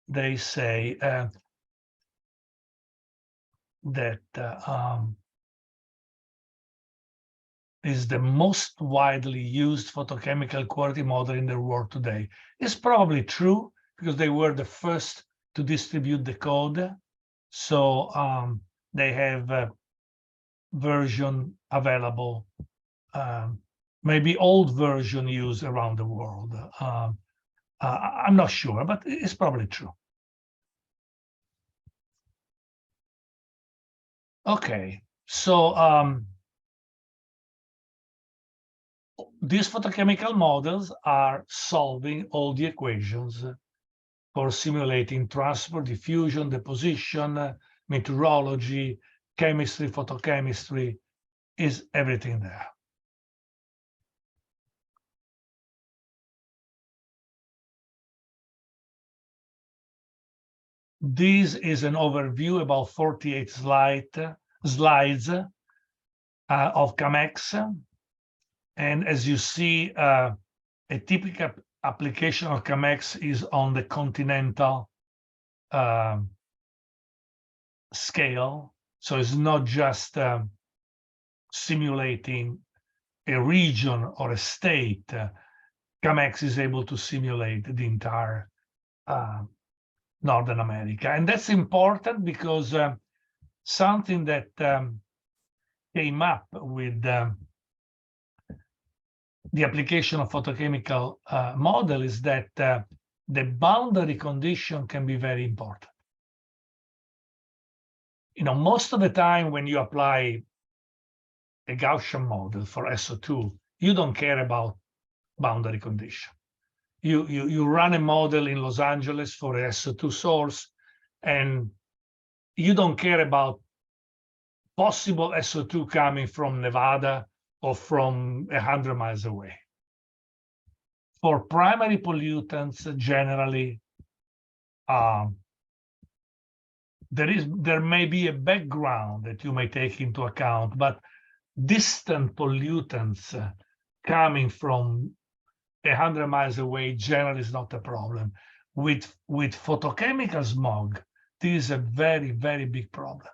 that is the most widely used photochemical quality model in the world today. It's probably true because they were the first to distribute the code. So they have a version available, maybe old version used around the world. I'm not sure, but it's probably true. Okay, so these photochemical models are solving all the equations for simulating transport, diffusion, deposition, meteorology, chemistry, photochemistry, is everything there. This is an overview, about 48 slides of CAMEX. And as you see, a typical application of CAMEX is on the continental scale. So it's not just simulating a region or a state. CAMEX is able to simulate the entire Northern America. And that's important because something that came up with the application of photochemical model is that the boundary condition can be very important. You know, most of the time when you apply a Gaussian model for SO2, you don't care about boundary condition. You run a model in Los Angeles for a SO2 source, and you don't care about possible SO2 coming from Nevada or from 100 miles away. For primary pollutants, generally, there may be a background that you may take into account, but distant pollutants coming from 100 miles away generally is not a problem. With photochemical smog, this is a very, very big problem,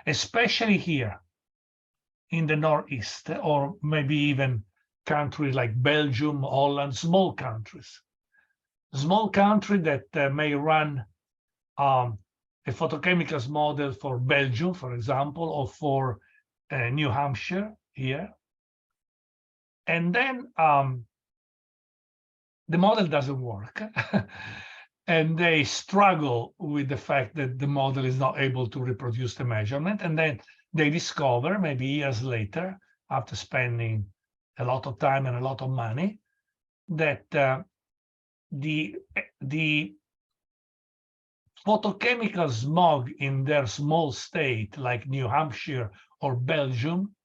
especially here in the Northeast, or maybe even countries like Belgium, Holland, small countries that may run a photochemicals model for Belgium, for example, or for New Hampshire here. And then the model doesn't work. And they struggle with the fact that the model is not able to reproduce the measurement. And then they discover, maybe years later, after spending a lot of time and a lot of money, that the photochemical smog in their small state, like New Hampshire or Belgium,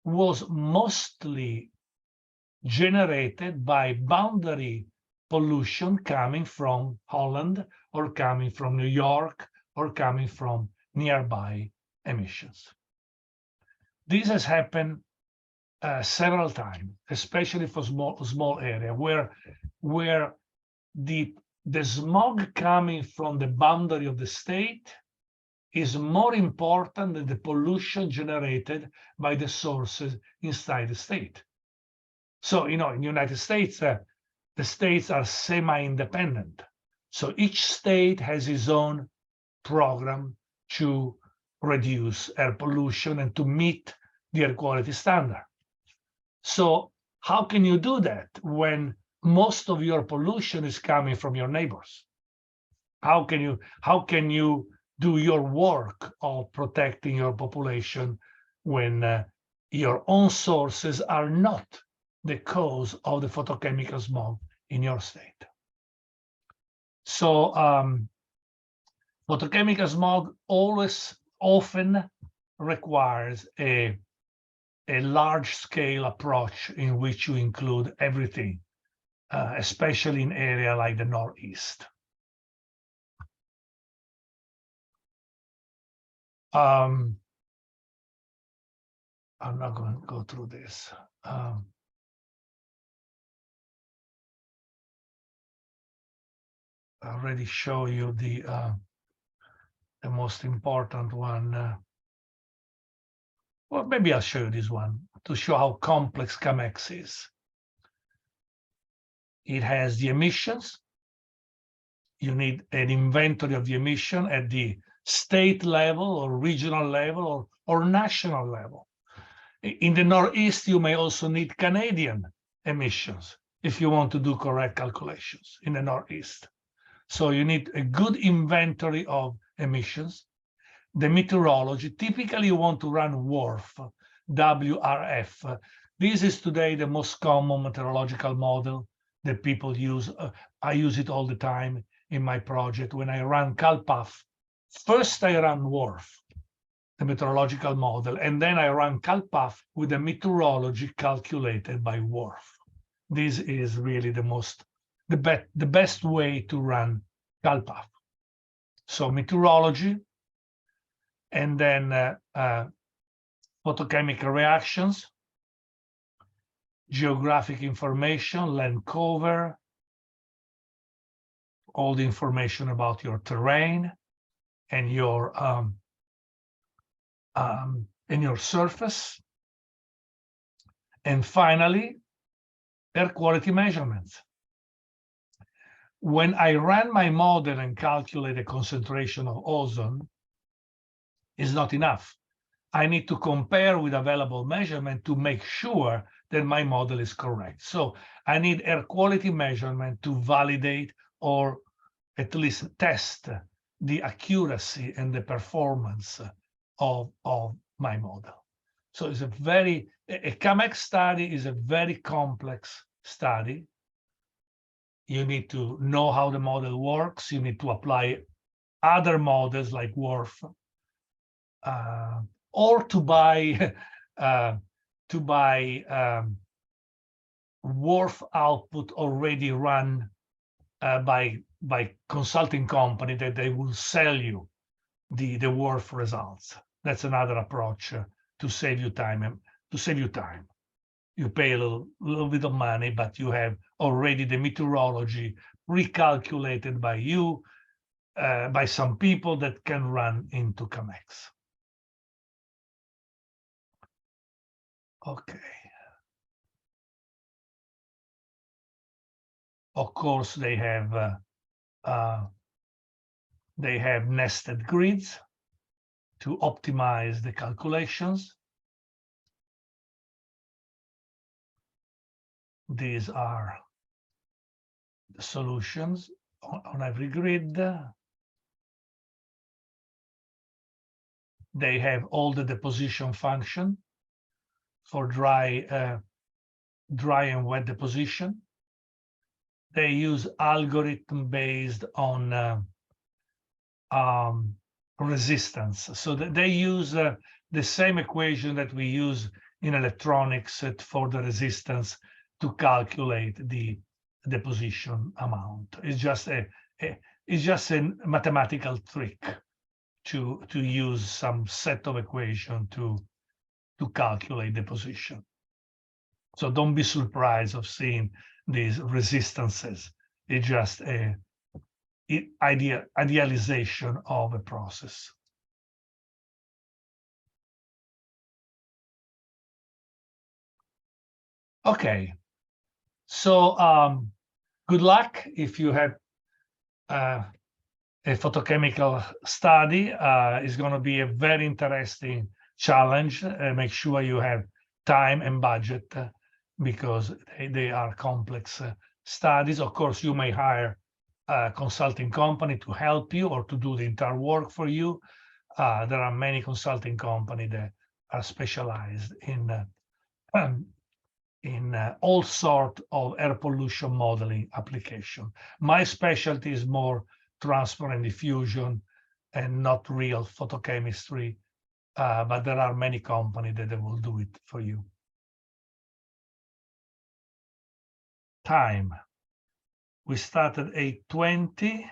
was mostly generated by boundary pollution coming from Holland or coming from New York or coming from nearby emissions. This has happened several times, especially for small area where the the smog coming from the boundary of the state is more important than the pollution generated by the sources inside the state. So, in the United States, the states are semi-independent. So each state has its own program to reduce air pollution and to meet the air quality standard. So how can you do that when most of your pollution is coming from your neighbors? How can you do your work of protecting your population when your own sources are not the cause of the photochemical smog in your state? So photochemical smog often requires a large-scale approach in which you include everything, especially in area like the Northeast. I'm not going to go through this. I already show you the most important one. Well, maybe I'll show you this one to show how complex CAMEX is. It has the emissions. You need an inventory of the emission at the state level or regional level or national level. In the Northeast, you may also need Canadian emissions if you want to do correct calculations in the Northeast. So you need a good inventory of emissions. The meteorology, typically you want to run WRF, WRF. This is today the most common meteorological model that people use. I use it all the time in my project. When I run CalPAF, first I run WRF, the meteorological model, and then I run CalPAF with the meteorology calculated by WRF. This is really the best way to run CalPAF. So meteorology, and then photochemical reactions, geographic information, land cover, all the information about your terrain and your surface, and finally, air quality measurements. When I ran my model and calculate the concentration of ozone, is not enough. I need to compare with available measurement to make sure that my model is correct. So I need air quality measurement to validate or at least test the accuracy and the performance of my model. So it's a CAMEX study is a very complex study. You need to know how the model works. You need to apply other models like WRF, or to buy WRF output already run by consulting company that they will sell you the WRF results. That's another approach to save you time. You pay a little bit of money, but you have already the meteorology recalculated by you, by some people that can run into CAMEX. Okay. Of course, they have nested grids to optimize the calculations. These are the solutions on every grid. They have all the deposition function for dry and wet deposition. They use algorithm based on resistance. So they use the same equation that we use in electronics for the resistance to calculate the deposition amount. It's just a mathematical trick to use some set of equation to calculate deposition. So don't be surprised of seeing these resistances. It's just idealization of a process. Okay, so good luck if you have a photochemical study. It's going to be a very interesting challenge. Make sure you have time and budget because they are complex studies. Of course, you may hire a consulting company to help you or to do the entire work for you. There are many consulting companies that are specialized in all sorts of air pollution modeling application. My specialty is more transport and diffusion and not real photochemistry, but there are many companies that will do it for you. Time. We started at 8:20.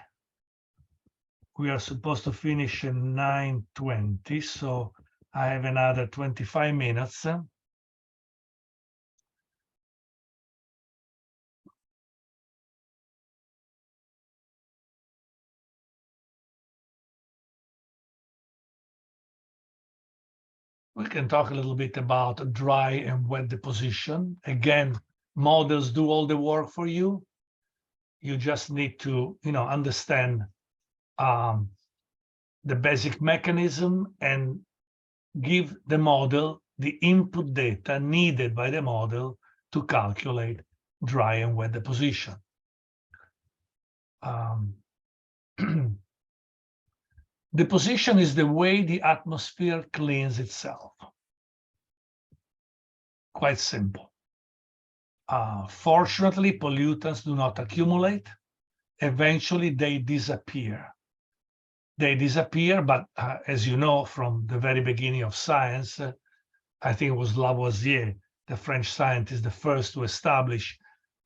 We are supposed to finish at 9:20, so I have another 25 minutes. We can talk a little bit about dry and wet deposition. Again, models do all the work for you. You just need to, understand the basic mechanism and give the model the input data needed by the model to calculate dry and wet deposition. Deposition is the way the atmosphere cleans itself. Quite simple. Fortunately, pollutants do not accumulate. Eventually, they disappear. They disappear, but as you know, from the very beginning of science, I think it was Lavoisier, the French scientist, the first to establish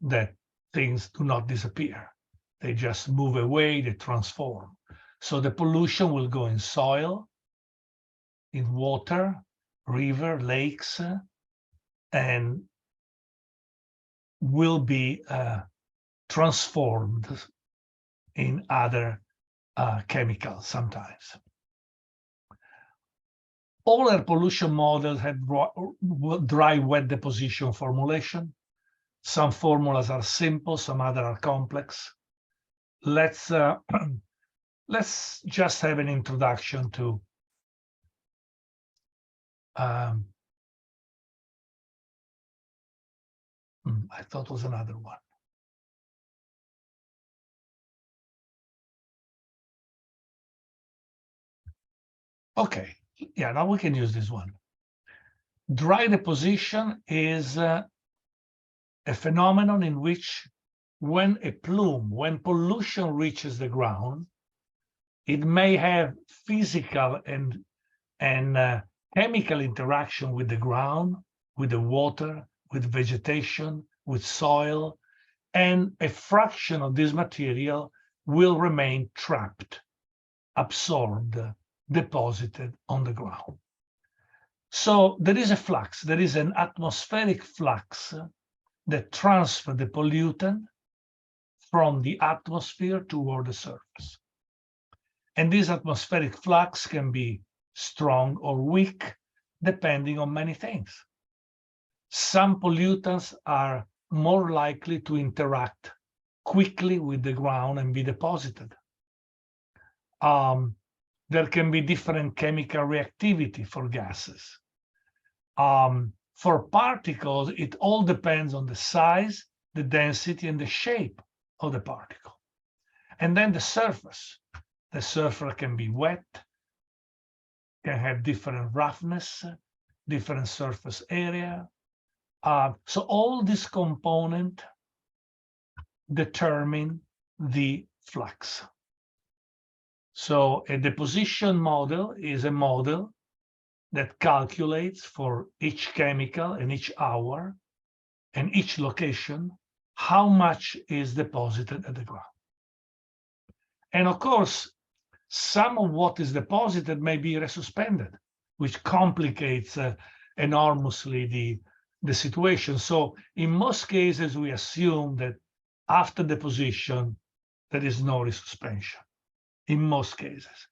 that things do not disappear. They just move away, they transform. So the pollution will go in soil, in water, river, lakes, and will be transformed in other chemicals sometimes. All air pollution models have dry wet deposition formulation. Some formulas are simple, some other are complex. Let's just have an introduction to I thought it was another one. Okay, yeah, now we can use this one. Dry deposition is a phenomenon in which when pollution reaches the ground, it may have physical and chemical interaction with the ground, with the water, with vegetation, with soil, and a fraction of this material will remain trapped, absorbed, deposited on the ground. So there is a flux, there is an atmospheric flux that transfers the pollutant from the atmosphere toward the surface. And this atmospheric flux can be strong or weak, depending on many things. Some pollutants are more likely to interact quickly with the ground and be deposited. There can be different chemical reactivity for gases. For particles, it all depends on the size, the density, and the shape of the particle. And then the surface. The surface can be wet, can have different roughness, different surface area. So all these components determine the flux. So a deposition model is a model that calculates for each chemical and each hour and each location how much is deposited at the ground. And of course, some of what is deposited may be resuspended, which complicates enormously the situation. So in most cases, we assume that after deposition, there is no resuspension in most cases.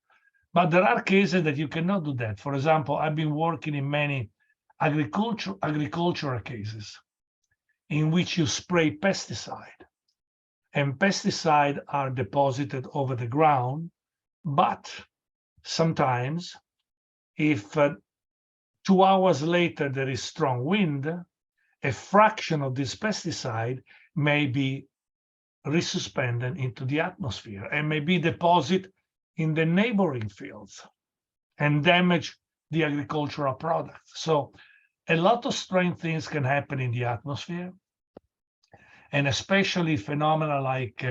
But there are cases that you cannot do that. For example, I've been working in many agricultural cases in which you spray pesticide, and pesticide are deposited over the ground, but sometimes if 2 hours later there is strong wind, a fraction of this pesticide may be resuspended into the atmosphere and may be deposited in the neighboring fields and damage the agricultural products. So a lot of strange things can happen in the atmosphere, and especially phenomena like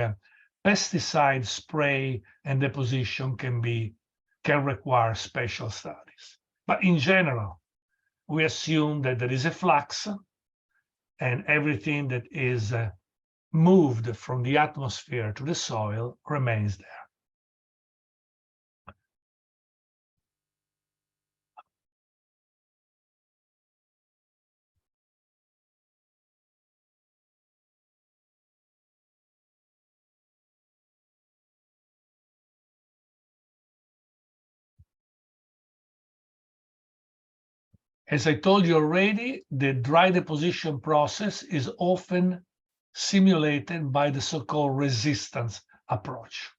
pesticide spray and deposition can require special studies. But in general, we assume that there is a flux and everything that is moved from the atmosphere to the soil remains there. As I told you already, the dry deposition process is often simulated by the so-called resistance approach.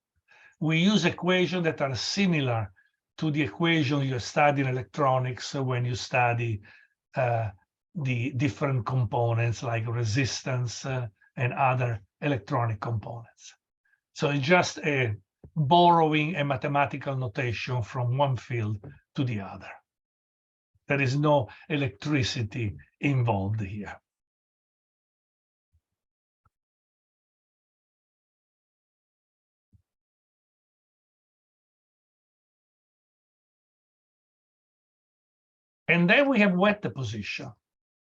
We use equations that are similar to the equation you study in electronics when you study the different components like resistance and other electronic components. So it's just borrowing a mathematical notation from one field to the other. There is no electricity involved here. And then we have wet deposition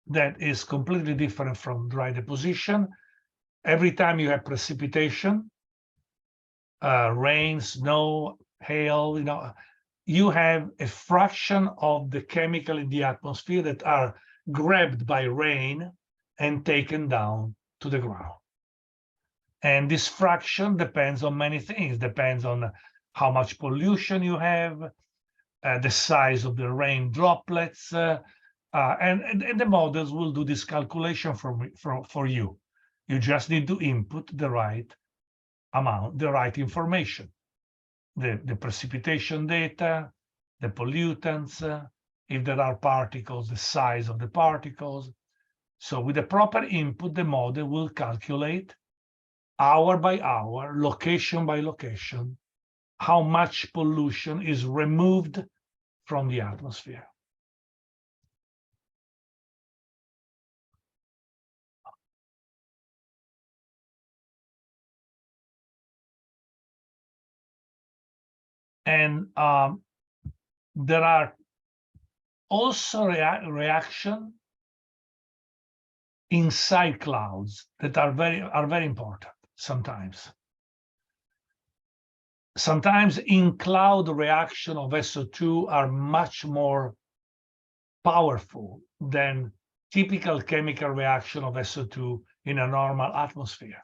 that is completely different from dry deposition. Every time you have precipitation, rain, snow, hail, you have a fraction of the chemical in the atmosphere that are grabbed by rain and taken down to the ground. And this fraction depends on many things, depends on how much pollution you have, the size of the rain droplets, and the models will do this calculation for you. You just need to input the right amount, the right information, the precipitation data, the pollutants, if there are particles, the size of the particles. So with the proper input, the model will calculate hour by hour, location by location, how much pollution is removed from the atmosphere. And there are also reactions inside clouds that are very important sometimes. Sometimes in cloud reaction of SO2 are much more powerful than typical chemical reaction of SO2 in a normal atmosphere.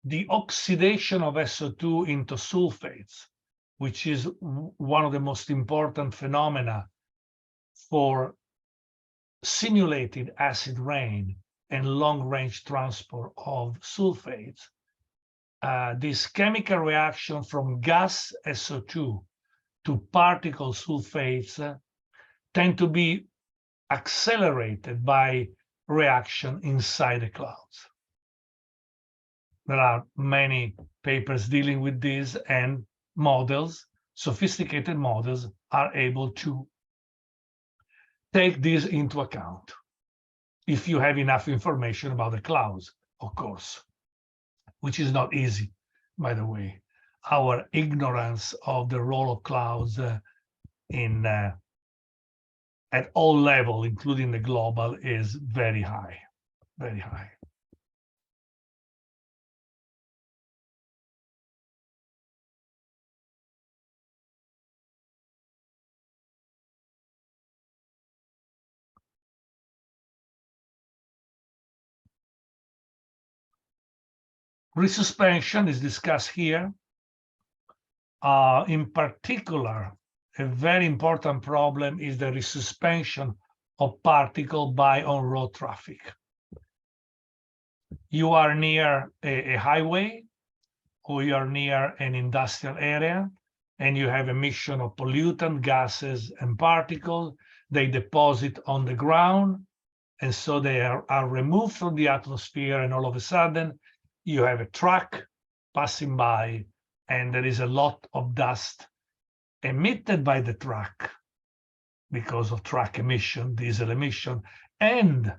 The oxidation of SO2 into sulfates, which is one of the most important phenomena for simulated acid rain and long-range transport of sulfates, this chemical reaction from gas SO2 to particle sulfates tend to be accelerated by reaction inside the clouds. There are many papers dealing with this, and models, sophisticated models, are able to take this into account if you have enough information about the clouds, of course, which is not easy, by the way. Our ignorance of the role of clouds at all levels, including the global, is very high, very high. Resuspension is discussed here. In particular, a very important problem is the resuspension of particles by on-road traffic. You are near a highway, or you are near an industrial area, and you have emission of pollutant, gases, and particles. They deposit on the ground, and so they are removed from the atmosphere, and all of a sudden, you have a truck passing by, and there is a lot of dust emitted by the truck because of truck emission, diesel emission, and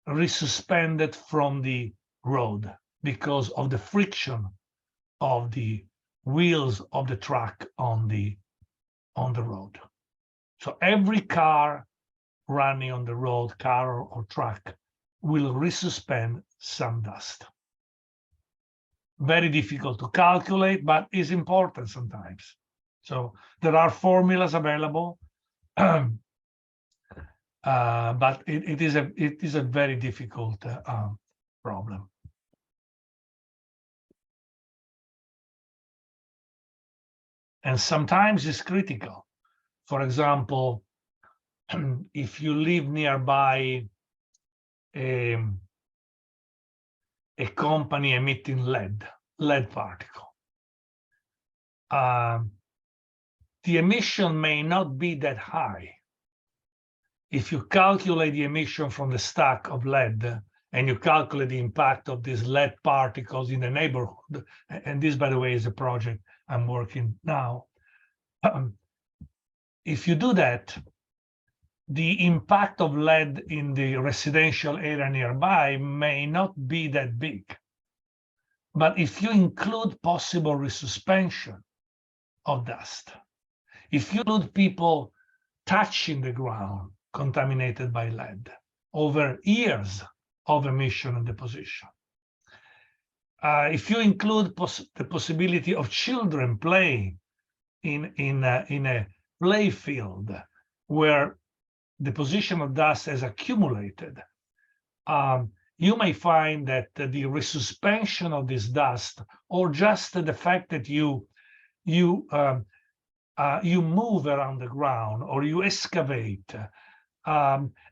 resuspended from the road because of the friction of the wheels of the truck on the road. So every car running on the road, car or truck, will resuspend some dust. Very difficult to calculate, but is important sometimes. So there are formulas available, but it is a very difficult problem. And sometimes it's critical. For example, if you live nearby a company emitting lead particle, the emission may not be that high. If you calculate the emission from the stack of lead and you calculate the impact of these lead particles in the neighborhood, and this, by the way, is a project I'm working now. If you do that, the impact of lead in the residential area nearby may not be that big. But if you include possible resuspension of dust, if you include people touching the ground contaminated by lead over years of emission and deposition, if you include the possibility of children playing in a play field where deposition of dust has accumulated, you may find that the resuspension of this dust, or just the fact that you move around the ground or you excavate,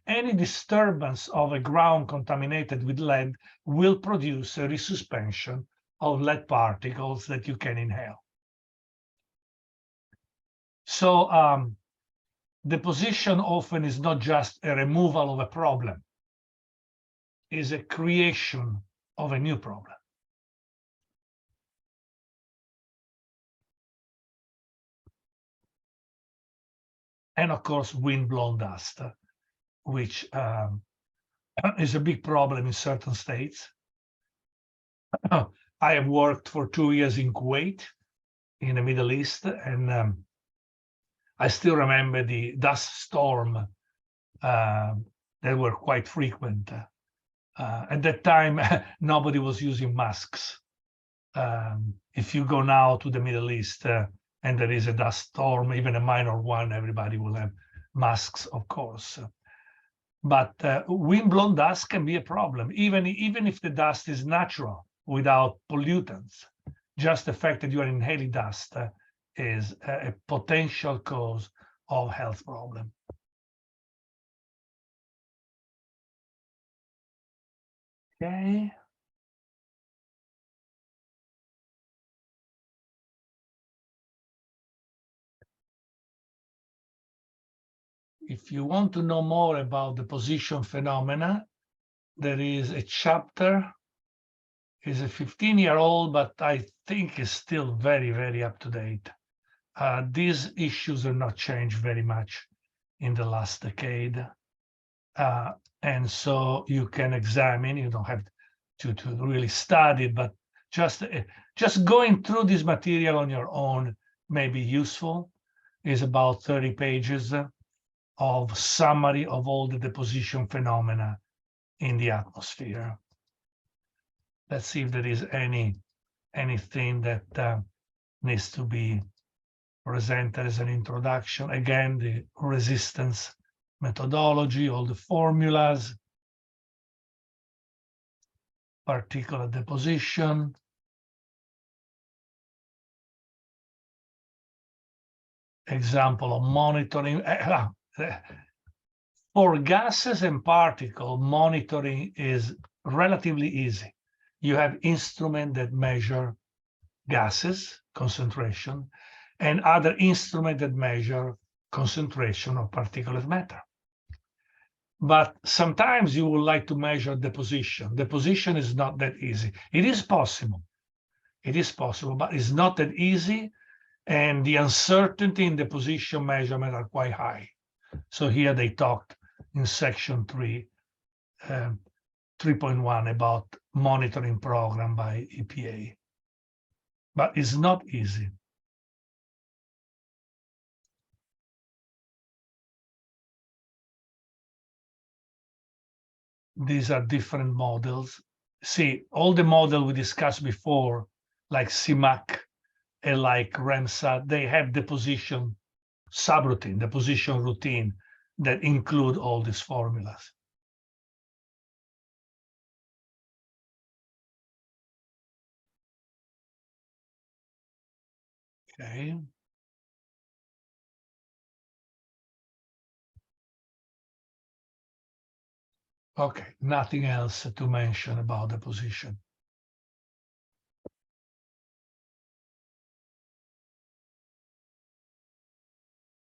any disturbance of a ground contaminated with lead will produce a resuspension of lead particles that you can inhale. So deposition often is not just a removal of a problem, is a creation of a new problem. And of course, wind-blown dust, which is a big problem in certain states. I have worked for 2 years in Kuwait, in the Middle East, and I still remember the dust storm that were quite frequent. At that time, nobody was using masks. If you go now to the Middle East and there is a dust storm, even a minor one, everybody will have masks, of course. But wind-blown dust can be a problem, even if the dust is natural, without pollutants. Just the fact that you are inhaling dust is a potential cause of health problem. Okay. If you want to know more about the deposition phenomena, there is a chapter. It's a 15-year-old, but I think is still very, very up to date. These issues have not changed very much in the last decade. And so you can examine, you don't have to really study, but just going through this material on your own may be useful. It's about 30 pages of summary of all the deposition phenomena in the atmosphere. Let's see if there is anything that needs to be presented as an introduction. Again, the resistance methodology, all the formulas, particulate deposition, example of monitoring. For gases and particles, monitoring is relatively easy. You have instruments that measure gases, concentration, and other instruments that measure concentration of particulate matter. But sometimes you would like to measure deposition. Deposition is not that easy. It is possible. It is possible, but it's not that easy. And the uncertainty in deposition measurement are quite high. So here they talked in section 3.1 about monitoring program by EPA. But it's not easy. These are different models. See, all the models we discussed before, like CMAC and like REMSA, they have deposition subroutine, deposition routine that include all these formulas. Okay. Okay, nothing else to mention about deposition.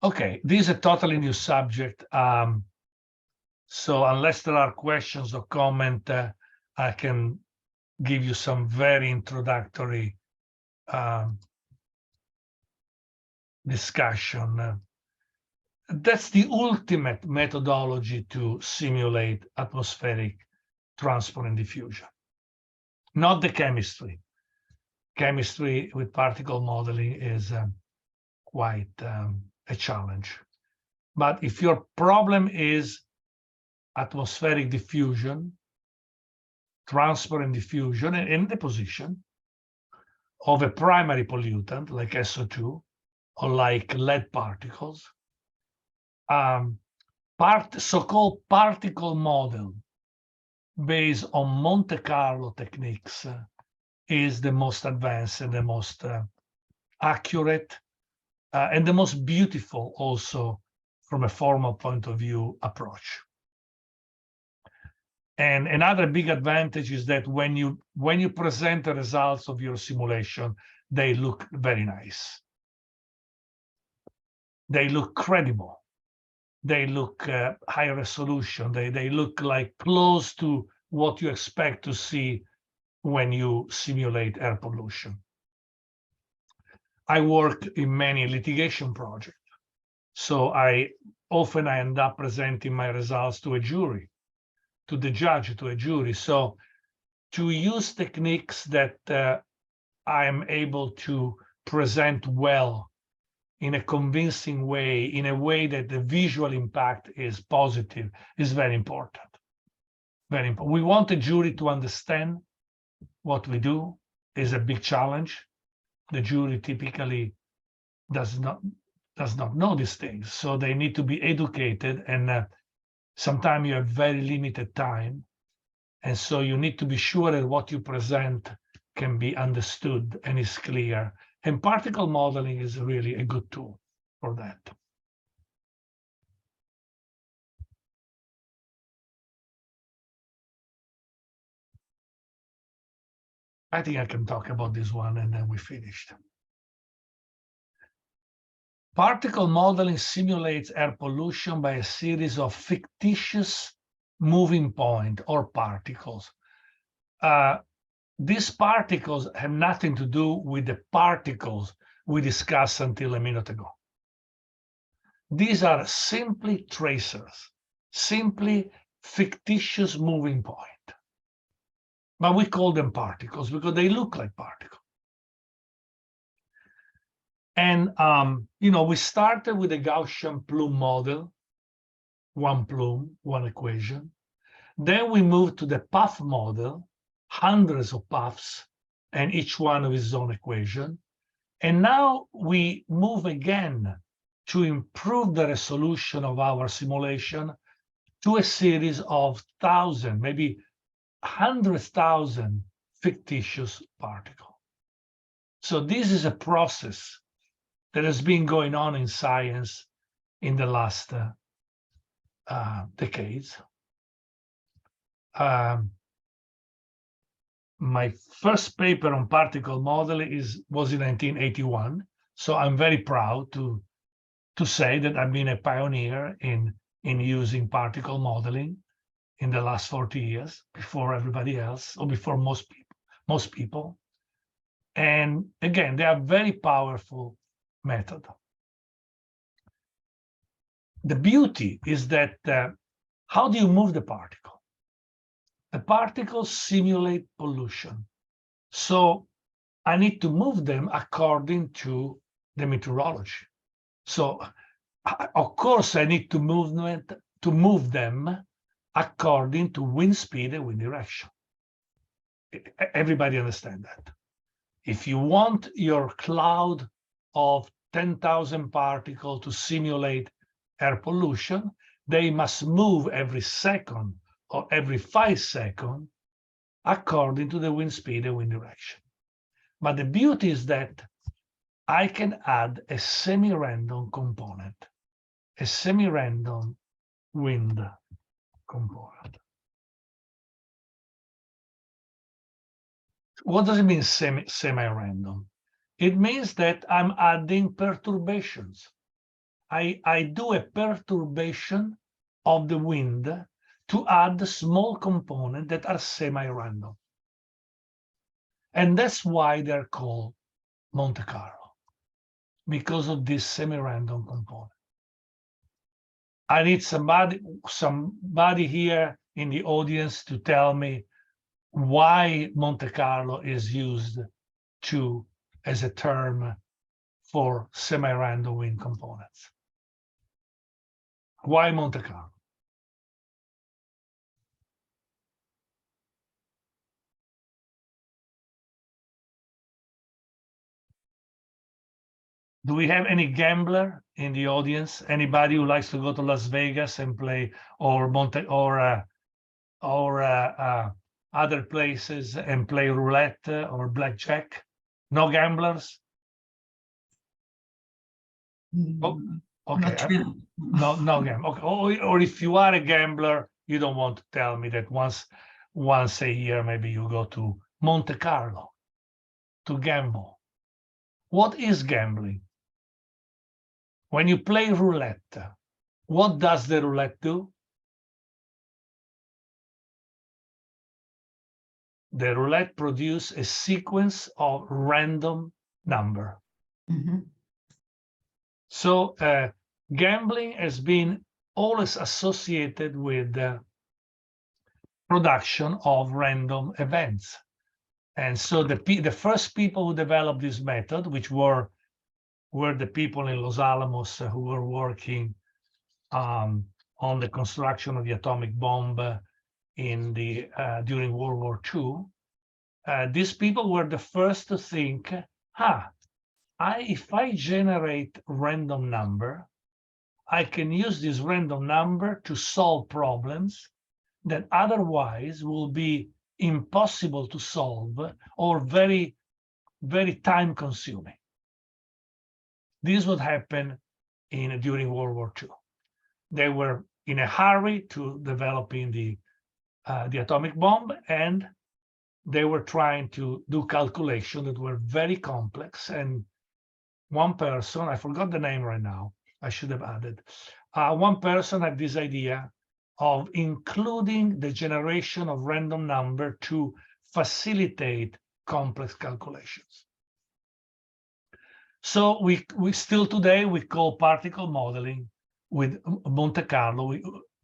Okay, this is a totally new subject. So unless there are questions or comment, I can give you some very introductory discussion. That's the ultimate methodology to simulate atmospheric transport and diffusion, not the chemistry. Chemistry with particle modeling is quite a challenge. But if your problem is atmospheric diffusion, transport and diffusion, and deposition of a primary pollutant like SO2 or like lead particles, so-called particle model based on Monte Carlo techniques is the most advanced and the most accurate and the most beautiful also from a formal point of view approach. And another big advantage is that when you present the results of your simulation, they look very nice. They look credible. They look high resolution. They look like close to what you expect to see when you simulate air pollution. I work in many litigation projects, so I often end up presenting my results to a jury, to the judge, to a jury. So to use techniques that I am able to present well in a convincing way, in a way that the visual impact is positive, is very important. Very important. We want the jury to understand what we do is a big challenge. The jury typically does not know these things, so they need to be educated, and sometimes you have very limited time, and so you need to be sure that what you present can be understood and is clear. And particle modeling is really a good tool for that. I think I can talk about this one and then we finished. Particle modeling simulates air pollution by a series of fictitious moving points or particles. These particles have nothing to do with the particles we discussed until a minute ago. These are simply tracers, simply fictitious moving points. But we call them particles because they look like particles. And, we started with a Gaussian plume model, one plume, one equation. Then we moved to the puff model, hundreds of puffs, and each one of its own equation. And now we move again to improve the resolution of our simulation to a series of thousands, maybe 100,000 fictitious particles. So this is a process that has been going on in science in the last decades. My first paper on particle modeling was in 1981, so I'm very proud to say that I've been a pioneer in using particle modeling in the last 40 years, before everybody else, or before most people. And again, they are very powerful method. The beauty is that how do you move the particle? The particles simulate pollution. So I need to move them according to the meteorology. So of course I need to move them according to wind speed and wind direction. Everybody understand that. If you want your cloud of 10,000 particles to simulate air pollution, they must move every second or every 5 seconds according to the wind speed and wind direction. But the beauty is that I can add a semi-random component, a semi-random wind component. What does it mean, semi-random? It means that I'm adding perturbations. I do a perturbation of the wind to add small components that are semi-random. And that's why they're called Monte Carlo, because of this semi-random component. I need somebody here in the audience to tell me why Monte Carlo is used as a term for semi-random wind components. Why Monte Carlo? Do we have any gambler in the audience? Anybody who likes to go to Las Vegas and play, or other places and play roulette or blackjack? No gamblers? Oh, okay. Not really. No gamble. Okay. Or if you are a gambler, you don't want to tell me that once a year maybe you go to Monte Carlo to gamble. What is gambling? When you play roulette, what does the roulette do? The roulette produces a sequence of random number. Mhm. So gambling has been always associated with the production of random events. And so the first people who developed this method, which were the people in Los Alamos who were working on the construction of the atomic bomb during World War II. These people were the first to think, if I generate random number, I can use this random number to solve problems that otherwise will be impossible to solve or very, very time consuming. This would happen during World War II. They were in a hurry to developing the atomic bomb, and they were trying to do calculations that were very complex. And one person, I forgot the name right now, I should have added, one person had this idea of including the generation of random number to facilitate complex calculations. So we still today, we call particle modeling with Monte Carlo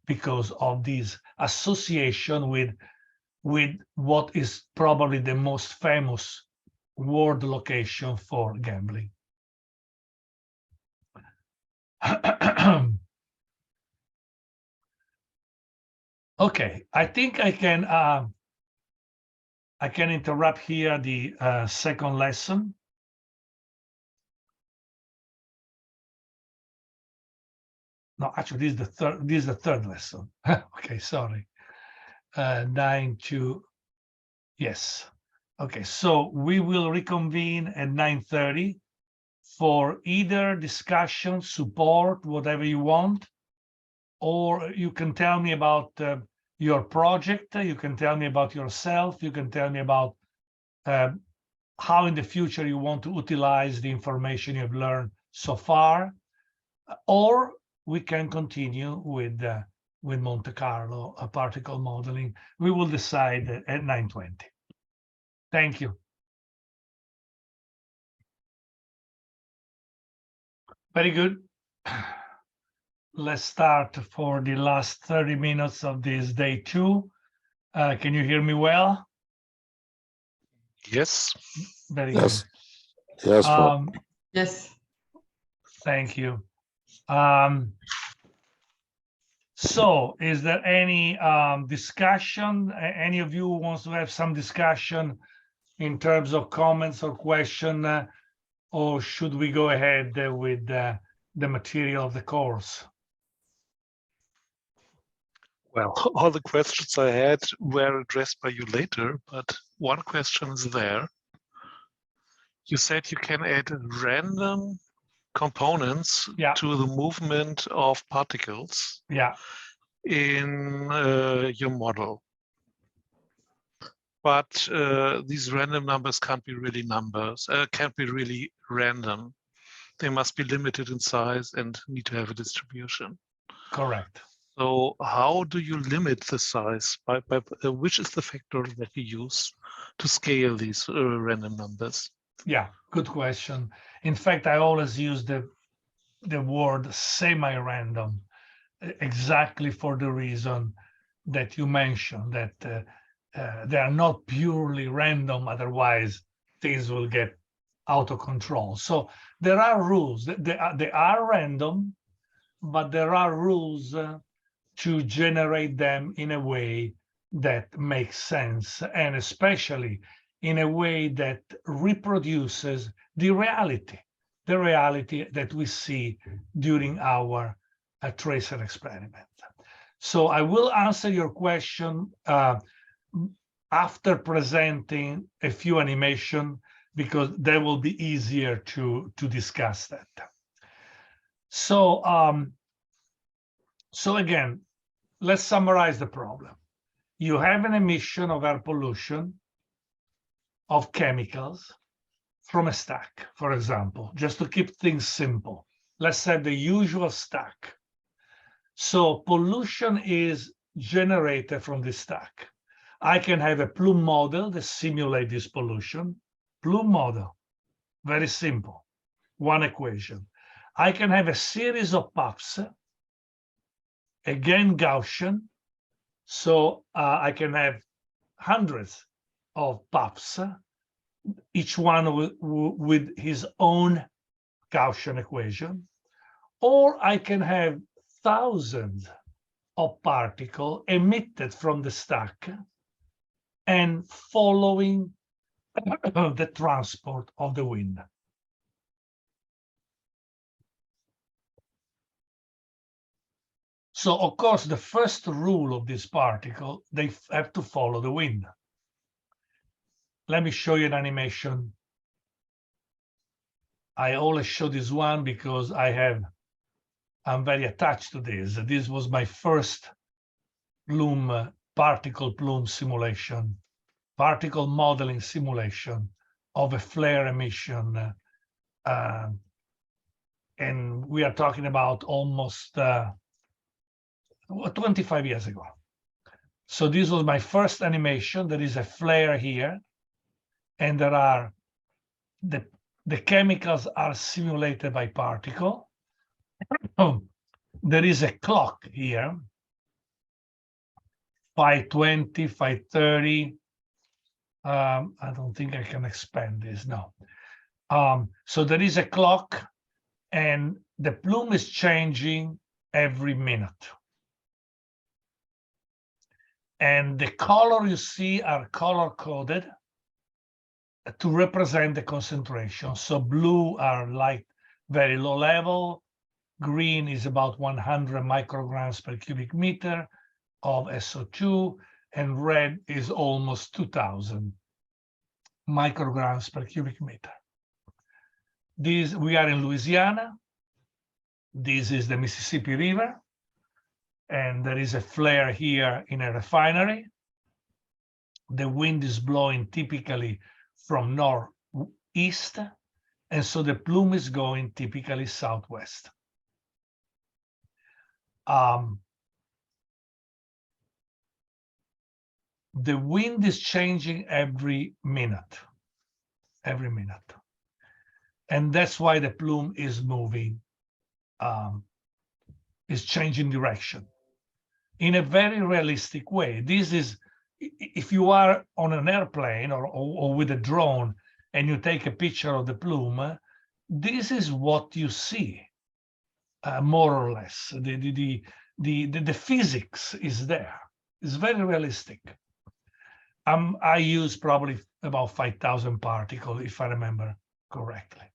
because of this association with what is probably the most famous world location for gambling. Okay, I think I can interrupt here the second lesson. No, actually, this is the third lesson. Okay, sorry. 9 to, yes. Okay, so we will reconvene at 9:30 for either discussion, support, whatever you want, or you can tell me about your project, you can tell me about yourself, you can tell me about how in the future you want to utilize the information you've learned so far, or we can continue with Monte Carlo particle modeling. We will decide at 9:20. Thank you. Very good. Let's start for the last 30 minutes of this day 2. Can you hear me well? Yes. Very Yes. good. Yes, Paul. Yes. Thank you. So is there any discussion? Any of you wants to have some discussion in terms of comments or question, or should we go ahead with the material of the course? Well, all the questions I had were addressed by you later, but one question is there. You said you can add random components Yeah. to the movement of particles Yeah. in your model. But these random numbers can't be really random. They must be limited in size and need to have a distribution. Correct. So how do you limit the size? Which is the factor that you use to scale these random numbers? Yeah, good question. In fact, I always use the word semi-random exactly for the reason that you mentioned, that they are not purely random, otherwise things will get out of control. So there are rules. They are random, but there are rules to generate them in a way that makes sense, and especially in a way that reproduces the reality that we see during our tracer experiment. So I will answer your question after presenting a few animation, because that will be easier to discuss that. So so again, let's summarize the problem. You have an emission of air pollution of chemicals from a stack, for example, just to keep things simple. Let's say the usual stack. So pollution is generated from this stack. I can have a plume model that simulates this pollution. Plume model, very simple, one equation. I can have a series of puffs, again Gaussian, so I can have hundreds of puffs, each one with his own Gaussian equation, or I can have thousands of particles emitted from the stack and following the transport of the wind. So, of course, the first rule of this particle, they have to follow the wind. Let me show you an animation. I always show this one because I'm very attached to this. This was my first plume, particle plume simulation, particle modeling simulation of a flare emission. And we are talking about almost 25 years ago. So this was my first animation. There is a flare here, and there are the chemicals are simulated by particle. There is a clock here, 5:20, 5:30. I don't think I can expand this, no. So there is a clock, and the plume is changing every minute. And the color you see are color-coded to represent the concentration. So blue are like very low level, green is about 100 micrograms per cubic meter of SO2, and red is almost 2000 micrograms per cubic meter. We are in Louisiana. This is the Mississippi River. And there is a flare here in a refinery. The wind is blowing typically from northeast, and so the plume is going typically southwest. The wind is changing every minute. And that's why the plume is moving, is changing direction in a very realistic way. This is, if you are on an airplane or with a drone and you take a picture of the plume, this is what you see, more or less. The physics is there. It's very realistic. I use probably about 5,000 particles, if I remember correctly.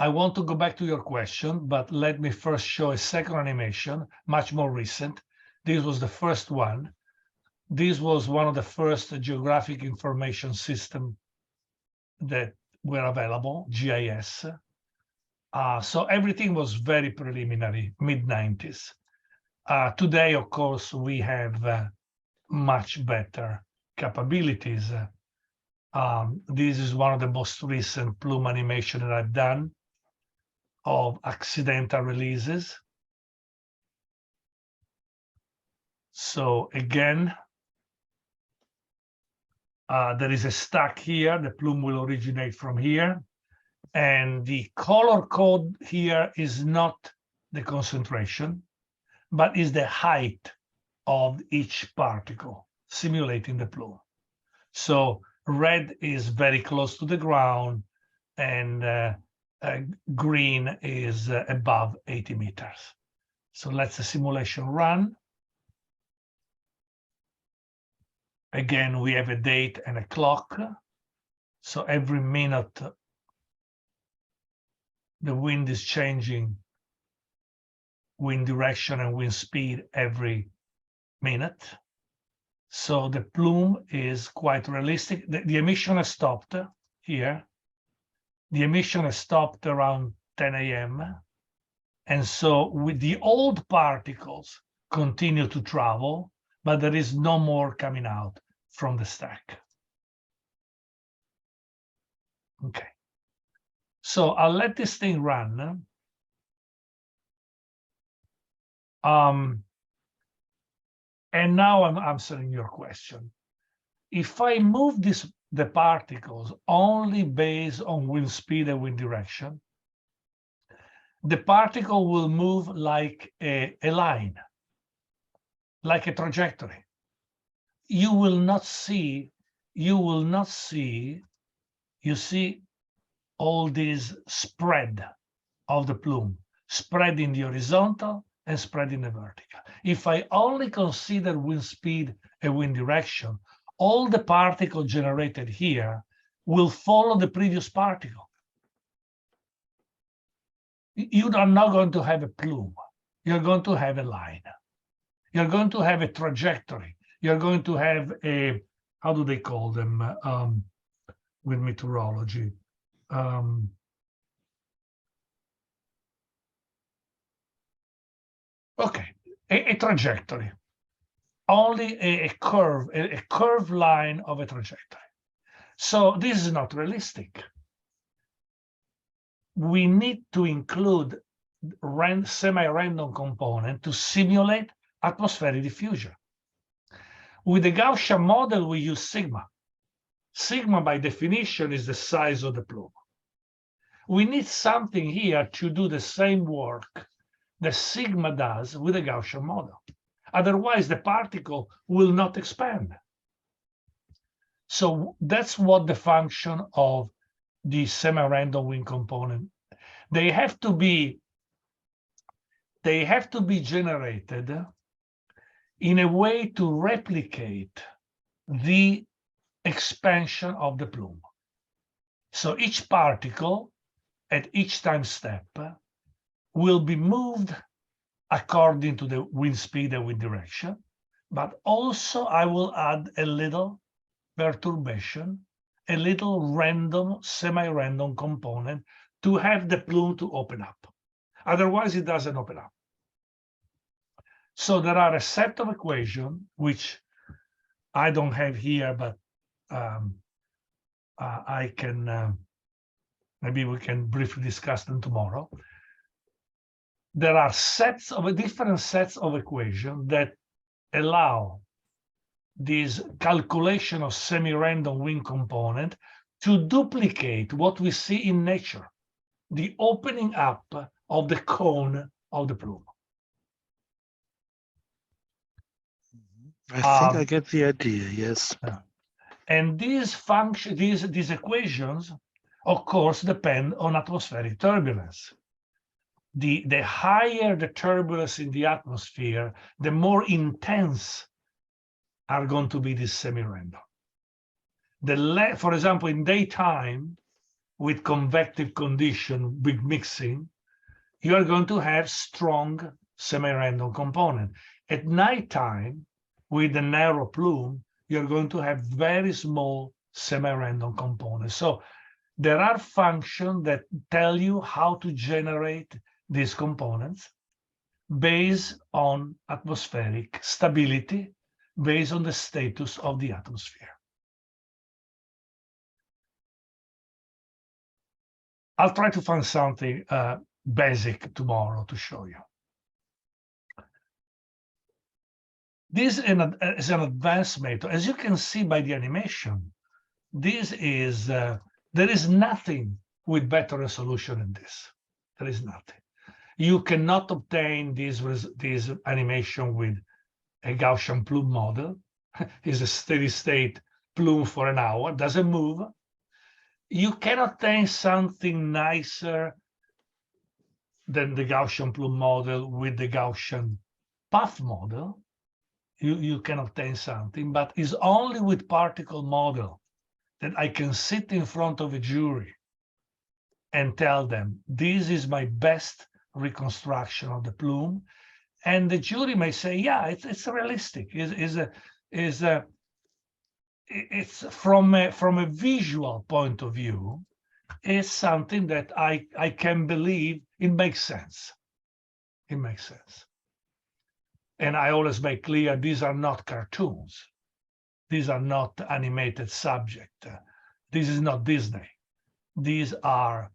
I want to go back to your question, but let me first show a second animation, much more recent. This was the first one. This was one of the first geographic information systems that were available, GIS. So everything was very preliminary, mid-90s. Today, of course, we have much better capabilities. This is one of the most recent plume animation that I've done of accidental releases. So again, there is a stack here. The plume will originate from here. And the color code here is not the concentration, but is the height of each particle simulating the plume. So red is very close to the ground, and green is above 80 meters. So let's the simulation run. Again, we have a date and a clock. So every minute, the wind is changing wind direction and wind speed every minute. So the plume is quite realistic. The emission has stopped here. The emission has stopped around 10 a.m. And so with the old particles continue to travel, but there is no more coming out from the stack. Okay. So I'll let this thing run. And now I'm answering your question. If I move the particles only based on wind speed and wind direction, the particle will move like a line, like a trajectory. You see all this spread of the plume, spread in the horizontal and spread in the vertical. If I only consider wind speed and wind direction, all the particles generated here will follow the previous particle. You are not going to have a plume. You're going to have a line. You're going to have a trajectory. You're going to have a, how do they call them with meteorology? Okay, a trajectory. Only a curved line of a trajectory. So this is not realistic. We need to include semi-random component to simulate atmospheric diffusion. With the Gaussian model, we use sigma. Sigma, by definition, is the size of the plume. We need something here to do the same work that sigma does with the Gaussian model. Otherwise, the particle will not expand. So that's what the function of the semi-random wind component. They have to be generated in a way to replicate the expansion of the plume. So each particle at each time step will be moved according to the wind speed and wind direction, but also I will add a little perturbation a little random, semi-random component to have the plume to open up. Otherwise, it doesn't open up. So there are a set of equations, which I don't have here, but I can, maybe we can briefly discuss them tomorrow. There are different sets of equations that allow this calculation of semi-random wind component to duplicate what we see in nature, the opening up of the cone of the plume. I think I get the idea, yes. And these equations, of course, depend on atmospheric turbulence. The higher the turbulence in the atmosphere, the more intense are going to be these semi-random. For example, in daytime, with convective condition, with mixing, you are going to have strong semi-random component. At nighttime, with the narrow plume, you're going to have very small semi-random components. So there are functions that tell you how to generate these components based on atmospheric stability, based on the status of the atmosphere. I'll try to find something basic tomorrow to show you. This is an advanced method. As you can see by the animation, this is there is nothing with better resolution than this. There is nothing. You cannot obtain this animation with a Gaussian plume model. It's a steady state plume for an hour, doesn't move. You cannot obtain something nicer than the Gaussian plume model with the Gaussian path model. You can obtain something, but it's only with particle model that I can sit in front of a jury and tell them, this is my best reconstruction of the plume. And the jury may say, yeah, it's realistic. It's from a visual point of view, it's something that I can believe it makes sense. It makes sense. And I always make clear, these are not cartoons. These are not animated subject. This is not Disney. These are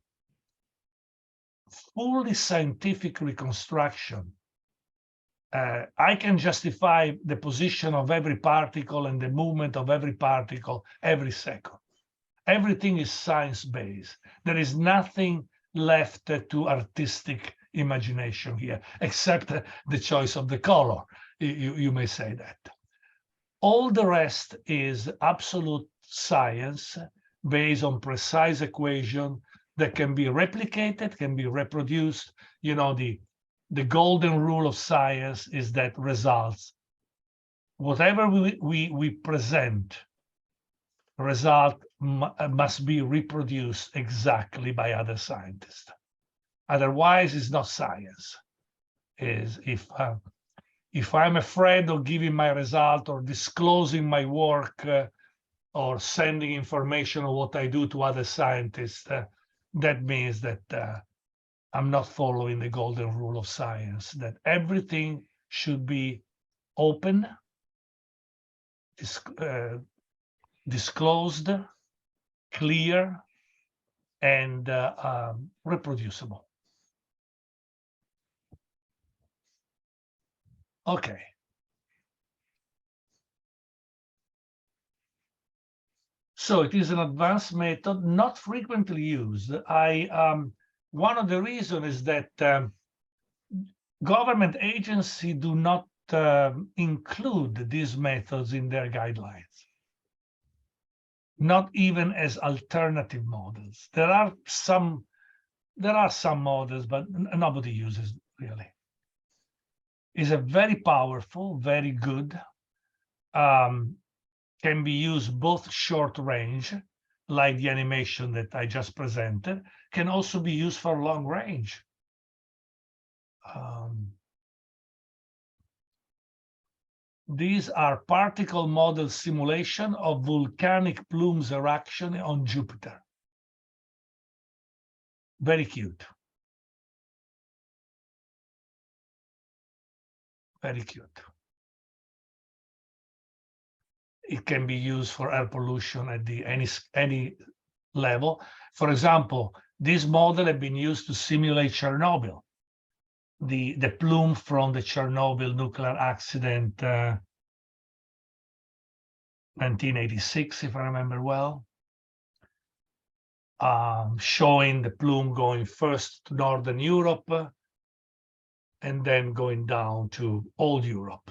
fully scientific reconstruction. I can justify the position of every particle and the movement of every particle every second. Everything is science-based. There is nothing left to artistic imagination here, except the choice of the color. You may say that. All the rest is absolute science based on precise equation that can be replicated, can be reproduced. You know, the golden rule of science is that results, whatever we present, result must be reproduced exactly by other scientists. Otherwise, it's not science. If I'm afraid of giving my result or disclosing my work or sending information on what I do to other scientists, that means that I'm not following the golden rule of science, that everything should be open, disclosed, clear, and reproducible. Okay. So it is an advanced method, not frequently used. One of the reasons is that government agencies do not include these methods in their guidelines, not even as alternative models. There are some models, but nobody uses really. It's a very powerful, very good, can be used both short range, like the animation that I just presented, can also be used for long range. These are particle model simulation of volcanic plumes eruption on Jupiter. Very cute. Very cute. It can be used for air pollution at any level. For example, this model has been used to simulate Chernobyl, the plume from the Chernobyl nuclear accident, 1986, if I remember well, showing the plume going first to Northern Europe and then going down to old Europe.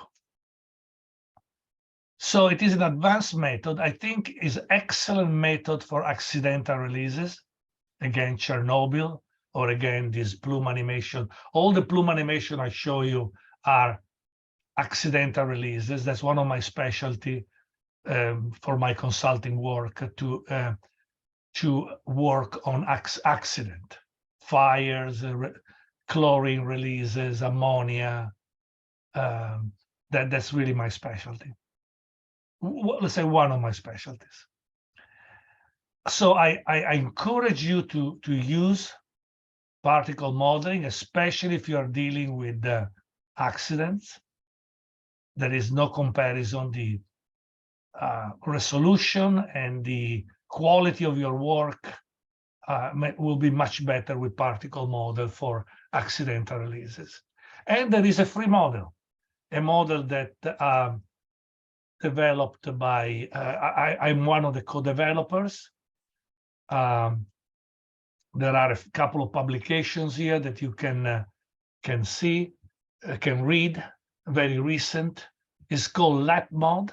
So it is an advanced method. I think is excellent method for accidental releases. Again, Chernobyl, or again, this plume animation. All the plume animation I show you are accidental releases. That's one of my specialty for my consulting work, to work on accident, fires, chlorine releases, ammonia. That's really my specialty. Let's say one of my specialties. So I encourage you to use particle modeling, especially if you are dealing with accidents. There is no comparison. The resolution and the quality of your work will be much better with particle model for accidental releases. And there is a free model, a model that developed by, I'm one of the co-developers. There are a couple of publications here that you can see, can read, very recent. It's called LabMod.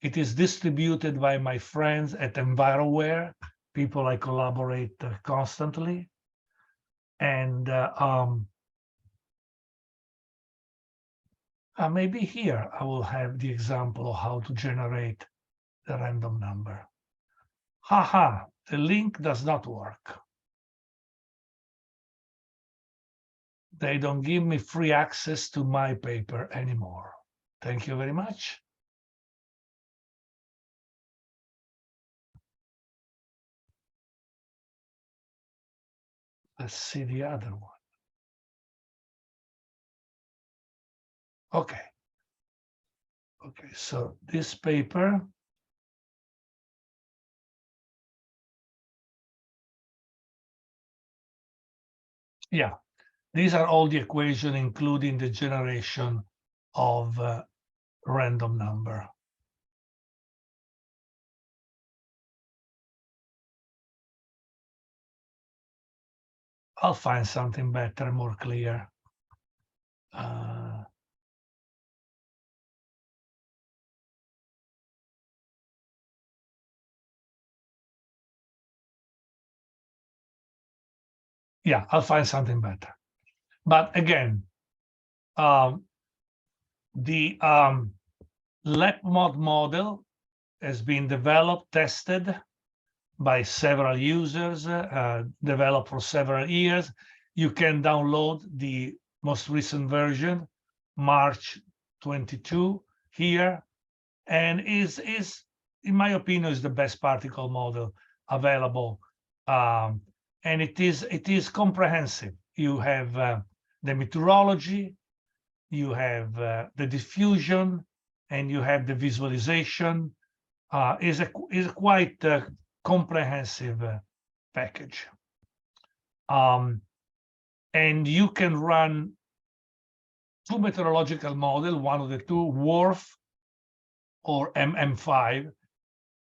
It is distributed by my friends at EnviroWare, people I collaborate constantly. And maybe here I will have the example of how to generate the random number. Haha, the link does not work. They don't give me free access to my paper anymore. Thank you very much. Let's see the other one. Okay. Okay, so this paper. Yeah, these are all the equations, including the generation of random number. I'll find something better, more clear. Yeah, I'll find something better. But again, the LabMod model has been developed, tested by several users, developed for several years. You can download the most recent version, March 22 here, and is in my opinion is the best particle model available, and it is comprehensive. You have the meteorology, you have the diffusion, and you have the visualization. Is quite comprehensive package. And you can run two meteorological models, one of the two, WRF or MM5,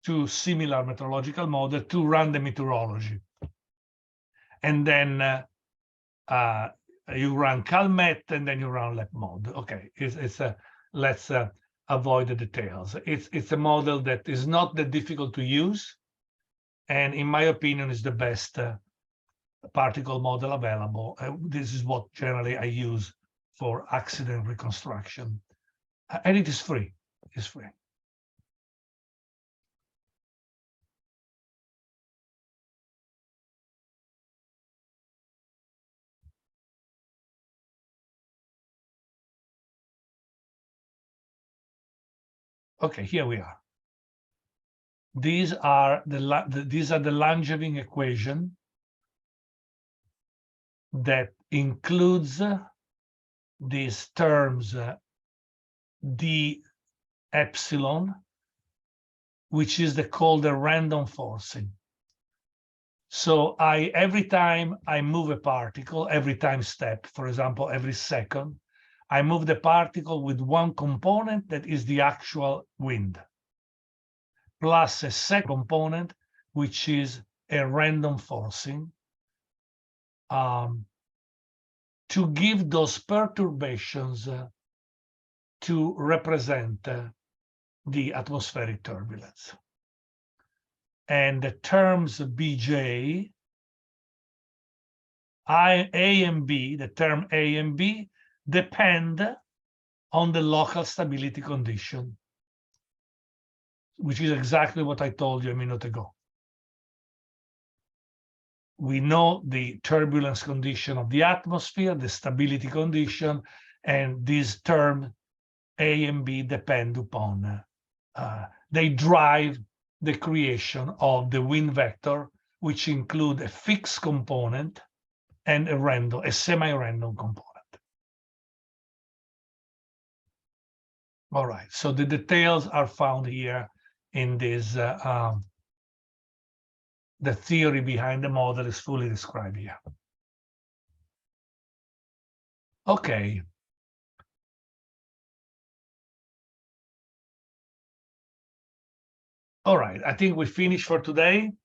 two similar meteorological models to run the meteorology. And then you run CalMet, and then you run LabMod. Okay, let's avoid the details. It's a model that is not that difficult to use, and in my opinion is the best particle model available. This is what generally I use for accident reconstruction, and it is free. It's free. Okay, here we are. These are the Langevin equation that includes these terms d epsilon, which is called the random forcing. So every time I move a particle, every time step, for example, every second, I move the particle with one component that is the actual wind, plus a second component, which is a random forcing, to give those perturbations to represent the atmospheric turbulence. And the terms Bj, A and B, the term A and B, depend on the local stability condition, which is exactly what I told you a minute ago. We know the turbulence condition of the atmosphere, the stability condition, and these terms A and B depend upon, they drive the creation of the wind vector, which include a fixed component and a semi-random component. All right, so the details are found here in this, the theory behind the model is fully described here. Okay. All right, I think we finished for today.